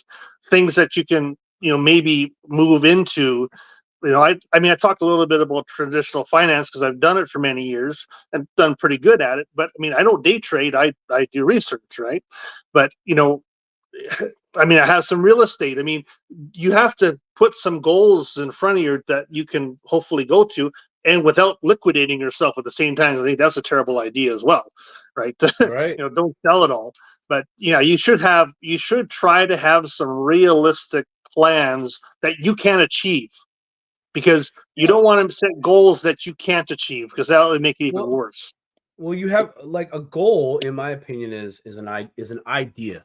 things that you can, maybe move into. I talked a little bit about traditional finance because I've done it for many years and done pretty good at it. But I mean, I don't day trade. I do research, right? But I have some real estate. I mean, you have to put some goals in front of you that you can hopefully go to, and without liquidating yourself at the same time. I think that's a terrible idea as well, right? Right. Don't sell it all. But you should try to have some realistic plans that you can achieve. Because you don't want to set goals that you can't achieve, because that will make it even worse. Well, you have like a goal, in my opinion, is an idea.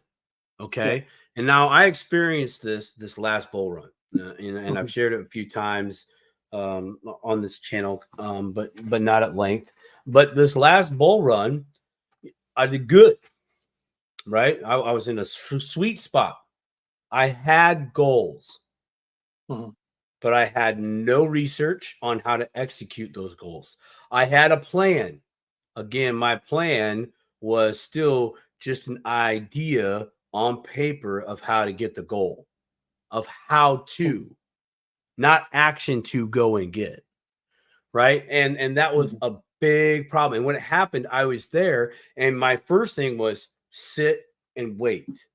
Okay. Yeah. And now I experienced this last bull run, and I've shared it a few times on this channel, but not at length. But this last bull run, I did good. Right. I was in a sweet spot. I had goals. But I had no research on how to execute those goals. I had a plan. Again, my plan was still just an idea on paper of how to get the goal, of how to, not action to go and get. Right. And that was a big problem. And when it happened, I was there. And my first thing was sit and wait.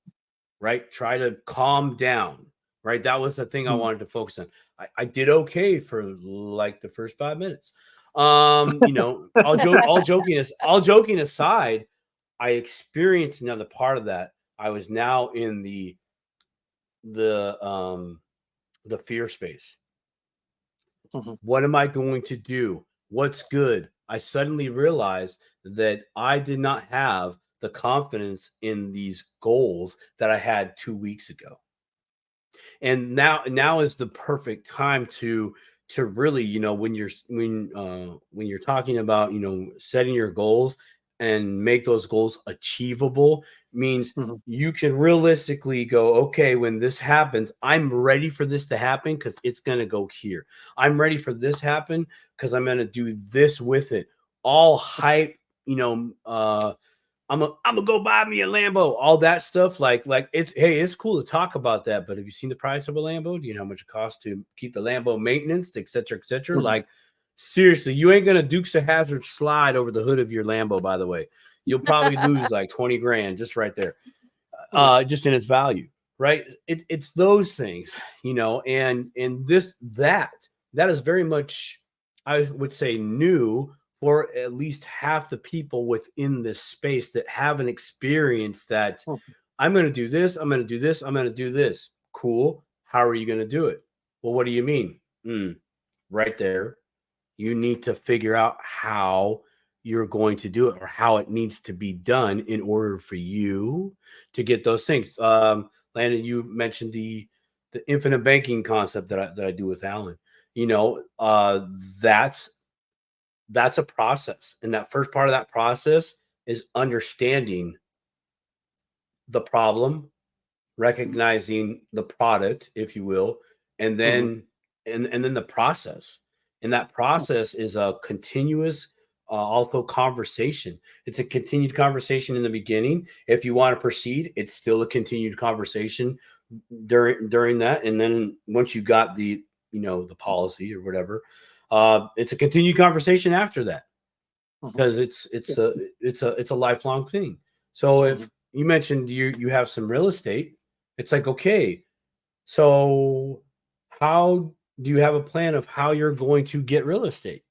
Right. Try to calm down. Right. That was the thing I wanted to focus on. I did okay for like the first 5 minutes. All joking aside, I experienced another part of that. I was now in the fear space. What am I going to do? What's good? I suddenly realized that I did not have the confidence in these goals that I had 2 weeks ago. And now is the perfect time to really, when you're talking about, setting your goals and make those goals achievable, means you can realistically go, okay, when this happens, I'm ready for this to happen because it's going to go here. I'm ready for this happen because I'm going to do this with it. All hype, I'm gonna go buy me a Lambo, all that stuff. Like it's cool to talk about that, but have you seen the price of a Lambo? Do you know how much it costs to keep the Lambo maintenance, et cetera, et cetera? Like, seriously, you ain't gonna Dukes of Hazzard slide over the hood of your Lambo, by the way. You'll probably lose like 20 grand just right there, just in its value, right? It's those things, and that is very much, I would say, new for at least half the people within this space that haven't experienced that. I'm going to do this. I'm going to do this. I'm going to do this. Cool. How are you going to do it? Well, what do you mean? Right there. You need to figure out how you're going to do it, or how it needs to be done in order for you to get those things. Landon, you mentioned the infinite banking concept that I do with Alan. You know, that's a process, and that first part of that process is understanding the problem, recognizing the product, if you will, and then and then the process. And that process is a continuous also conversation. It's a continued conversation in the beginning. If you want to proceed, it's still a continued conversation during that. And then once you got the, you know, the policy or whatever, it's a continued conversation after that, because it's a lifelong thing. So if you mentioned you have some real estate, it's like, okay, so how do you have a plan of how you're going to get real estate?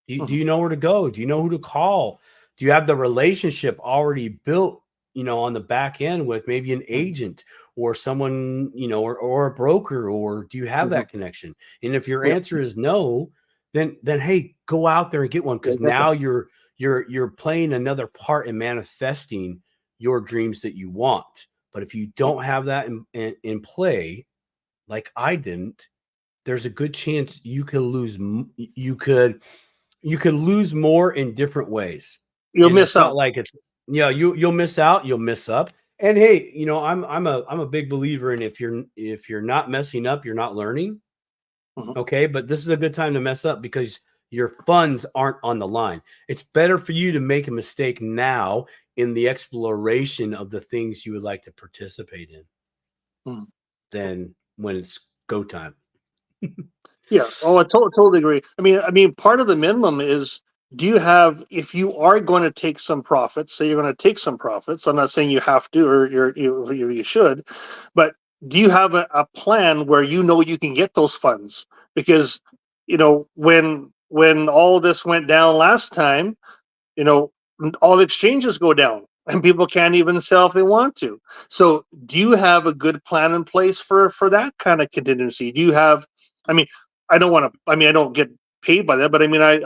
Do you know where to go? Do you know who to call? Do you have the relationship already built, you know, on the back end with maybe an agent or someone, you know, or a broker, or do you have that connection? And if your answer is no, then hey, go out there and get one, because now you're playing another part in manifesting your dreams that you want. But if you don't have that in play, like I didn't, there's a good chance you could lose. You could lose more in different ways. You'll miss out. Like it's, yeah, you'll miss out. You'll miss up. And hey, you know, I'm a big believer in if you're not messing up, you're not learning. Okay, but this is a good time to mess up because your funds aren't on the line. It's better for you to make a mistake now in the exploration of the things you would like to participate in than when it's go time. Yeah. Oh, I totally agree. I mean, part of the minimum is, do you have, if you are going to take some profits, say you're going to take some profits, I'm not saying you have to, or you should, but do you have a plan where you know you can get those funds? Because, you know, when all this went down last time, you know, all the exchanges go down and people can't even sell if they want to. So do you have a good plan in place for that kind of contingency? Do you have, I mean, I don't get paid by that, but I mean, I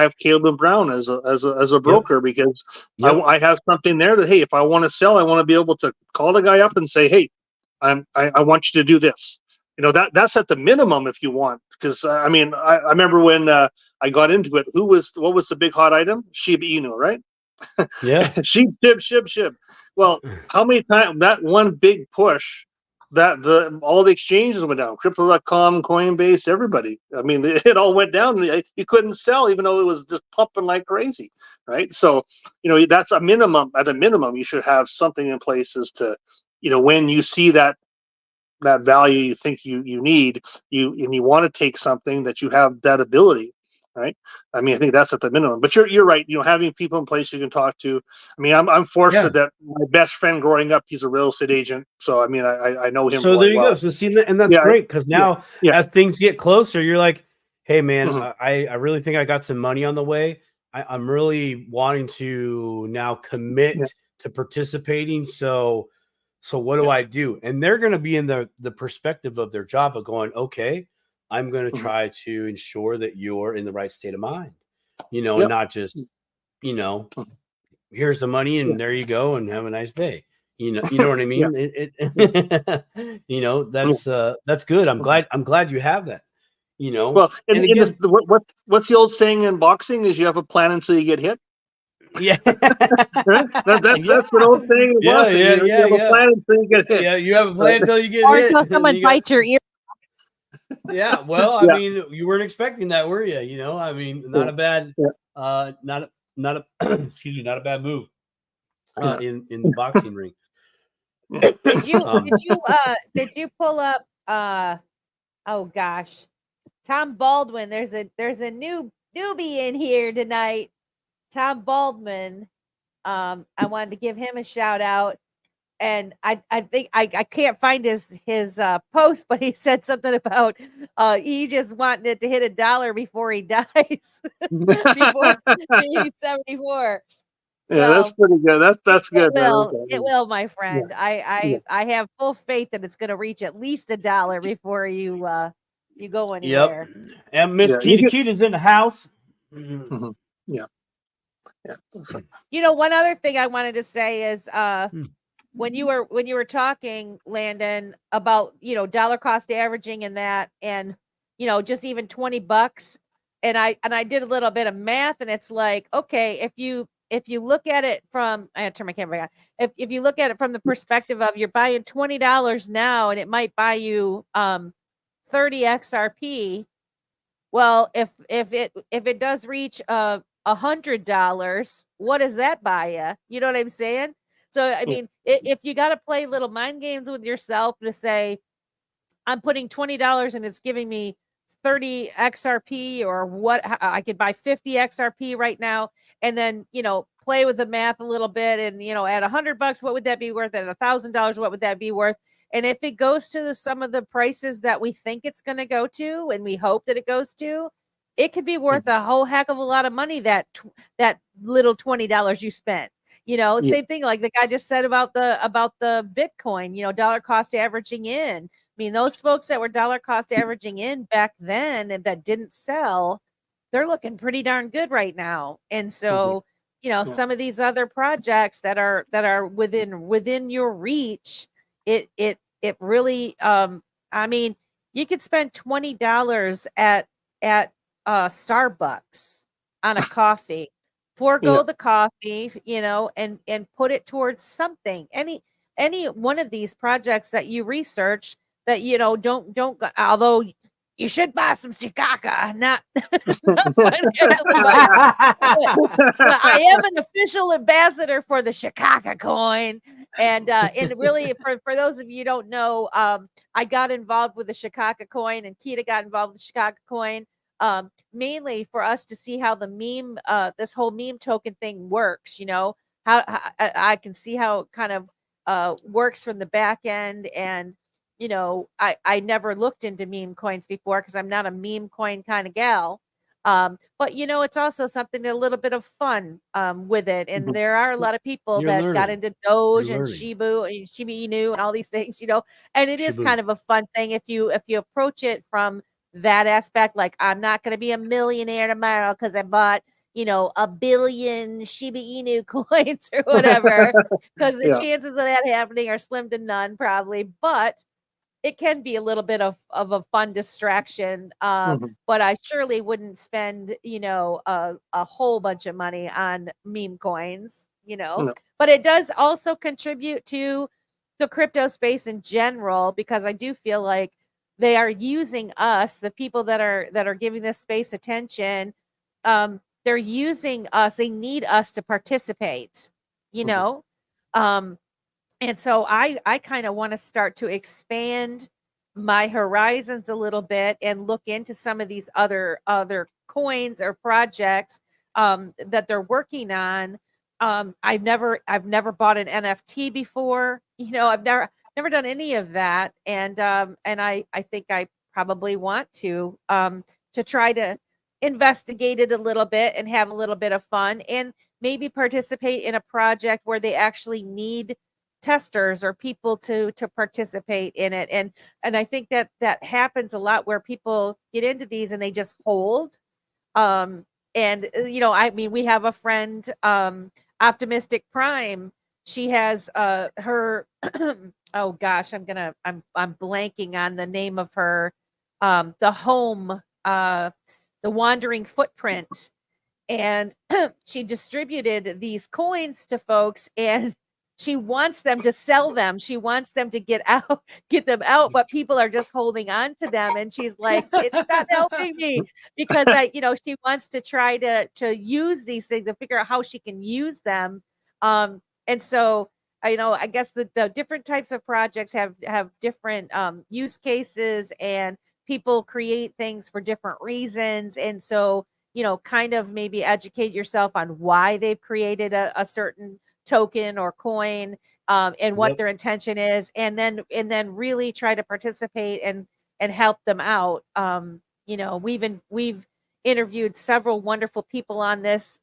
have Caleb and Brown as a broker, because I have something there that, hey, if I want to sell, I want to be able to call the guy up and say, hey, I want you to do this. You know, that's at the minimum if you want, because I mean, I remember when I got into it, what was the big hot item? Shiba Inu, right? Yeah. Shib. Well, how many times that one big push that all the exchanges went down, Crypto.com, Coinbase, everybody. I mean, it all went down. You couldn't sell, even though it was just pumping like crazy, right? So, you know, that's a minimum. At a minimum, you should have something in place as to, you know, when you see that value you think you need, and you want to take something, that you have that ability, right? I mean, I think that's at the minimum. But you're right. You know, having people in place you can talk to. I mean, I'm fortunate that my best friend growing up, he's a real estate agent. So I mean, I know him. So there you go. So see, and that's great, because now as things get closer, you're like, hey man, I really think I got some money on the way. I'm really wanting to now commit to participating. So what do I do? And they're going to be in the perspective of their job of going, okay, I'm going to try to ensure that you're in the right state of mind, you know, and not just, you know, here's the money and there you go and have a nice day. You know what I mean? You know, that's good. I'm glad you have that, you know. Well, and again, what's the old saying in boxing is you have a plan until you get hit. Yeah, that's an old saying. You have a plan until you get hit. Yeah, you have a plan until you get or hit. Or until someone bites your ear. Yeah, well, I mean, you weren't expecting that, were you? You know, I mean, not a bad, not a excuse me, not a bad move in the boxing ring. Did you pull up? Oh gosh, Tom Baldwin. There's a newbie in here tonight. Tom Baldwin. I wanted to give him a shout out, and I think I can't find his post, but he said something about he just wanting it to hit $1 before he dies, before he's 74. Yeah, that's pretty good. That's good. It will, my friend. I have full faith that it's going to reach at least $1 before you go anywhere. Yep. And Miss Kita's in the house. Yeah. You know, one other thing I wanted to say is when you were talking, Landon, about, dollar cost averaging and that, and, just even $20. And I did a little bit of math, and it's like, okay, if you look at it from, I had to turn my camera on. If you look at it from the perspective of you're buying $20 now, and it might buy you 30 XRP. Well, if it does reach $100, what does that buy you? You know what I'm saying? So I mean, if you got to play little mind games with yourself to say, I'm putting $20 and it's giving me 30 XRP, or what, I could buy 50 XRP right now, and then, play with the math a little bit, and, at $100, what would that be worth? At $1,000, what would that be worth? And if it goes to some of the prices that we think it's going to go to, and we hope that it goes to, it could be worth a whole heck of a lot of money, that little $20 you spent. Same thing like the guy just said about the Bitcoin, dollar cost averaging in. I mean, those folks that were dollar cost averaging in back then and that didn't sell, they're looking pretty darn good right now. And so, some of these other projects that are within your reach, it really, I mean, you could spend $20 at Starbucks on a coffee, forego the coffee, and put it towards something. Any one of these projects that you research that, don't, although you should buy some Shikaka, not I am an official ambassador for the Shikaka coin. And really, for those of you who don't know, I got involved with the Shikaka coin, and Kita got involved with the Shikaka coin, mainly for us to see how the meme, this whole meme token thing works, how I can see how it kind of works from the back end. And I never looked into meme coins before because I'm not a meme coin kind of gal. But it's also something, a little bit of fun with it. And there are a lot of people that got into Doge and Shiba Inu and all these things, and it is kind of a fun thing if you approach it from that aspect. Like, I'm not going to be a millionaire tomorrow because I bought, 1 billion Shiba Inu coins or whatever, because the chances of that happening are slim to none, probably. But it can be a little bit of a fun distraction. But I surely wouldn't spend, a whole bunch of money on meme coins, No. But it does also contribute to the crypto space in general, because I do feel like they are using us, the people that are giving this space attention. They're using us. They need us to participate, and so I kind of want to start to expand my horizons a little bit and look into some of these other coins or projects that they're working on. I've never bought an NFT before. I've never done any of that, and I think I probably want to try to investigate it a little bit and have a little bit of fun, and maybe participate in a project where they actually need testers or people to participate in it. And I think that happens a lot, where people get into these and they just hold. And I mean, we have a friend, Optimistic Prime. She has her oh gosh, I'm blanking on the name of her, the home, the Wandering Footprint. And she distributed these coins to folks, and she wants them to sell them. She wants them to get them out, but people are just holding on to them. And she's like, it's not helping me, because she wants to try to use these things, to figure out how she can use them. And so, I guess the different types of projects have different use cases, and people create things for different reasons. And so, kind of maybe educate yourself on why they've created a certain token or coin, and what their intention is, and then really try to participate and help them out. We've interviewed several wonderful people on this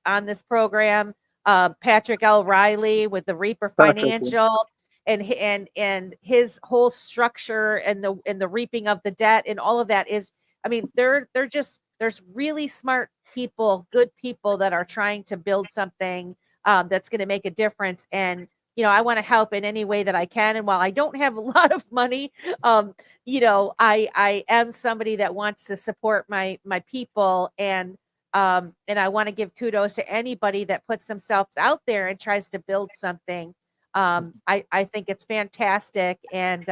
program. Patrick L. Riley with the Reaper Financial, and his whole structure, and the reaping of the debt, and all of that is, I mean, they're just, there's really smart people, good people that are trying to build something that's going to make a difference. And I want to help in any way that I can. And while I don't have a lot of money, I am somebody that wants to support my people, and I want to give kudos to anybody that puts themselves out there and tries to build something. I think it's fantastic, and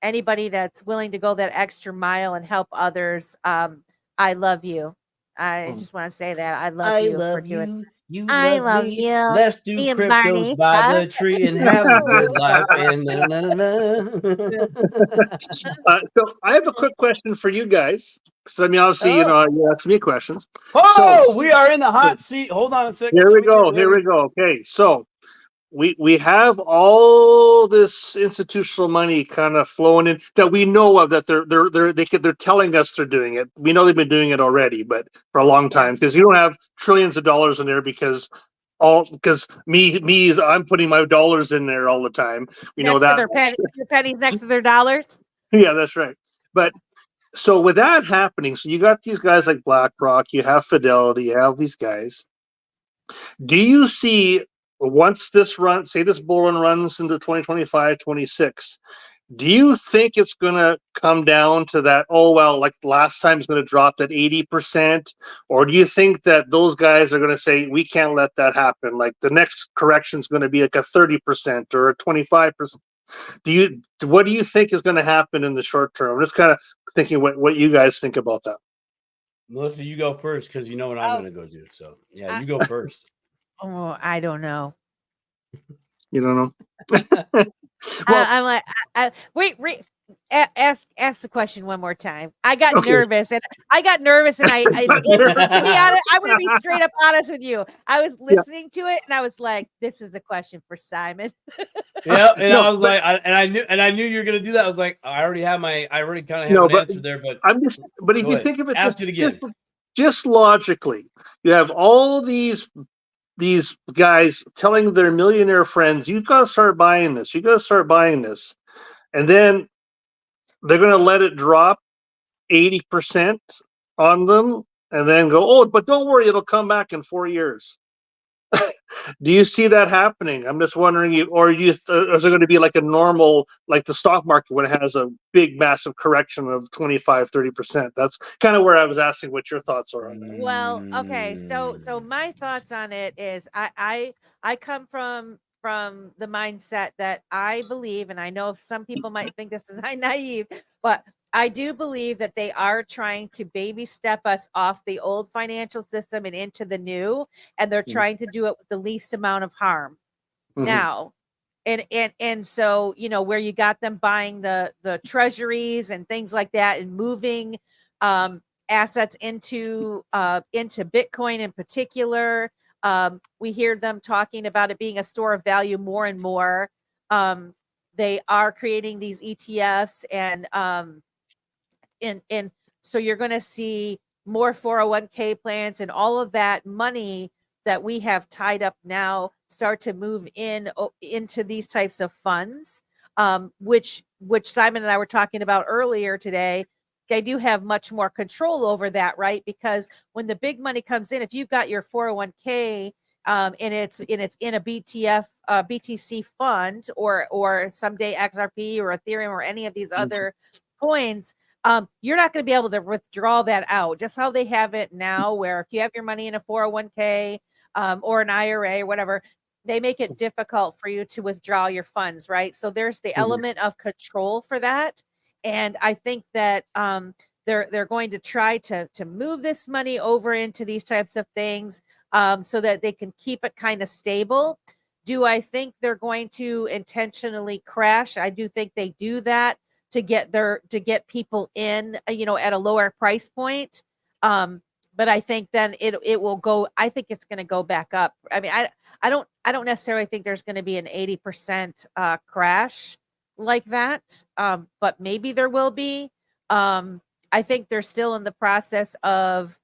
anybody that's willing to go that extra mile and help others, I love you. I just want to say that I love you for doing. You I love love me. you. Let's do Me and cryptos Barney. by the tree and have a good life. And So I have a quick question for you guys. So I mean, obviously, you asked me questions. Oh, we are in the hot seat. Hold on a second. Here we go. Here we go. Okay, so we have all this institutional money kind of flowing in that we know of, that they're telling us they're doing it. We know they've been doing it already, but for a long time, because you don't have trillions of dollars in there because I'm putting my dollars in there all the time. We know that. Their pennies next to their dollars. Yeah, that's right. But so with that happening, so you got these guys like BlackRock, you have Fidelity, you have these guys. Do you see, once this bull run runs into 2025, 26, do you think it's going to come down to that, like last time it's going to drop that 80%? Or do you think that those guys are going to say, we can't let that happen? Like the next correction is going to be like a 30% or a 25%? What do you think is going to happen in the short term? I'm just kind of thinking what you guys think about that. Melissa, you go first, because you know what I'm going to go do. So yeah, you go first. Oh, I don't know. You don't know? Well, I'm like, wait, ask the question one more time. I got nervous, and I to be honest, I'm going to be straight up honest with you. I was listening to it, and I was like, this is the question for Simon. Yeah, and I was like, I knew you were going to do that. I was like, I already kind of have an answer there, but if you think of it, ask it again. Just logically, you have all these guys telling their millionaire friends, you got to start buying this, and then they're going to let it drop 80% on them, and then go, but don't worry, it'll come back in 4 years. Do you see that happening? I'm just wondering, is there going to be like a normal, like the stock market when it has a big, massive correction of 25-30%? That's kind of where I was asking what your thoughts are on that. Well, okay, so my thoughts on it is I come from the mindset that I believe, and I know some people might think this is naive, but I do believe that they are trying to baby step us off the old financial system and into the new, and they're trying to do it with the least amount of harm. Now, and so, where you got them buying the treasuries and things like that, and moving assets into Bitcoin in particular. We hear them talking about it being a store of value more and more. They are creating these ETFs, and so you're going to see more 401k plans, and all of that money that we have tied up now start to move into these types of funds, which Simon and I were talking about earlier today. They do have much more control over that, right? Because when the big money comes in, if you've got your 401k and it's in a BTC fund, or someday XRP or Ethereum or any of these other coins, you're not going to be able to withdraw that out, just how they have it now, where if you have your money in a 401k or an IRA or whatever, they make it difficult for you to withdraw your funds, right? So there's the element of control for that. And I think that they're going to try to move this money over into these types of things so that they can keep it kind of stable. Do I think they're going to intentionally crash? I do think they do that to get people in, at a lower price point. But I think then it will go. I think it's going to go back up. I mean, I don't necessarily think there's going to be an 80% crash like that, but maybe there will be. I think they're still in the process of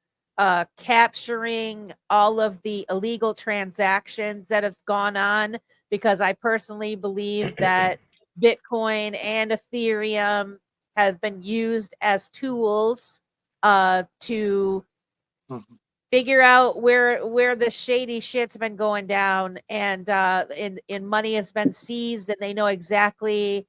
capturing all of the illegal transactions that have gone on, because I personally believe that Bitcoin and Ethereum have been used as tools to figure out where the shady shit's been going down, and money has been seized, and they know exactly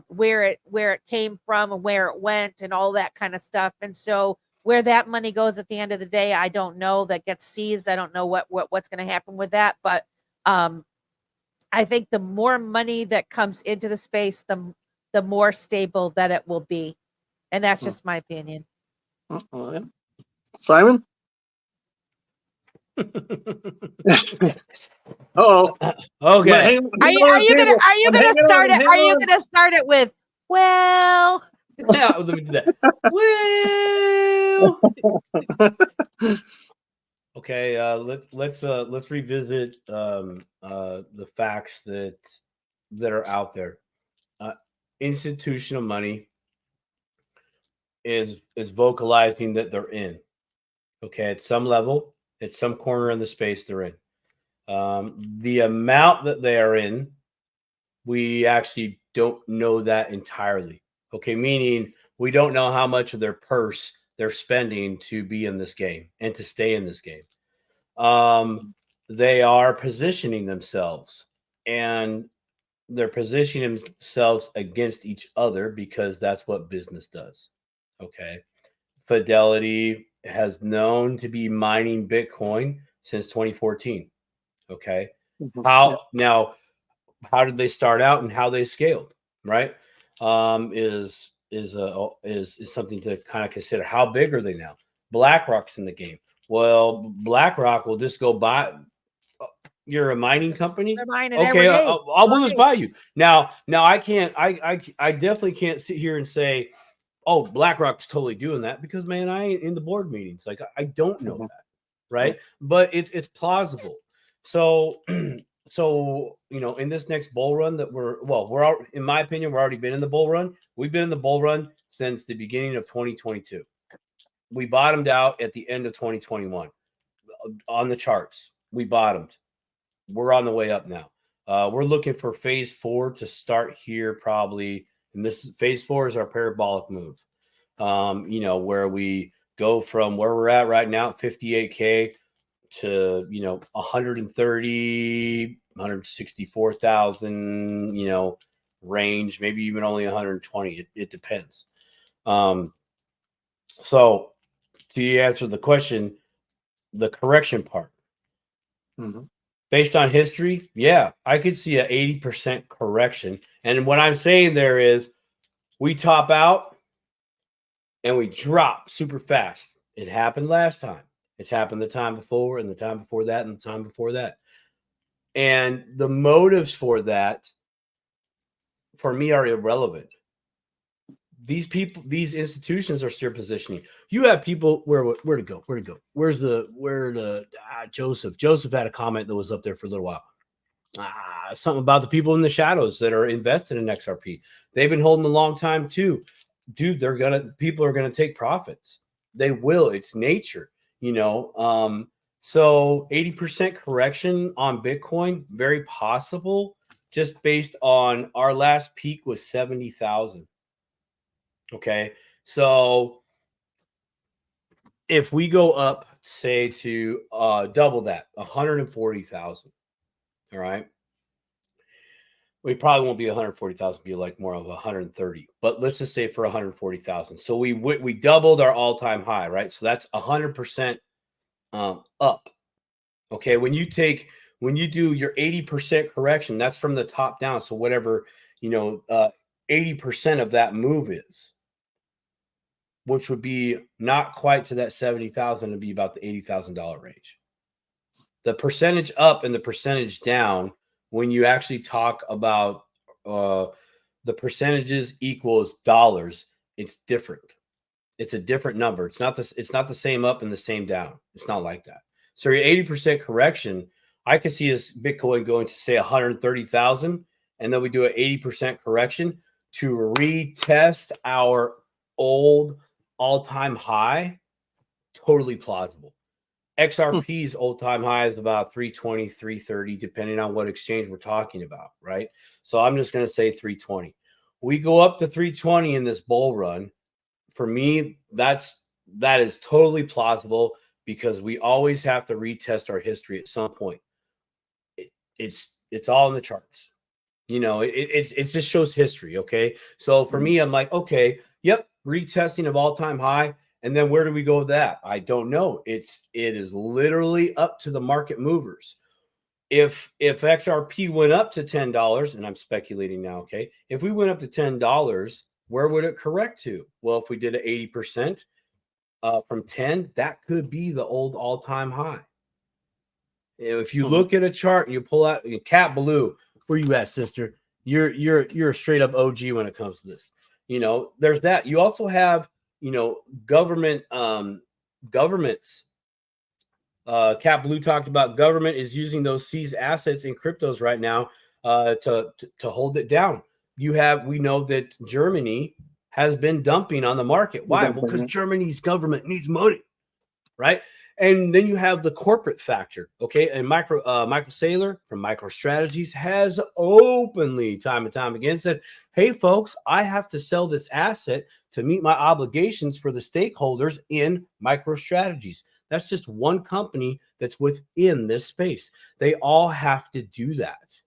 where it came from and where it went and all that kind of stuff. And so where that money goes at the end of the day, I don't know. That gets seized. I don't know what's going to happen with that. But I think the more money that comes into the space, the more stable that it will be. And that's just my opinion. Simon? Oh, okay. Are you gonna start it with, well? Yeah, let me do that. Well, okay. Let's revisit the facts that are out there. Institutional money is vocalizing that they're in. Okay, at some level, at some corner in the space they're in. The amount that they are in, we actually don't know that entirely. Okay, meaning we don't know how much of their purse they're spending to be in this game and to stay in this game. They are positioning themselves, and they're positioning themselves against each other because that's what business does. Okay. Fidelity has known to be mining Bitcoin since 2014. Okay. How did they start out and how they scaled, right? Is something to kind of consider. How big are they now? BlackRock's in the game. Well, BlackRock will just go buy. You're a mining company. Okay, we'll just buy you. Now I can't. I definitely can't sit here and say, oh, BlackRock's totally doing that, because man, I ain't in the board meetings. Like I don't know that, right? But it's plausible. So so in this next bull run that we're in my opinion, we're already been in the bull run. We've been in the bull run since the beginning of 2022. We bottomed out at the end of 2021 on the charts. We bottomed. We're on the way up now. We're looking for phase 4 to start here probably. And this phase 4 is our parabolic move. Where we go from where we're at right now, 58K to, 130, 164,000, range, maybe even only 120. It depends. So to answer the question, the correction part, based on history, yeah, I could see an 80% correction. And what I'm saying there is we top out and we drop super fast. It happened last time. It's happened the time before, and the time before that, and the time before that. And the motives for that, for me, are irrelevant. These people, these institutions are still positioning. You have people where to go? Joseph? Joseph had a comment that was up there for a little while. Something about the people in the shadows that are invested in XRP. They've been holding a long time too. Dude, people are gonna take profits. They will. It's nature, So 80% correction on Bitcoin, very possible, just based on our last peak was 70,000. Okay, so if we go up, say, to double that, 140,000, all right, we probably won't be 140,000, be like more of 130, but let's just say for 140,000. So we doubled our all-time high, right? So that's 100% up. Okay, when you do your 80% correction, that's from the top down. So whatever 80% of that move is, which would be not quite to that 70,000, it'd be about the $80,000 range. The percentage up and the percentage down, when you actually talk about the percentages equals dollars, it's different. It's a different number. It's not the same up and the same down. It's not like that. So your 80% correction, I could see as Bitcoin going to say 130,000, and then we do an 80% correction to retest our old all-time high. Totally plausible. XRP's all-time high is about 320, 330, depending on what exchange we're talking about, right? So I'm just going to say 320. We go up to 320 in this bull run. For me, that is totally plausible, because we always have to retest our history at some point. It's all in the charts. You know, it just shows history. Okay. So for me, I'm like, okay, yep, retesting of all-time high. And then where do we go with that? I don't know. It is literally up to the market movers. If XRP went up to $10, and I'm speculating now, okay, if we went up to $10, where would it correct to? Well, if we did an 80% from 10, that could be the old all-time high. If you look at a chart and you pull out Cat Blue, where you at, sister? You're a straight up OG when it comes to this. You know, there's that. You also have, you know, governments. Cat Blue talked about government is using those seized assets in cryptos right now to hold it down. We know that Germany has been dumping on the market. Why? Well, because Germany's government needs money, right? And then you have the corporate factor, okay? And Michael Saylor from MicroStrategies has openly, time and time again, said, hey, folks, I have to sell this asset to meet my obligations for the stakeholders in MicroStrategies. That's just one company that's within this space. They all have to do that.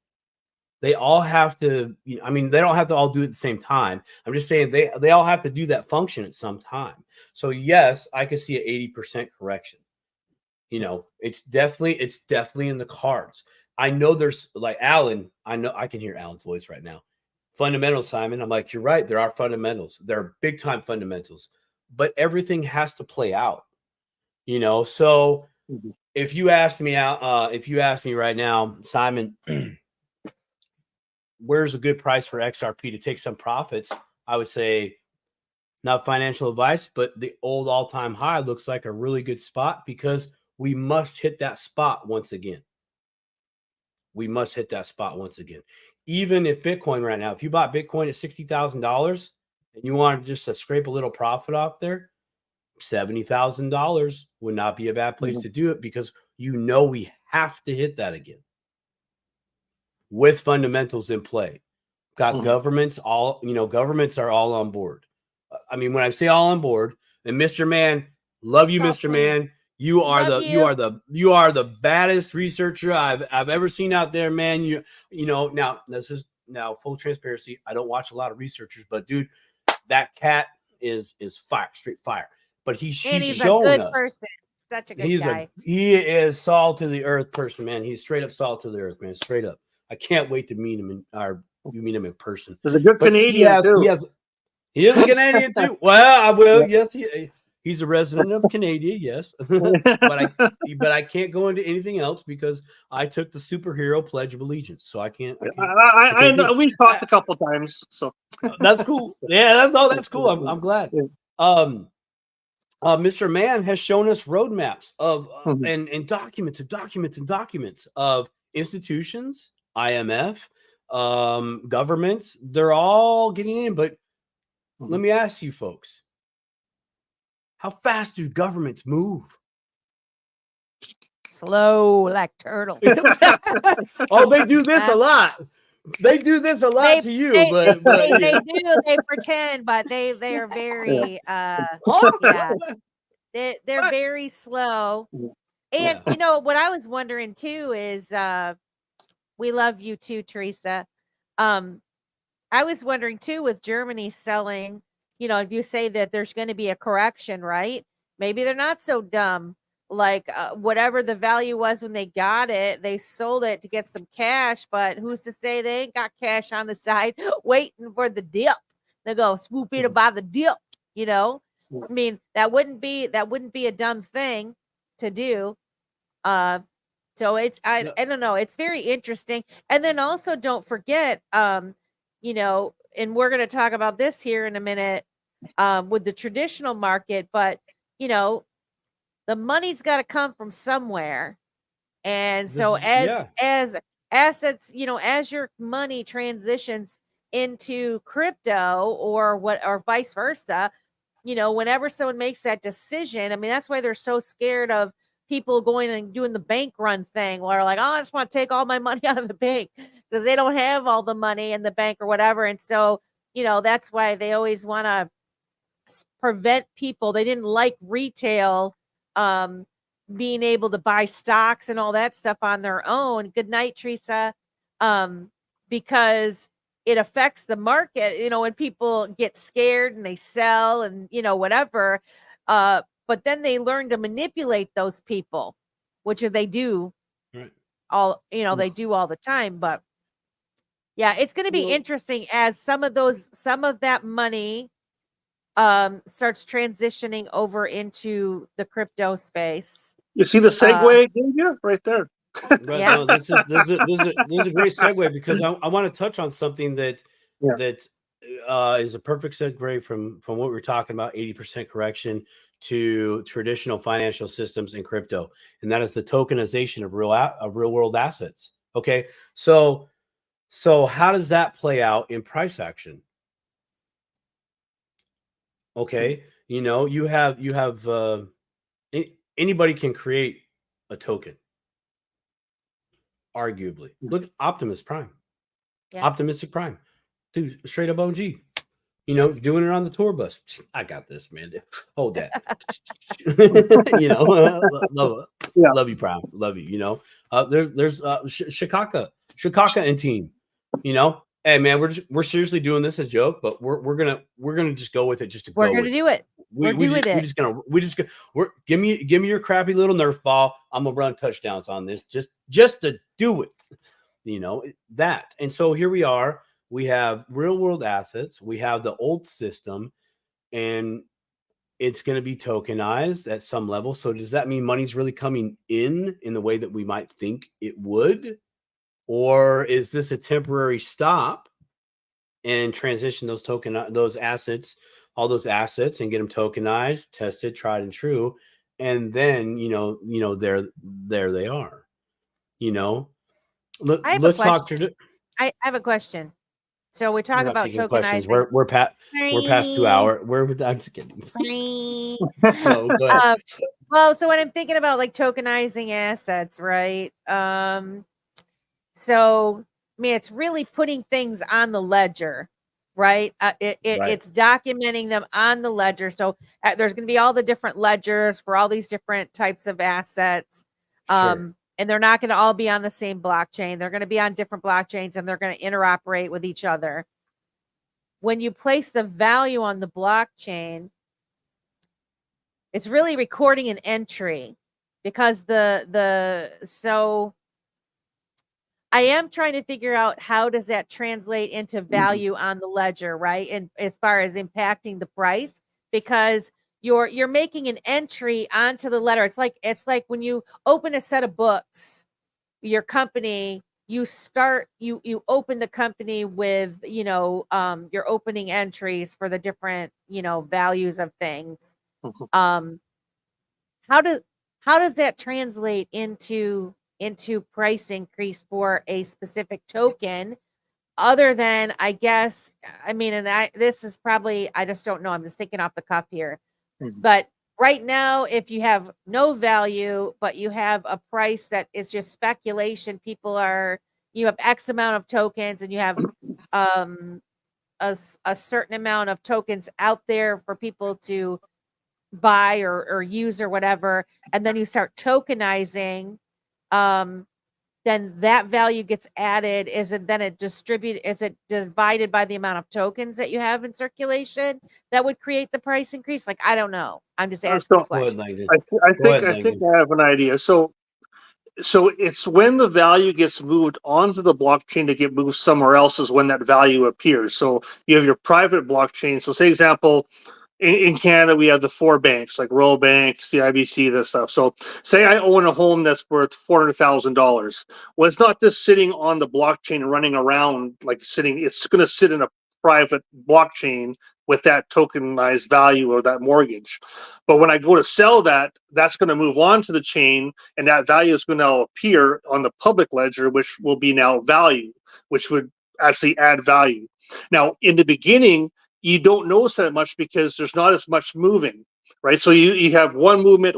They all have to, you know, I mean, they don't have to all do it at the same time. I'm just saying they all have to do that function at some time. So yes, I could see an 80% correction. You know, it's definitely in the cards. I know there's like Alan. I know I can hear Alan's voice right now. Fundamentals, Simon. I'm like, you're right. There are fundamentals. There are big time fundamentals, but everything has to play out. You know, so if you ask me right now, Simon, where's a good price for XRP to take some profits? I would say not financial advice, but the old all-time high looks like a really good spot because we must hit that spot once again. We must hit that spot once again. Even if Bitcoin right now, if you bought Bitcoin at $60,000 and you wanted just to scrape a little profit off there, $70,000 would not be a bad place to do it because you know we have to hit that again with fundamentals in play. Got governments all, you know, governments are all on board. I mean, when I say all on board, and Mr. Man, love you, Mr. Man. You are the baddest researcher I've ever seen out there, man. You know, now full transparency. I don't watch a lot of researchers, but dude, that cat is fire, straight fire. But he's showing a good us. person. Such a good guy. He is salt to the earth person, man. He's straight up salt to the earth, man. Straight up. I can't wait to meet him you meet him in person. There's a good Canadian too. He is a Canadian too. Well, I will. Yes, he's a resident of Canada. Yes, but I can't go into anything else because I took the superhero Pledge of Allegiance, so I can't. I know we've talked a couple times, so that's cool. Yeah, that's cool. I'm glad. Mr. Man has shown us roadmaps of and documents of institutions, IMF, governments. They're all getting in, but let me ask you folks, how fast do governments move? Slow, like turtles. Oh, they do this a lot. They do this a lot to you, but they do. They pretend, but they are very they're very slow. And you know what I was wondering too is we love you too, Teresa. I was wondering too with Germany selling, you know, if you say that there's going to be a correction, right? Maybe they're not so dumb. Like whatever the value was when they got it, they sold it to get some cash. But who's to say they ain't got cash on the side waiting for the dip? They go swoop in by the dip, you know. I mean, that wouldn't be a dumb thing to do. So it's I don't know. It's very interesting. And then also don't forget, you know, and we're going to talk about this here in a minute with the traditional market, but you know, the money's got to come from somewhere. And so as assets, you know, as your money transitions into crypto or vice versa, you know, whenever someone makes that decision, I mean, that's why they're so scared of people going and doing the bank run thing where like, oh, I just want to take all my money out of the bank because they don't have all the money in the bank or whatever. And so, you know, that's why they always want to prevent people. They didn't like retail being able to buy stocks and all that stuff on their own. Good night, Teresa. Because it affects the market, you know, when people get scared and they sell and, you know, whatever. But then they learn to manipulate those people, which they do all, you know, they do all the time. But yeah, it's going to be interesting as some of that money starts transitioning over into the crypto space. You see the segue right there. Yeah. No, this is a great segue, because I want to touch on something that is a perfect segue from what we were talking about, 80% correction, to traditional financial systems in crypto, and that is the tokenization of real world assets. Okay, so how does that play out in price action? Okay, you know, you have anybody can create a token. Arguably, look, Optimus Prime, Optimistic Prime, dude, straight up OG, you know, doing it on the tour bus. I got this, man. Hold that. You know, love you, Prime, love you. You know, there's Shikaka and team. You know, hey man, we're seriously doing this as a joke, but we're gonna just go with it. Just to we're gonna do it. Give me your crappy little Nerf ball. I'm gonna run touchdowns on this just to do it. You know that. And so here we are. We have real world assets. We have the old system, and it's going to be tokenized at some level. So does that mean money's really coming in the way that we might think it would? Or is this a temporary stop and transition those assets, all those assets, and get them tokenized, tested, tried and true, and then there they are. You know, let's talk to. I have a question. So we talk about tokenizing. We're past 2 hours. I'm just kidding. No, go ahead. Well, so when I'm thinking about like tokenizing assets, right? So I mean, it's really putting things on the ledger, right? It's documenting them on the ledger. So there's going to be all the different ledgers for all these different types of assets. Sure. And they're not going to all be on the same blockchain. They're going to be on different blockchains, and they're going to interoperate with each other. When you place the value on the blockchain, it's really recording an entry, because so I am trying to figure out how does that translate into value on the ledger, right? And as far as impacting the price, because you're making an entry onto the ledger. It's like when you open a set of books, your company, you open the company with, your opening entries for the different, values of things. How does that translate into price increase for a specific token, other than, I guess, I mean, this is probably, I just don't know. I'm just thinking off the cuff here. But right now, if you have no value, but you have a price that is just speculation, you have X amount of tokens, and you have a certain amount of tokens out there for people to buy or use or whatever, and then you start tokenizing, then that value gets added. Is it divided by the amount of tokens that you have in circulation that would create the price increase? Like, I don't know. I'm just asking a question. I think I have an idea. So it's when the value gets moved onto the blockchain to get moved somewhere else is when that value appears. So you have your private blockchain. So say example, in Canada, we have the 4 banks like Royal Bank, CIBC, this stuff. So say I own a home that's worth $400,000. Well, it's not just sitting on the blockchain and running around it's going to sit in a private blockchain with that tokenized value or that mortgage. But when I go to sell that, that's going to move on to the chain, and that value is going to appear on the public ledger, which will be now value, which would actually add value. Now, in the beginning, you don't notice that much because there's not as much moving, right? So you have one movement,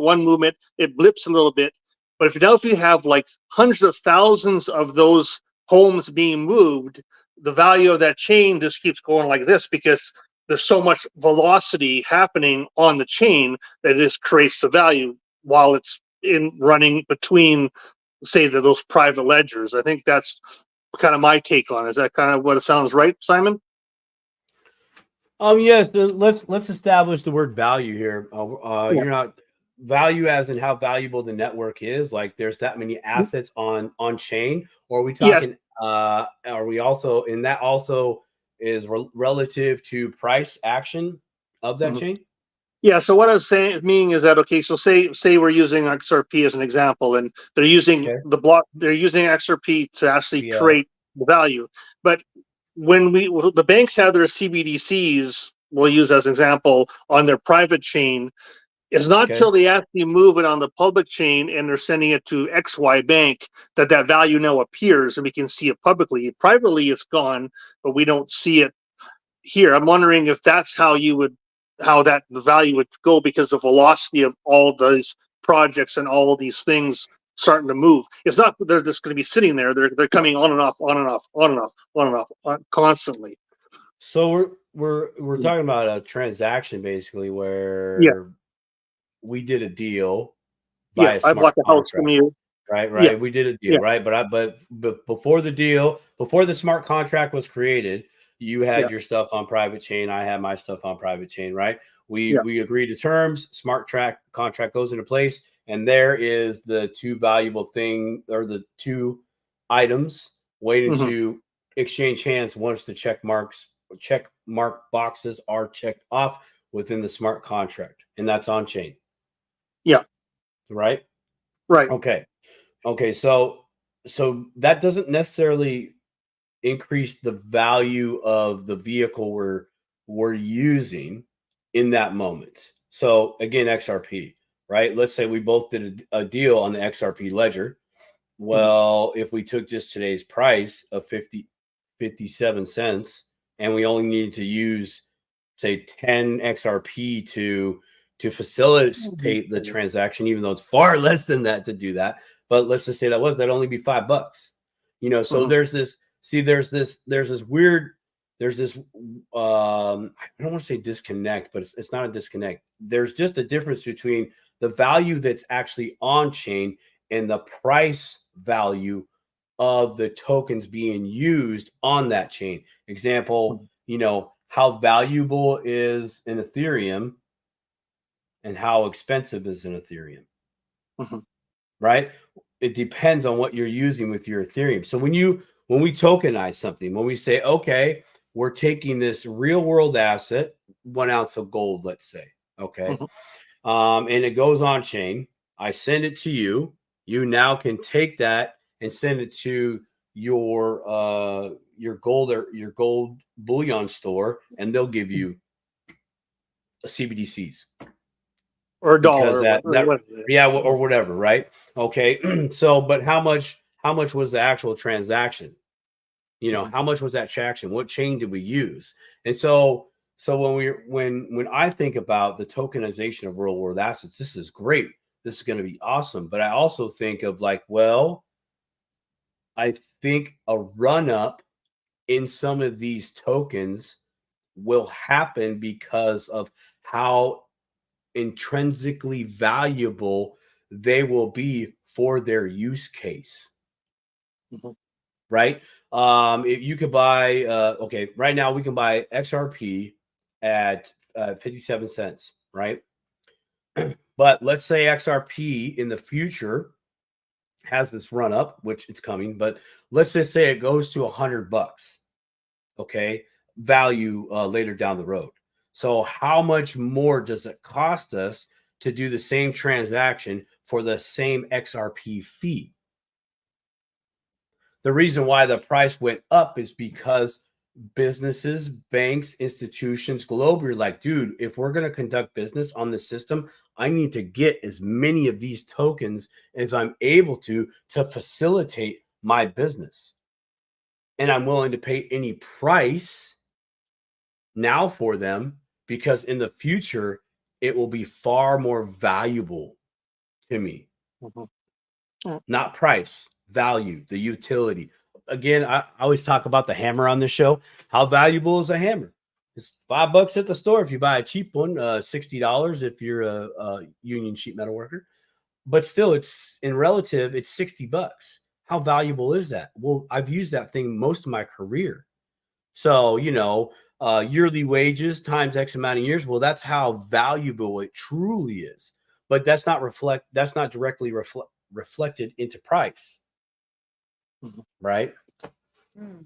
it blips a little bit. But if you have like hundreds of thousands of those homes being moved, the value of that chain just keeps going like this, because there's so much velocity happening on the chain that it just creates the value while it's in running between, say, those private ledgers. I think that's kind of my take on it. Is that kind of what it sounds right, Simon? Yes. Let's establish the word value here. You're not value as in how valuable the network is. Like there's that many assets on chain, or are we talking? Yes. Are we also, and that also is relative to price action of that chain? Yeah. So what I was meaning is that, okay, so say we're using XRP as an example, and they're using they're using XRP to actually create the value. But when the banks have their CBDCs, we'll use as an example, on their private chain, it's not until they actually move it on the public chain and they're sending it to XY bank that value now appears and we can see it publicly. Privately, it's gone, but we don't see it here. I'm wondering if that's how the value would go, because the velocity of all those projects and all these things starting to move. It's not that they're just going to be sitting there. They're coming on and off, on and off, on and off, on and off, constantly. So we're talking about a transaction basically where we did a deal via I bought the house from you. Right. We did a deal, right? But before the deal, before the smart contract was created, you had your stuff on private chain. I had my stuff on private chain, right? We agreed to terms. Smart contract goes into place, and there is the two valuable thing, or the two items waiting to exchange hands once the check mark boxes are checked off within the smart contract, and that's on chain. Yeah. Right. Okay. So that doesn't necessarily increase the value of the vehicle we're using in that moment. So again, XRP, right? Let's say we both did a deal on the XRP ledger. Well, if we took just today's price of 57 cents and we only needed to use, say, 10 XRP to facilitate the transaction, even though it's far less than that to do that. But let's just say that'd only be $5. So there's this weird, I don't want to say disconnect, but it's not a disconnect. There's just a difference between the value that's actually on chain and the price value of the tokens being used on that chain. Example, how valuable is an Ethereum and how expensive is an Ethereum, right? It depends on what you're using with your Ethereum. So when we tokenize something, when we say, okay, we're taking this real world asset, 1 ounce of gold, let's say, and it goes on chain, I send it to you. You now can take that and send it to your gold or your gold bullion store, and they'll give you CBDCs. Or a dollar, or whatever, right? Okay, so but how much was the actual transaction? How much was that transaction? What chain did we use? And so when I think about the tokenization of real world assets, this is great. This is going to be awesome. But I also think of I think a run up in some of these tokens will happen because of how intrinsically valuable they will be for their use case. Right? If you could buy, right now we can buy XRP at 57 cents, right? But let's say XRP in the future has this run up, which it's coming, but let's just say it goes to $100, value later down the road. So how much more does it cost us to do the same transaction for the same XRP fee? The reason why the price went up is because businesses, banks, institutions globally are like, dude, if we're going to conduct business on the system, I need to get as many of these tokens as I'm able to facilitate my business. And I'm willing to pay any price now for them, because in the future, it will be far more valuable to me. Not price, value, the utility. Again, I always talk about the hammer on this show. How valuable is a hammer? It's $5 at the store if you buy a cheap one, $60 if you're a union sheet metal worker. but still, it's in relative, it's $60. How valuable is that? Well, I've used that thing most of my career. So, yearly wages times X amount of years. Well, that's how valuable it truly is. But that's not directly reflected into price. Right.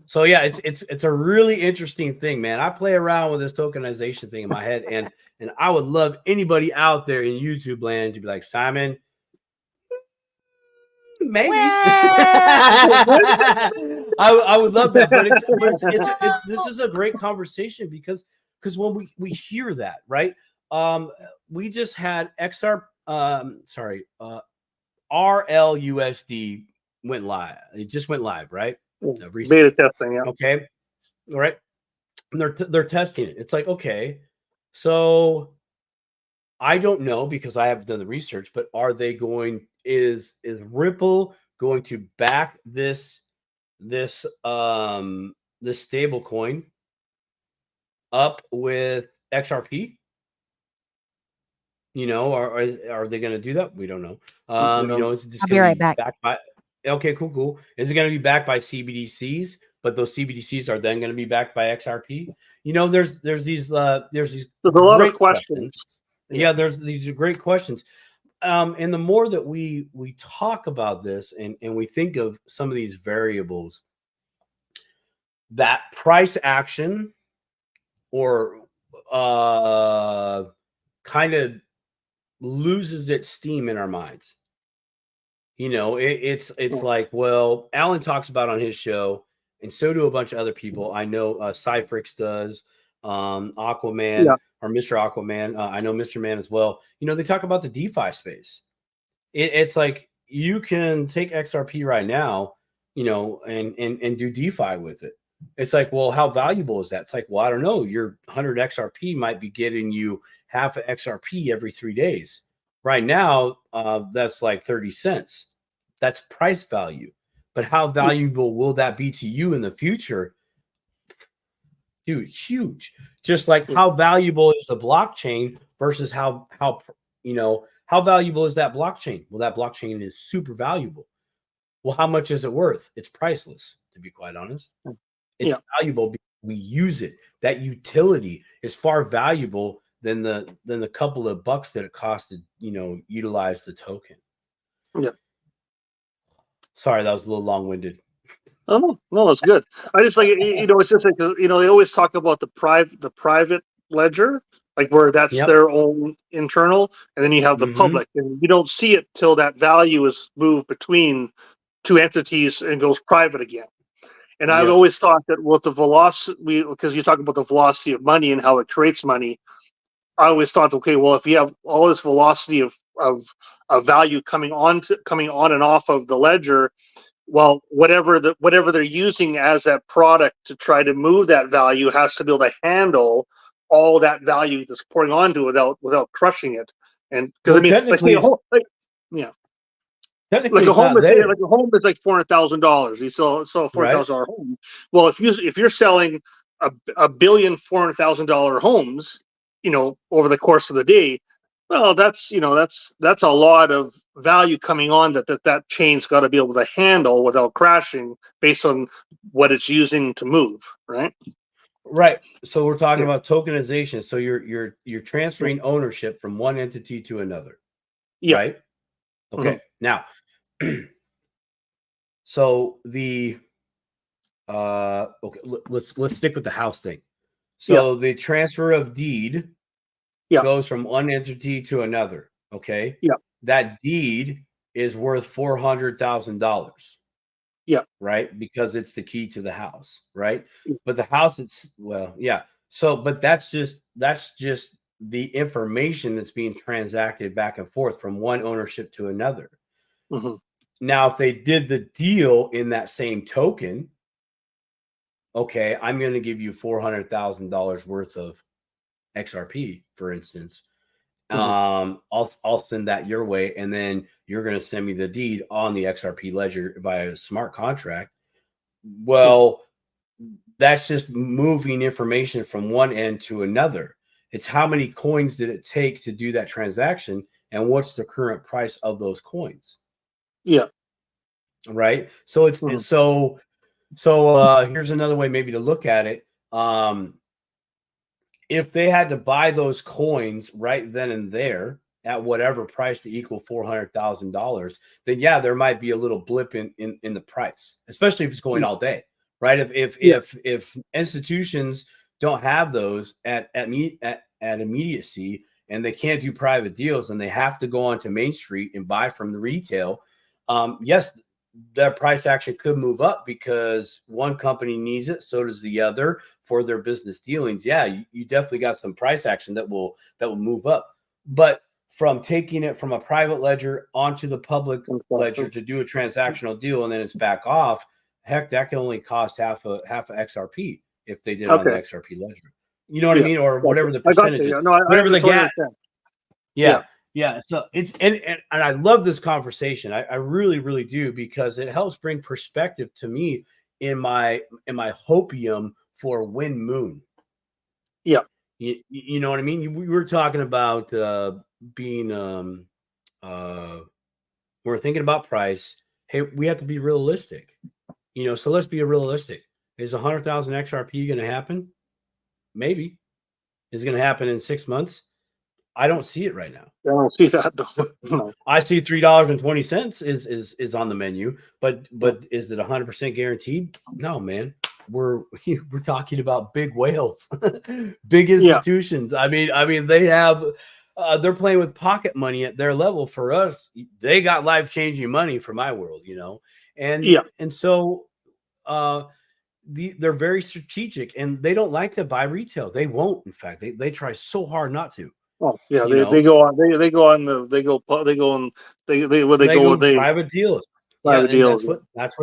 So yeah, it's a really interesting thing, man. I play around with this tokenization thing in my head, and I would love anybody out there in YouTube land to be like, Simon, maybe. I would love that, but this is a great conversation because when we hear that, right? We just had RLUSD went live. It just went live, right? Beta testing, yeah. Okay, all right. And they're testing it. It's like, okay, so I don't know because I haven't done the research, but are they going? Is Ripple going to back this stable coin up with XRP? Are they going to do that? We don't know. It's just I'll be right back. Okay, cool. Is it going to be backed by CBDCs? But those CBDCs are then going to be backed by XRP. There's a lot of questions. Yeah, there's these great questions. And the more that we talk about this and we think of some of these variables, that price action or kind of loses its steam in our minds. It's like, well, Alan talks about on his show, and so do a bunch of other people. I know Cyphrix does, Aquaman or Mr. Aquaman. I know Mr. Man as well. They talk about the DeFi space. It's like you can take XRP right now, and do DeFi with it. It's like, well, how valuable is that? It's like, well, I don't know. Your 100 XRP might be getting you half an XRP every 3 days. Right now, that's like 30 cents. That's price value. But how valuable will that be to you in the future? Dude, huge. Just like how valuable is the blockchain versus how valuable is that blockchain? Well, that blockchain is super valuable. Well, how much is it worth? It's priceless, to be quite honest. It's valuable because we use it. That utility is far valuable than the couple of bucks that it cost to utilize the token. Yeah. Sorry, that was a little long-winded. Oh no, that's good. I just like it's just like they always talk about the private ledger, like where that's their own internal, and then you have the public, and you don't see it till that value is moved between two entities and goes private again. And I've always thought that with the velocity, because you talk about the velocity of money and how it creates money, I always thought, okay, well, if you have all this velocity of value coming on and off of the ledger, well, whatever they're using as that product to try to move that value has to be able to handle all that value that's pouring onto it without crushing it. And because technically a home is like $400,000. You sell a $400,000 home. Well, if you're selling a billion $400,000 homes, over the course of the day, well, that's a lot of value coming on that chain's got to be able to handle without crashing based on what it's using to move, right? Right. So we're talking about tokenization. So you're transferring ownership from one entity to another. Yeah. Right. Okay. Now, so the let's stick with the house thing. So the transfer of deed goes from one entity to another. Okay. Yeah. That deed is worth $400,000. Yeah. Right. Because it's the key to the house. Right. But the house, So, but that's just the information that's being transacted back and forth from one ownership to another. Now, if they did the deal in that same token, okay, I'm going to give you $400,000 worth of XRP, for instance. I'll send that your way, and then you're going to send me the deed on the XRP ledger via a smart contract. Well, that's just moving information from one end to another. It's how many coins did it take to do that transaction, and what's the current price of those coins. Yeah. Right. So it's so here's another way maybe to look at it. If they had to buy those coins right then and there at whatever price to equal $400,000, then yeah, there might be a little blip in the price, especially if it's going all day, right? If institutions don't have those at immediacy, and they can't do private deals, and they have to go onto Main Street and buy from the retail, yes, their price action could move up because one company needs it, so does the other for their business dealings. Yeah, you definitely got some price action that will move up. But from taking it from a private ledger onto the public ledger to do a transactional deal and then it's back off, heck, that can only cost half a XRP if they did it on the XRP ledger. You know what I mean? Or whatever the percentage is. No, whatever the gap. Yeah. So it's and I love this conversation. I really, really do, because it helps bring perspective to me in my hopium for Wind Moon. Yeah. You know what I mean? We were talking about being we're thinking about price. Hey, we have to be realistic. So let's be realistic. Is 100,000 XRP going to happen? Maybe. Is it going to happen in 6 months? I don't see it right now. I don't see that. No. I see $3.20 is on the menu, but is it 100% guaranteed? No, man. We're talking about big whales, big institutions. Yeah. I mean, they have they're playing with pocket money at their level. For us, they got life-changing money for my world, and so they're very strategic, and they don't like to buy retail. They won't. In fact, they try so hard not to. Oh yeah, they go on private deals. Private deals. That's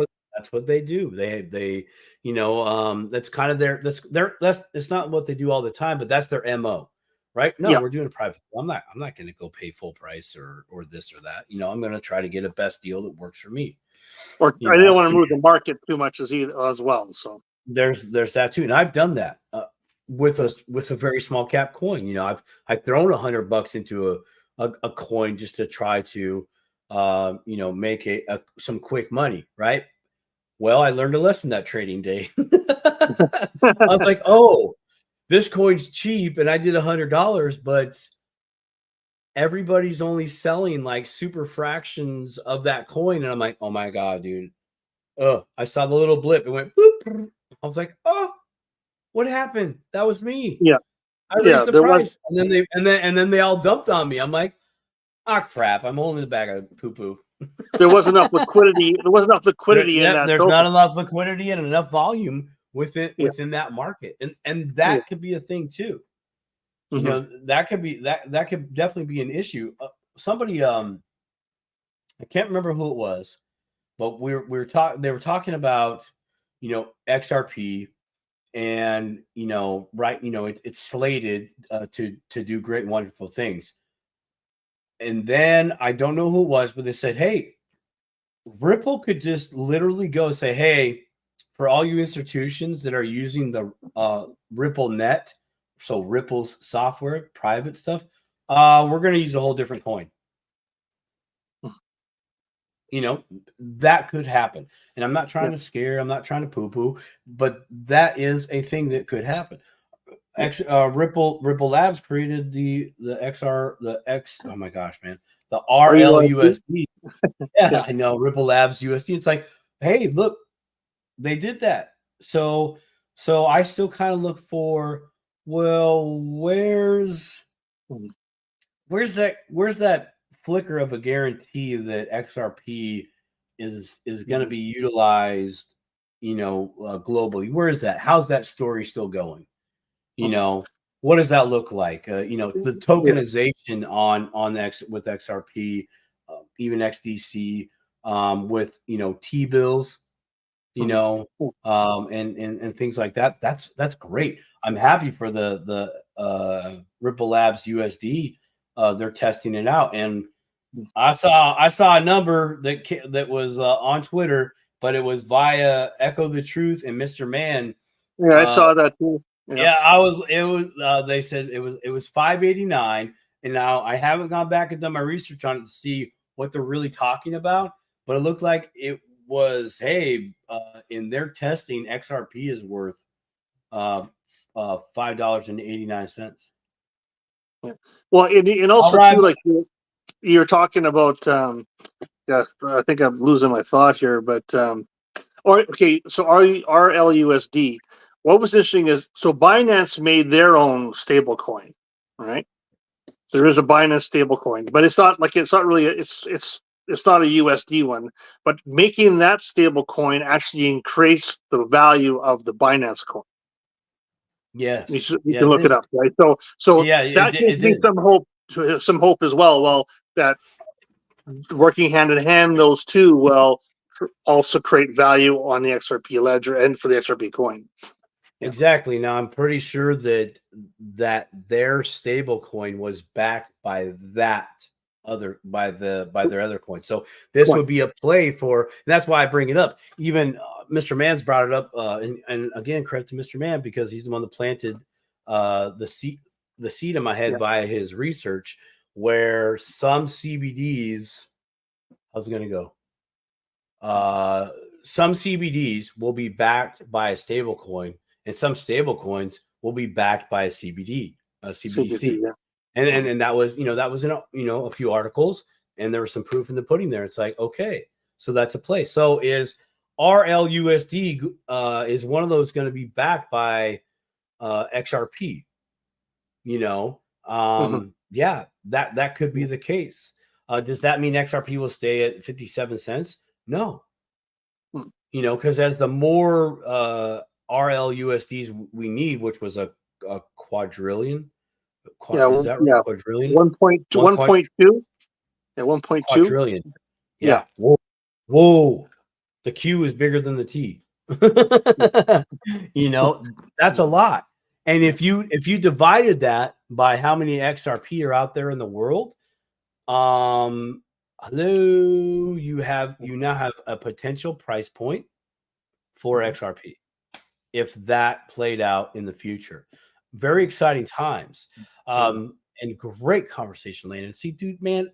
what they do. They that's kind of that's it's not what they do all the time, but that's their MO, right? No, we're doing a private. I'm not going to go pay full price or this or that. I'm going to try to get a best deal that works for me. Or I didn't want to move the market too much as well. So there's that too, and I've done that. With a very small cap coin. I've thrown $100 into a coin just to try to make some quick money, right? Well, I learned a lesson that trading day. I was like, oh, this coin's cheap, and I did $100, but everybody's only selling like super fractions of that coin, and I'm like, oh my god, dude. I saw the little blip. It went boop. I was like, oh. What happened? That was me. Yeah, I raised the price, and then they all dumped on me. I'm like, crap! I'm holding the bag of poo poo. There wasn't enough liquidity. There wasn't enough liquidity in that. There's not enough liquidity and enough volume within that market, and that could be a thing too. That could definitely be an issue. Somebody, I can't remember who it was, but they were talking about XRP. And it's slated to do great and wonderful things. And then I don't know who it was, but they said, hey, Ripple could just literally go say, hey, for all you institutions that are using the Ripple net, so Ripple's software, private stuff, we're going to use a whole different coin. That could happen. And I'm not trying to scare, I'm not trying to poo-poo, but that is a thing that could happen. Ripple Labs created the oh my gosh, man, the RLUSD. Yeah, I know, Ripple Labs USD. It's like, hey, look, they did that. So I still kind of look for, well, where's that flicker of a guarantee that XRP is going to be utilized, globally? Where is that? How's that story still going? What does that look like? The tokenization with XRP, even XDC, with T-bills, and things like that. That's great. I'm happy for the Ripple Labs USD. They're testing it out, and I saw a number that was on Twitter, but it was via Echo the Truth and Mr. Man. Yeah, I saw that too. Yeah, they said it was 589, And now I haven't gone back and done my research on it to see what they're really talking about, but it looked like it was, hey, in their testing, XRP is worth $5.89. Yeah. Well, and also too, like you're talking about. Yes, I think I'm losing my thought here, but okay. So RLUSD. What was interesting is so Binance made their own stable coin, right? There is a Binance stable coin, but it's not really it's not a USD one. But making that stable coin actually increased the value of the Binance coin. Yes, you can look it up, right? So yeah, that gives me some hope as well. Well, that working hand in hand, those two will also create value on the XRP ledger and for the XRP coin. Yeah. Exactly. Now I'm pretty sure that their stable coin was backed by their other coin. So this would be a play for, and that's why I bring it up. Even Mr. Mann's brought it up, and again, credit to Mr. Mann because he's the one that planted the seed in my head via his research, where some CBDs, how's it going to go? Some CBDs will be backed by a stable coin, and some stable coins will be backed by a CBDC. Yeah. And that was, that was in a few articles, and there was some proof in the pudding there. It's like, okay, so that's a play. So is RLUSD is one of those going to be backed by XRP? Yeah, that could be the case. Does that mean XRP will stay at 57 cents? No. Because as the more RLUSDs we need, which was a quadrillion. Is that right? Quadrillion? 1.2. Yeah, 1.2 quadrillion. Yeah. Whoa. The Q is bigger than the T. That's a lot. And if you divided that by how many XRP are out there in the world, you now have a potential price point for XRP if that played out in the future. Very exciting times. And great conversation, Landon. See, dude, man,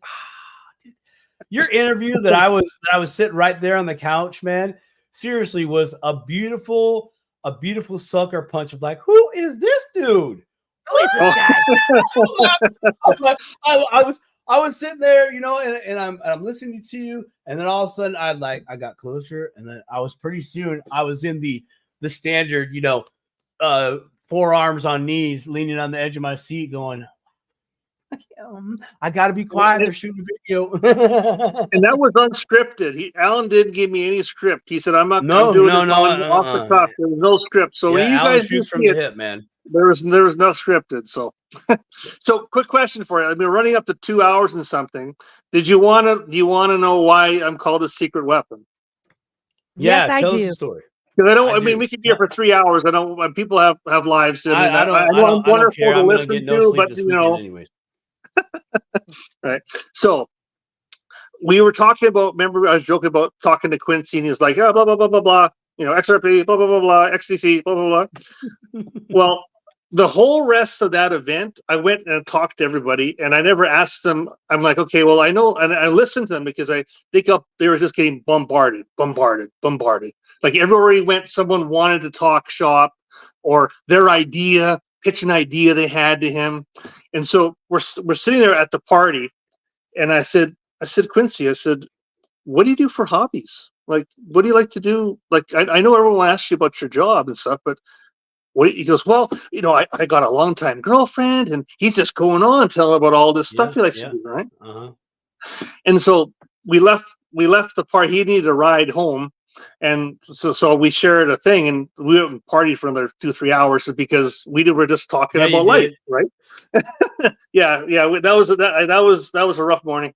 your interview that I was sitting right there on the couch, man, seriously was a beautiful sucker punch of like, who is this dude? Who is this guy? I was sitting there, and I'm listening to you, and then all of a sudden I got closer, and then I was pretty soon I was in the standard, forearms on knees, leaning on the edge of my seat, going, I got to be quiet. They're shooting a video. And that was unscripted. Alan didn't give me any script. He said, I'm doing it off the cuff. There was no script. So when you guys shoots from the hip, man. There was no scripted. So, so quick question for you. I mean, running up to 2 hours and something. Do you want to know why I'm called a secret weapon? Yes, I do. Tell us the story. Because I mean, we could be here for 3 hours. I don't. People have lives. I don't wonderful to listen to, but anyways. Right. So we were talking about. Remember, I was joking about talking to Quincy, and he was like, "Oh, blah blah blah blah blah." XRP, blah blah blah blah, XDC, blah blah blah. Well, the whole rest of that event, I went and talked to everybody, and I never asked them. I'm like, okay, well, I know, and I listened to them because I think they were just getting bombarded. Like everywhere he went, someone wanted to talk shop or their idea, pitch an idea they had to him, and so we're sitting there at the party, and I said, Quincy, I said, what do you do for hobbies? Like, what do you like to do? Like, I know everyone asks you about your job and stuff, but he goes, well, I got a longtime girlfriend, and he's just going on telling about all this stuff he likes to do, right? And so we left the party. He needed a ride home, and so we shared a thing, and we partied for another 2-3 hours because we were just talking about life, right? yeah, that was a rough morning.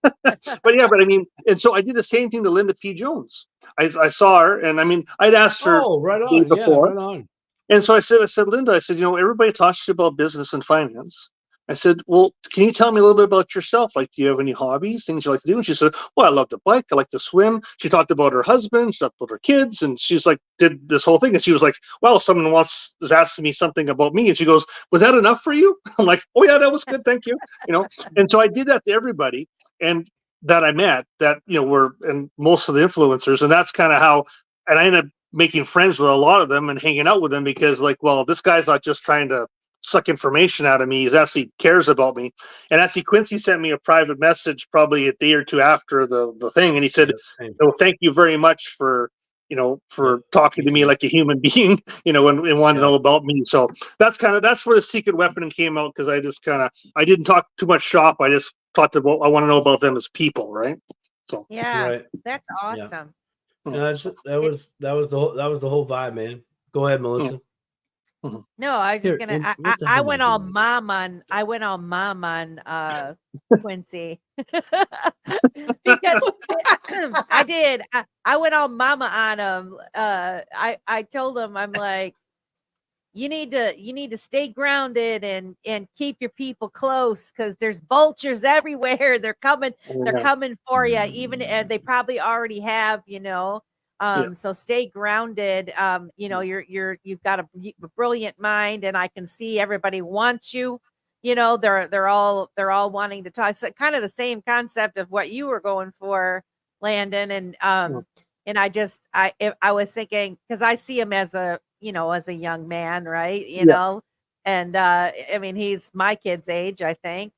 But I mean, and so I did the same thing to Linda P. Jones. I saw her, and I mean, I'd asked her right on, before. right on. And so I said, Linda, everybody talks to you about business and finance, I said, well, can you tell me a little bit about yourself? Like, do you have any hobbies, things you like to do? And she said, well, I love to bike. I like to swim. She talked about her husband. She talked about her kids. And she's like, did this whole thing. And she was like, well, someone was asking me something about me. And she goes, was that enough for you? I'm like, oh, yeah, that was good. Thank you. You know, and so I did that to everybody. And that I met that, you know, were, and most of the influencers. And that's kind of how, and I ended up making friends with a lot of them and hanging out with them because, like, well, this guy's not just trying to suck information out of me. He actually cares about me. And actually, Quincy sent me a private message probably a day or two after the thing, and he said, "Oh, thank you very much for, you know, for talking to me like a human being, you know, and wanting to know about me." So that's where the secret weapon came out, because I didn't talk too much shop. I just talked about, I want to know about them as people, right? So that's awesome. Yeah, that was the whole vibe, man. Go ahead, Melissa. No, I was just gonna. I went all mom on Quincy because I did. I went all mama on him. I told him, I'm like, you need to stay grounded and keep your people close, because there's vultures everywhere. They're coming for you, even, and they probably already have, you know. So stay grounded. You know, you've got a brilliant mind, and I can see everybody wants you. You know, they're all wanting to talk. So kind of the same concept of what you were going for, Landon. And I was thinking, because I see him as a, you know, as a young man, right? You know, and I mean, he's my kid's age, I think,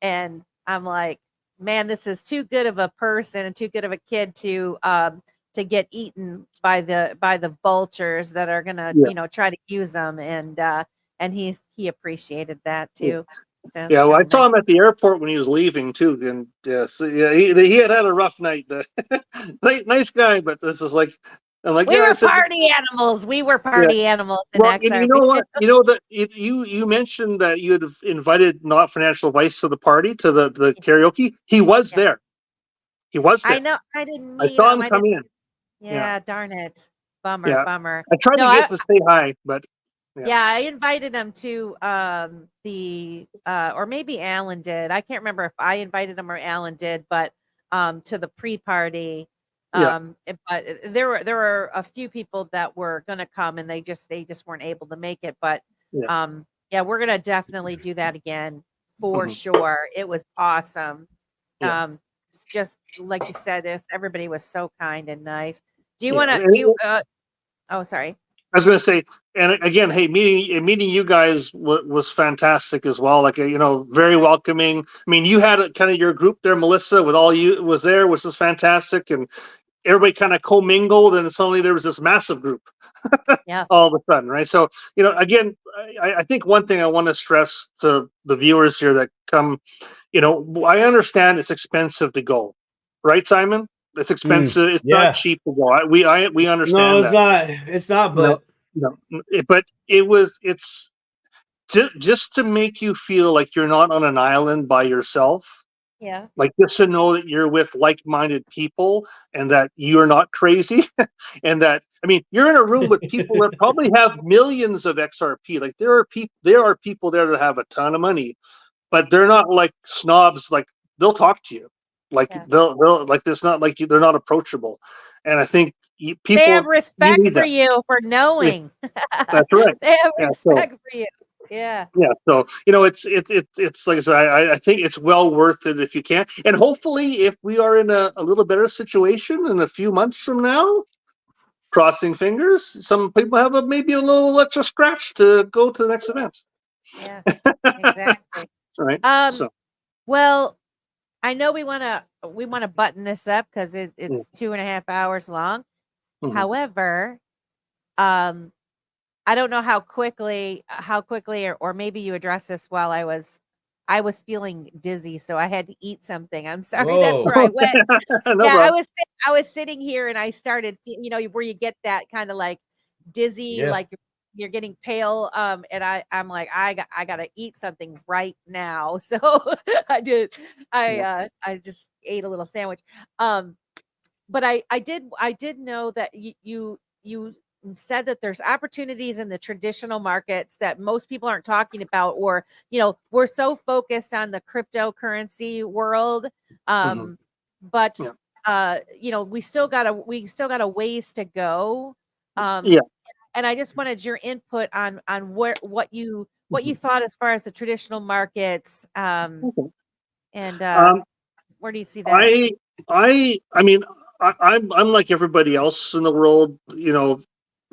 and I'm like, man, this is too good of a person and too good of a kid to get eaten by the vultures that are gonna, you know, try to use them. And he appreciated that too. So, well, I saw him at the airport when he was leaving too, and he had a rough night. Nice guy, but this is like, I'm like, we were party animals. We were party animals in XRP. You know what? You know that you mentioned that you had invited Not Financial Advice to the party, to the karaoke. He was there. He was there. I know. I didn't meet I saw him. him come in. Yeah, darn it. Bummer. I tried to get to say hi, but I invited him to the or maybe Alan did. I can't remember if I invited him or Alan did, but to the pre-party. But there were a few people that were gonna come, and they just weren't able to make it. But we're gonna definitely do that again for sure. It was awesome. Just like you said, everybody was so kind and nice. Do you want to oh, sorry. I was going to say, and again, hey, meeting you guys was fantastic as well. Like, you know, very welcoming. I mean, you had kind of your group there, Melissa, with all you was there, which was fantastic, and everybody kind of commingled, and suddenly there was this massive group. All of a sudden, right? So, you know, again, I think one thing I want to stress to the viewers here that come, you know, I understand it's expensive to go, right, Simon? It's expensive. It's not cheap to go. We understand. No, it's not. It's not. But but it's just to make you feel like you're not on an island by yourself. Yeah. Like, just to know that you're with like-minded people, and that you're not crazy, and that, I mean, you're in a room with people that probably have millions of XRP. Like, there are people there that have a ton of money, but they're not like snobs. Like, they'll talk to you. Like, they'll like, it's not like they're not approachable. And I think people, they have respect for you for knowing. That's right. They have respect for you. Yeah. So, you know, it's like I said, I think it's well worth it if you can. And hopefully, if we are in a little better situation in a few months from now, crossing fingers, some people have maybe a little extra scratch to go to the next event. Yeah, exactly. Right. Well, I know we want to button this up, because it's 2.5 hours long. However, I don't know how quickly, or maybe you addressed this while I was feeling dizzy, so I had to eat something. I'm sorry. That's where I went. I was sitting here, and I started, you know, where you get that kind of like dizzy, like you're getting pale. And I'm like, I got to eat something right now. So I did. I just ate a little sandwich. But I did know that you said that there's opportunities in the traditional markets that most people aren't talking about, or, you know, we're so focused on the cryptocurrency world. But, you know, we still got a ways to go. And I just wanted your input on what you thought as far as the traditional markets. And where do you see that? I mean, I'm like everybody else in the world, you know.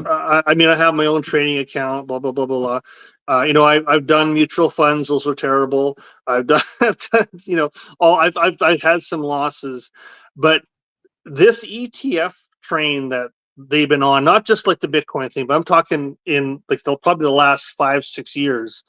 I mean, I have my own trading account, blah blah blah blah blah. You know, I've done mutual funds; those were terrible. I've done, you know, I've had some losses, but this ETF train that they've been on, not just like the Bitcoin thing, but I'm talking in like probably the last 5-6 years.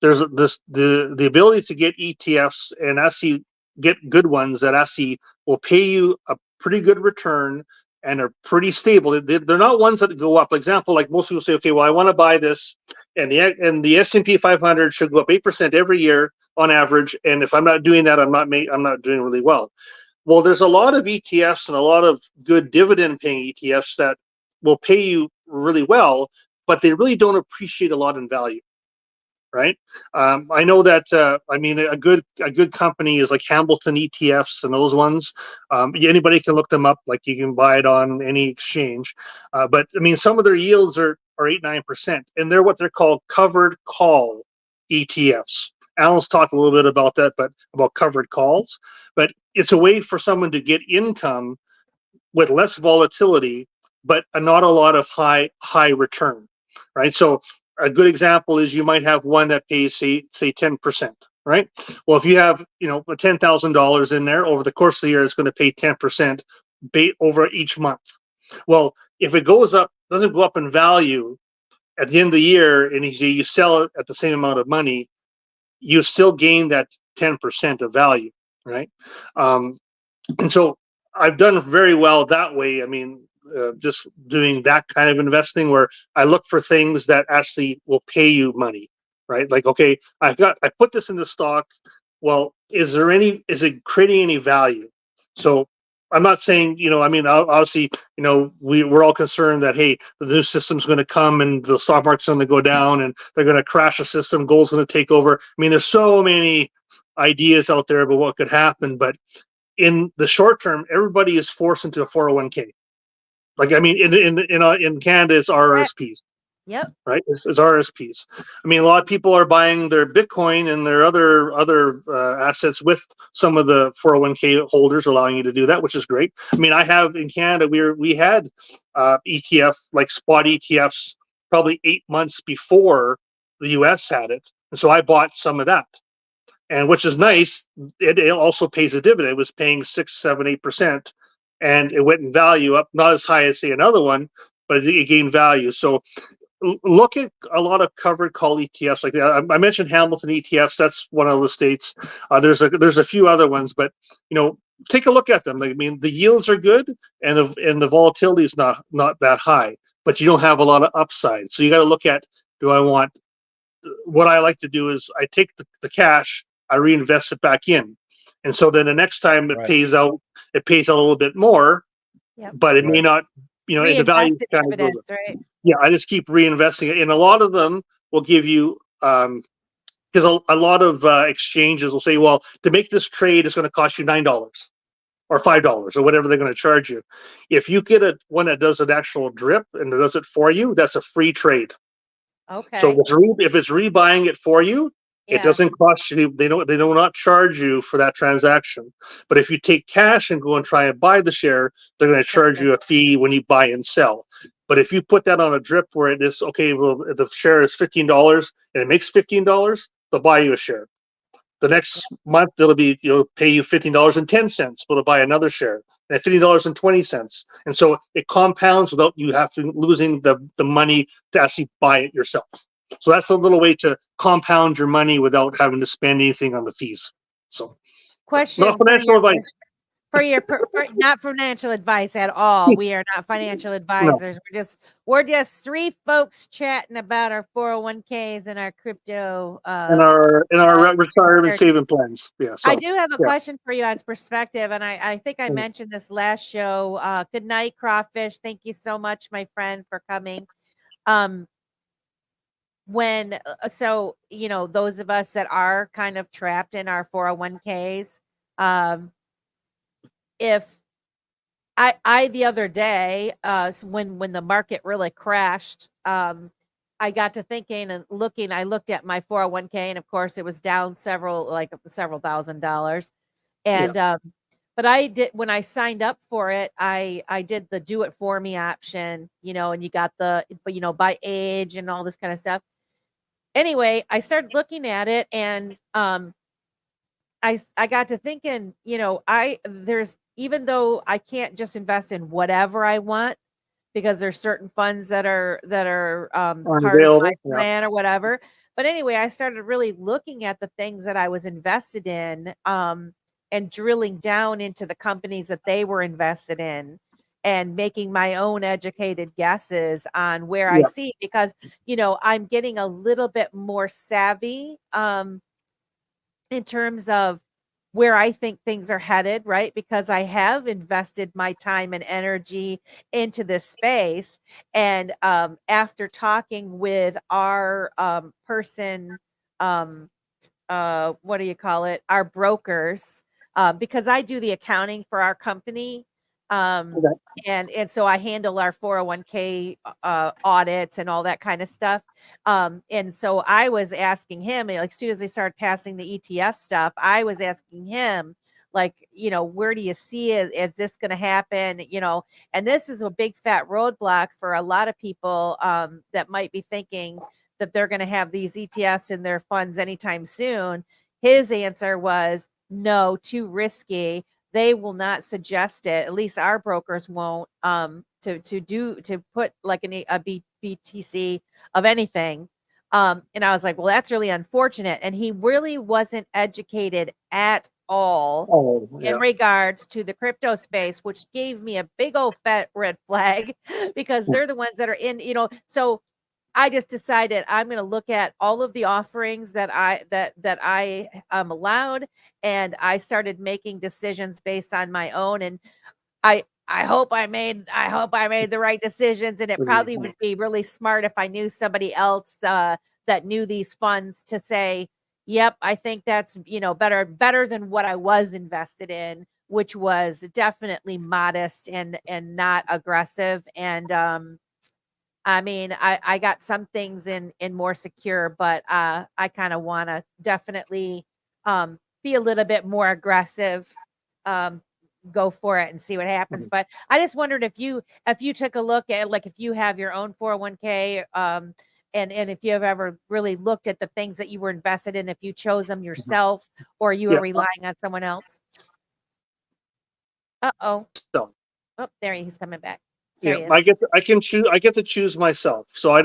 There's the ability to get ETFs and actually get good ones that actually will pay you a pretty good return and are pretty stable. They're not ones that go up. For example, like most people say, okay, well, I want to buy this, and the S&P 500 should go up 8% every year on average. And if I'm not doing that, I'm not doing really well. Well, there's a lot of ETFs and a lot of good dividend-paying ETFs that will pay you really well, but they really don't appreciate a lot in value, right? I know that. I mean, a good company is like Hamilton ETFs and those ones. Anybody can look them up. Like you can buy it on any exchange. But I mean, some of their yields are 8-9%, and they're what they're called covered call ETFs. Alan's talked a little bit about that, but about covered calls. But it's a way for someone to get income with less volatility, but not a lot of high return, right? So a good example is you might have one that pays say 10%, right? Well, if you have, you know, $10,000 in there over the course of the year, it's going to pay 10% over each month. Well, if it doesn't go up in value at the end of the year, and you sell it at the same amount of money, you still gain that 10% of value, right? And so I've done very well that way. I mean, just doing that kind of investing where I look for things that actually will pay you money, right? Like, okay, I put this in the stock. Well, is it creating any value? So I'm not saying, you know, I mean, obviously, you know, we're all concerned that, hey, the new system's going to come and the stock market's going to go down and they're going to crash the system. Gold's going to take over. I mean, there's so many ideas out there about what could happen, but in the short term, everybody is forced into a 401k. Like, I mean, in Canada, it's RRSPs. Yep. Right. It's RSPs. I mean, a lot of people are buying their Bitcoin and their other assets with some of the 401k holders, allowing you to do that, which is great. I mean, I have in Canada, we had ETF, like spot ETFs, probably 8 months before the US had it, and so I bought some of that. And which is nice. It also pays a dividend. It was paying 6, 7, 8%, and it went in value up, not as high as say another one, but it gained value. So look at a lot of covered call ETFs. Like I mentioned Hamilton ETFs. That's one of the states. There's a few other ones, but you know, take a look at them. Like, I mean, the yields are good, and the volatility is not that high, but you don't have a lot of upside. So you got to look at, what I like to do is I take the cash, I reinvest it back in, and so then the next time it pays out a little bit more, but it may not. You know, the value kind of goes up. Right? Yeah, I just keep reinvesting it, and a lot of them will give you, because a lot of exchanges will say, well, to make this trade, it's going to cost you $9 or $5 or whatever they're going to charge you. If you get one that does an actual drip and does it for you, that's a free trade. Okay. So if it's rebuying it for you, it doesn't cost you. They do not charge you for that transaction. But if you take cash and go and try and buy the share, they're going to charge you a fee when you buy and sell. But if you put that on a drip where it is, okay, well, the share is $15 and it makes $15, they'll buy you a share. The next month it'll pay you $15.10, but they'll buy another share at $15.20. And so it compounds without you losing the money to actually buy it yourself. So that's a little way to compound your money without having to spend anything on the fees. So, question: not financial advice. not financial advice at all. We are not financial advisors. No. We're just three folks chatting about our 401ks and our crypto in our retirement saving plans. Yeah. So I do have a question for you on perspective, and I think I mentioned this last show. Good night, Crawfish. Thank you so much, my friend, for coming. When so you know, those of us that are kind of trapped in our 401ks, if I the other day, when the market really crashed, I got to thinking and looking. I looked at my 401k, and of course, it was down several $1,000s. And but I did, when I signed up for it, I did the do it for me option, you know, and you got the, you know, by age and all this kind of stuff. Anyway, I started looking at it, and I got to thinking, you know, there's, even though I can't just invest in whatever I want, because there's certain funds that are part of my plan or whatever. But anyway, I started really looking at the things that I was invested in, and drilling down into the companies that they were invested in, and making my own educated guesses on where I see, because, you know, I'm getting a little bit more savvy in terms of where I think things are headed, right? Because I have invested my time and energy into this space. And after talking with our person, what do you call it? Our brokers, because I do the accounting for our company. And so I handle our 401k audits and all that kind of stuff. And so I was asking him, like, as soon as they started passing the ETF stuff, I was asking him, like, you know, where do you see it? Is this going to happen? You know, and this is a big fat roadblock for a lot of people that might be thinking that they're going to have these ETFs in their funds anytime soon. His answer was, no, too risky. They will not suggest it. At least our brokers won't, to put like a BTC of anything. And I was like, well, that's really unfortunate. And he really wasn't educated at all in regards to the crypto space, which gave me a big old fat red flag, because they're the ones that are in, you know. So I just decided I'm going to look at all of the offerings that I am allowed, and I started making decisions based on my own. And I hope I made the right decisions. And it probably would be really smart if I knew somebody else that knew these funds to say, yep, I think that's, you know, better than what I was invested in, which was definitely modest and not aggressive. And I mean, I got some things in more secure, but I kind of want to definitely be a little bit more aggressive, go for it and see what happens. But I just wondered if you took a look at, like, if you have your own 401k, and if you have ever really looked at the things that you were invested in, if you chose them yourself or you were relying on someone else. Oh, there he's coming back. Yeah, I get to choose myself. So I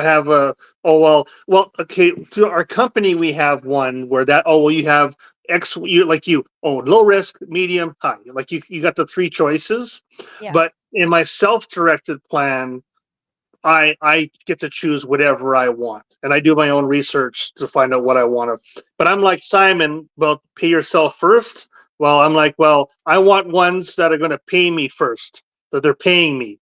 have a, okay, through our company we have one where that, you have X, low risk, medium, high. Like you got the three choices. But in my self-directed plan, I get to choose whatever I want, and I do my own research to find out what I want to. But I'm like Simon, well, pay yourself first. Well, I'm like, well, I want ones that are going to pay me first, that they're paying me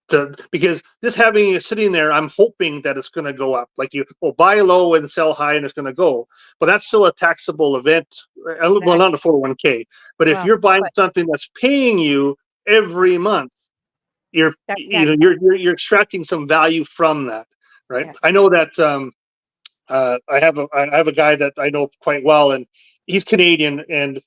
to, because just having it sitting there, I'm hoping that it's going to go up. Like buy low and sell high, and it's going to go. But that's still a taxable event. Well, not a 401k. But if you're buying something that's paying you every month, you're extracting some value from that, right? Yes. I know that I have a guy that I know quite well, and he's Canadian, and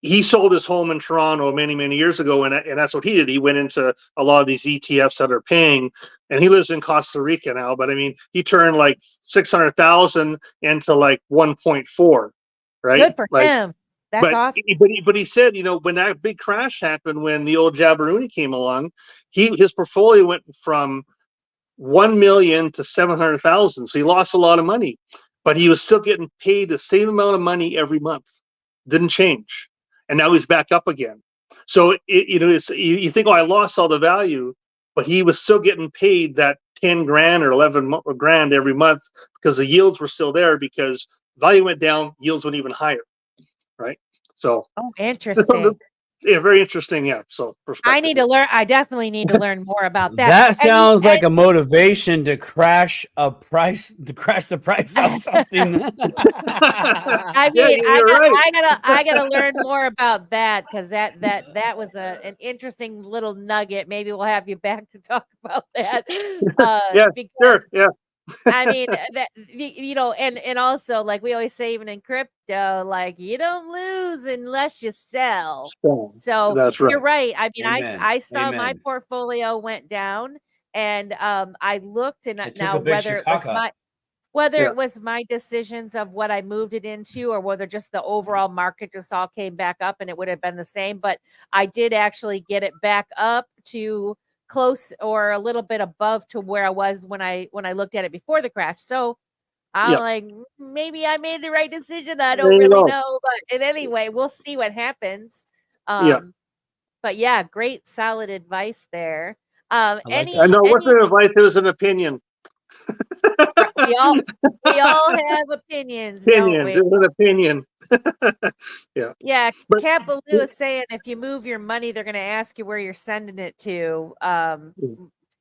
he sold his home in Toronto many years ago, and that's what he did. He went into a lot of these ETFs that are paying, and he lives in Costa Rica now. But I mean, he turned like 600,000 into like 1.4, right? Good for him. That's awesome. But he said, you know, when that big crash happened, when the old Jabberoonie came along, his portfolio went from 1 million to 700,000. So he lost a lot of money, but he was still getting paid the same amount of money every month. Didn't change. and now he's back up again. So you think, oh, I lost all the value, but he was still getting paid that 10 grand or 11 grand every month because the yields were still there, because value went down, yields went even higher, right? So interesting. Yeah, very interesting. Yeah. So I need to learn. I definitely need to learn more about that. That sounds like a motivation to crash the price of something. I mean, I gotta learn more about that, because that was an interesting little nugget. Maybe we'll have you back to talk about that. Yeah, sure. Yeah. I mean, that, and also, like we always say, even in crypto, like, you don't lose unless you sell. So that's right. You're right. I mean, Amen. I saw Amen. my portfolio went down, and I looked, and now whether it was my decisions of what I moved it into, or whether just the overall market just all came back up, and it would have been the same. But I did actually get it back up to close or a little bit above to where I was when I looked at it before the crash. So I'm like, maybe I made the right decision. I don't really know, but anyway, we'll see what happens. But yeah, great solid advice there. I know it wasn't advice, it was an opinion. we all have opinions, don't we? It's an opinion. Yeah. Cat Baloo is saying if you move your money, they're going to ask you where you're sending it to. If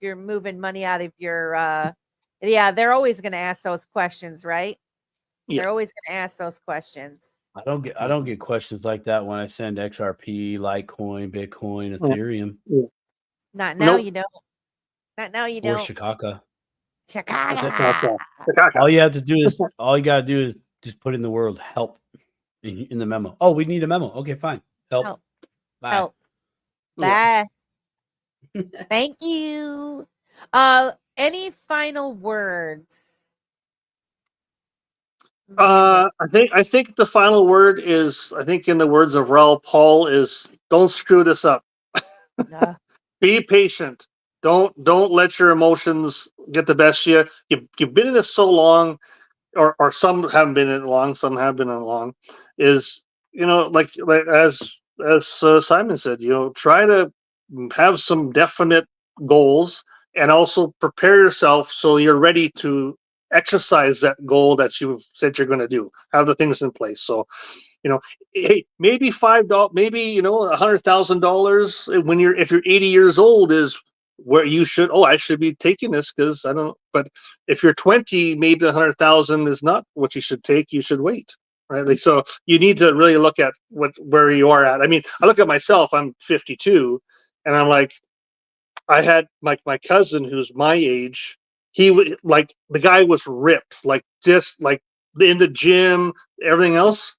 you're moving money out of your they're always going to ask those questions, right? They're always going to ask those questions. I don't get questions like that when I send XRP, Litecoin, Bitcoin, Ethereum. Not now, you don't. Not now, you don't. Or Chicago. Chicago. All you gotta do is just put in the word help in the memo. Oh, we need a memo. Okay, fine. Help. Bye. Help. Bye. Thank you. Any final words? I think the final word is, I think in the words of Raoul Paul, is don't screw this up. Be patient. Don't let your emotions get the best of you. You've been in this so long, or some haven't been in it long, some have been in it long. Is, like as Simon said, try to have some definite goals, and also prepare yourself so you're ready to exercise that goal that you've said you're going to do. Have the things in place. So, hey, maybe $5, maybe $100,000 if you're 80 years old is where you should. Oh, I should be taking this because I don't. But if you're 20, maybe 100,000 is not what you should take. You should wait, right? Like, so you need to really look at where you are at. I mean, I look at myself. I'm 52, and I'm like, I had my cousin who's my age. He would, like, the guy was ripped, like, just like in the gym, everything else,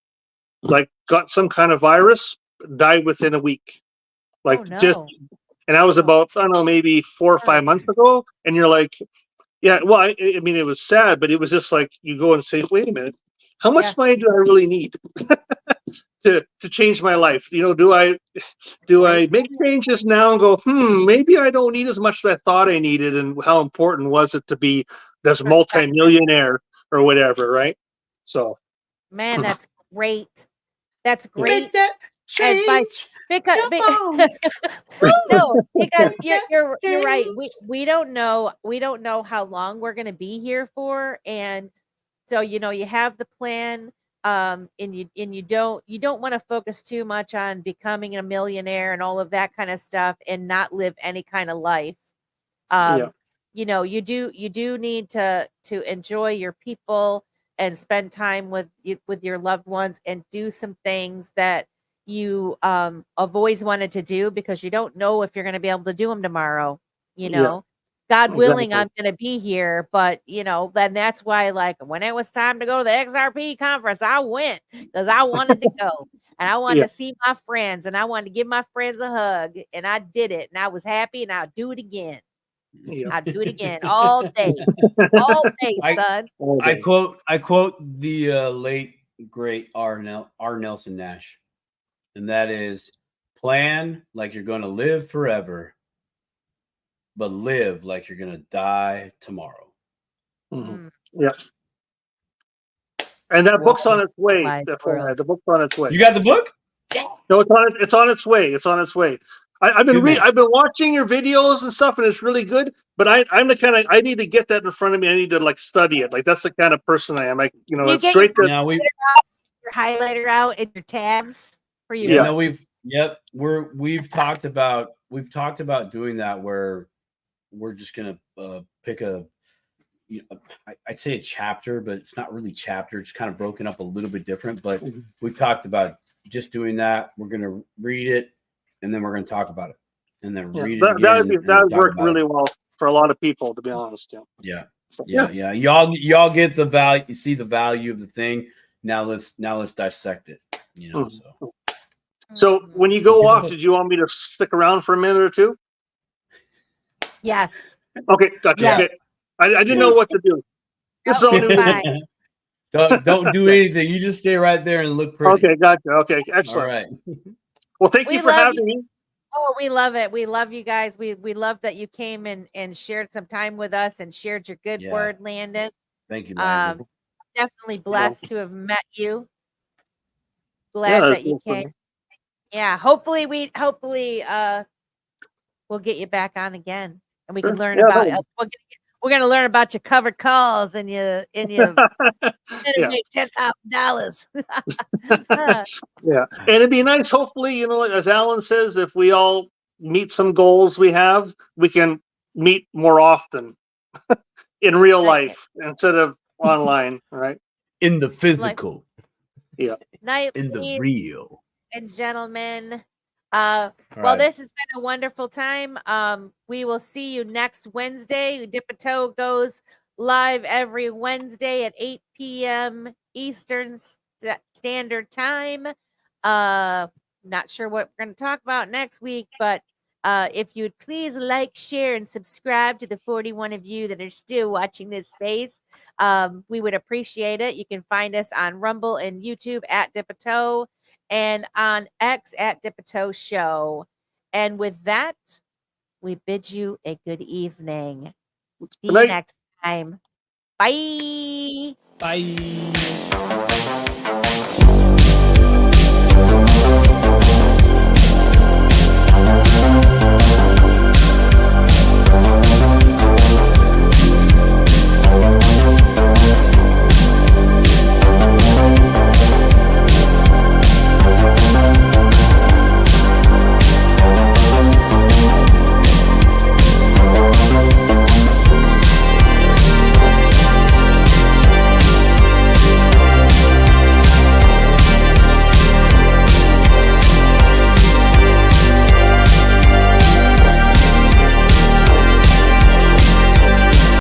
like, got some kind of virus, died within a week. Like, and I was about, I don't know, maybe 4 or 5 months ago. And you're like, yeah, well, I mean, it was sad, but it was just like, you go and say, wait a minute, how much money do I really need to change my life? Do I make changes now and go, maybe I don't need as much as I thought I needed, and how important was it to be this multi-millionaire or whatever, right? So, man, that's great. That's great. Make that change. Because you're right. We don't know how long we're going to be here for, and so you have the plan, and you don't want to focus too much on becoming a millionaire and all of that kind of stuff, and not live any kind of life. You do need to enjoy your people and spend time with your loved ones, and do some things that you have always wanted to do, because you don't know if you're going to be able to do them tomorrow. God willing, I'm going to be here, but then that's why, like, when it was time to go to the XRP conference, I went because I wanted to go, and I wanted to see my friends, and I wanted to give my friends a hug, and I did it, and I was happy, and I'll do it again. I'll do it again all day, son. I quote the late great R. Nelson Nash, and that is, plan like you're going to live forever, but live like you're going to die tomorrow. Yeah. And that book's on its way. The book's on its way. You got the book? No, it's on its way. It's on its way. I've been watching your videos and stuff, and it's really good. But I'm the kind of, I need to get that in front of me. I need to like study it. Like that's the kind of person I am. It's great that your highlighter out and your tabs for you. Yeah, no, we've talked about doing that where we're just gonna pick I'd say a chapter, but it's not really chapter. It's kind of broken up a little bit different. But we talked about just doing that. We're gonna read it, and then we're gonna talk about it, and then read it again. That would work really well for a lot of people, to be honest. Yeah. Y'all get the value. You see the value of the thing. Now let's dissect it. So when you go off, did you want me to stick around for a minute or two? Yes. Okay, gotcha. Yeah. Okay. I didn't know what to do. This is all new. Don't do anything. You just stay right there and look pretty. Okay, gotcha. Okay, excellent. All right. Well, thank you for having me. Oh, we love it. We love you guys. We love that you came and shared some time with us and shared your good word, Landon. Thank you, Landon. Definitely blessed to have met you. Glad that you came. Yeah, hopefully we'll get you back on again, and we can learn about. We're gonna learn about your covered calls and you make $10,000. Yeah, and it'd be nice. Hopefully, as Alan says, if we all meet some goals we have, we can meet more often in real life instead of online, right? In the physical. Yeah. In the real. And gentlemen, well, this has been a wonderful time. We will see you next Wednesday. Dip a Toe goes live every Wednesday at 8 p.m. Eastern Standard Time. Not sure what we're going to talk about next week, but if you'd please like, share, and subscribe to the 41 of you that are still watching this space, we would appreciate it. You can find us on Rumble and YouTube at Dip a Toe, and on X at Dip a Toe Show. And with that, we bid you a good evening. See you next time. Bye. Bye.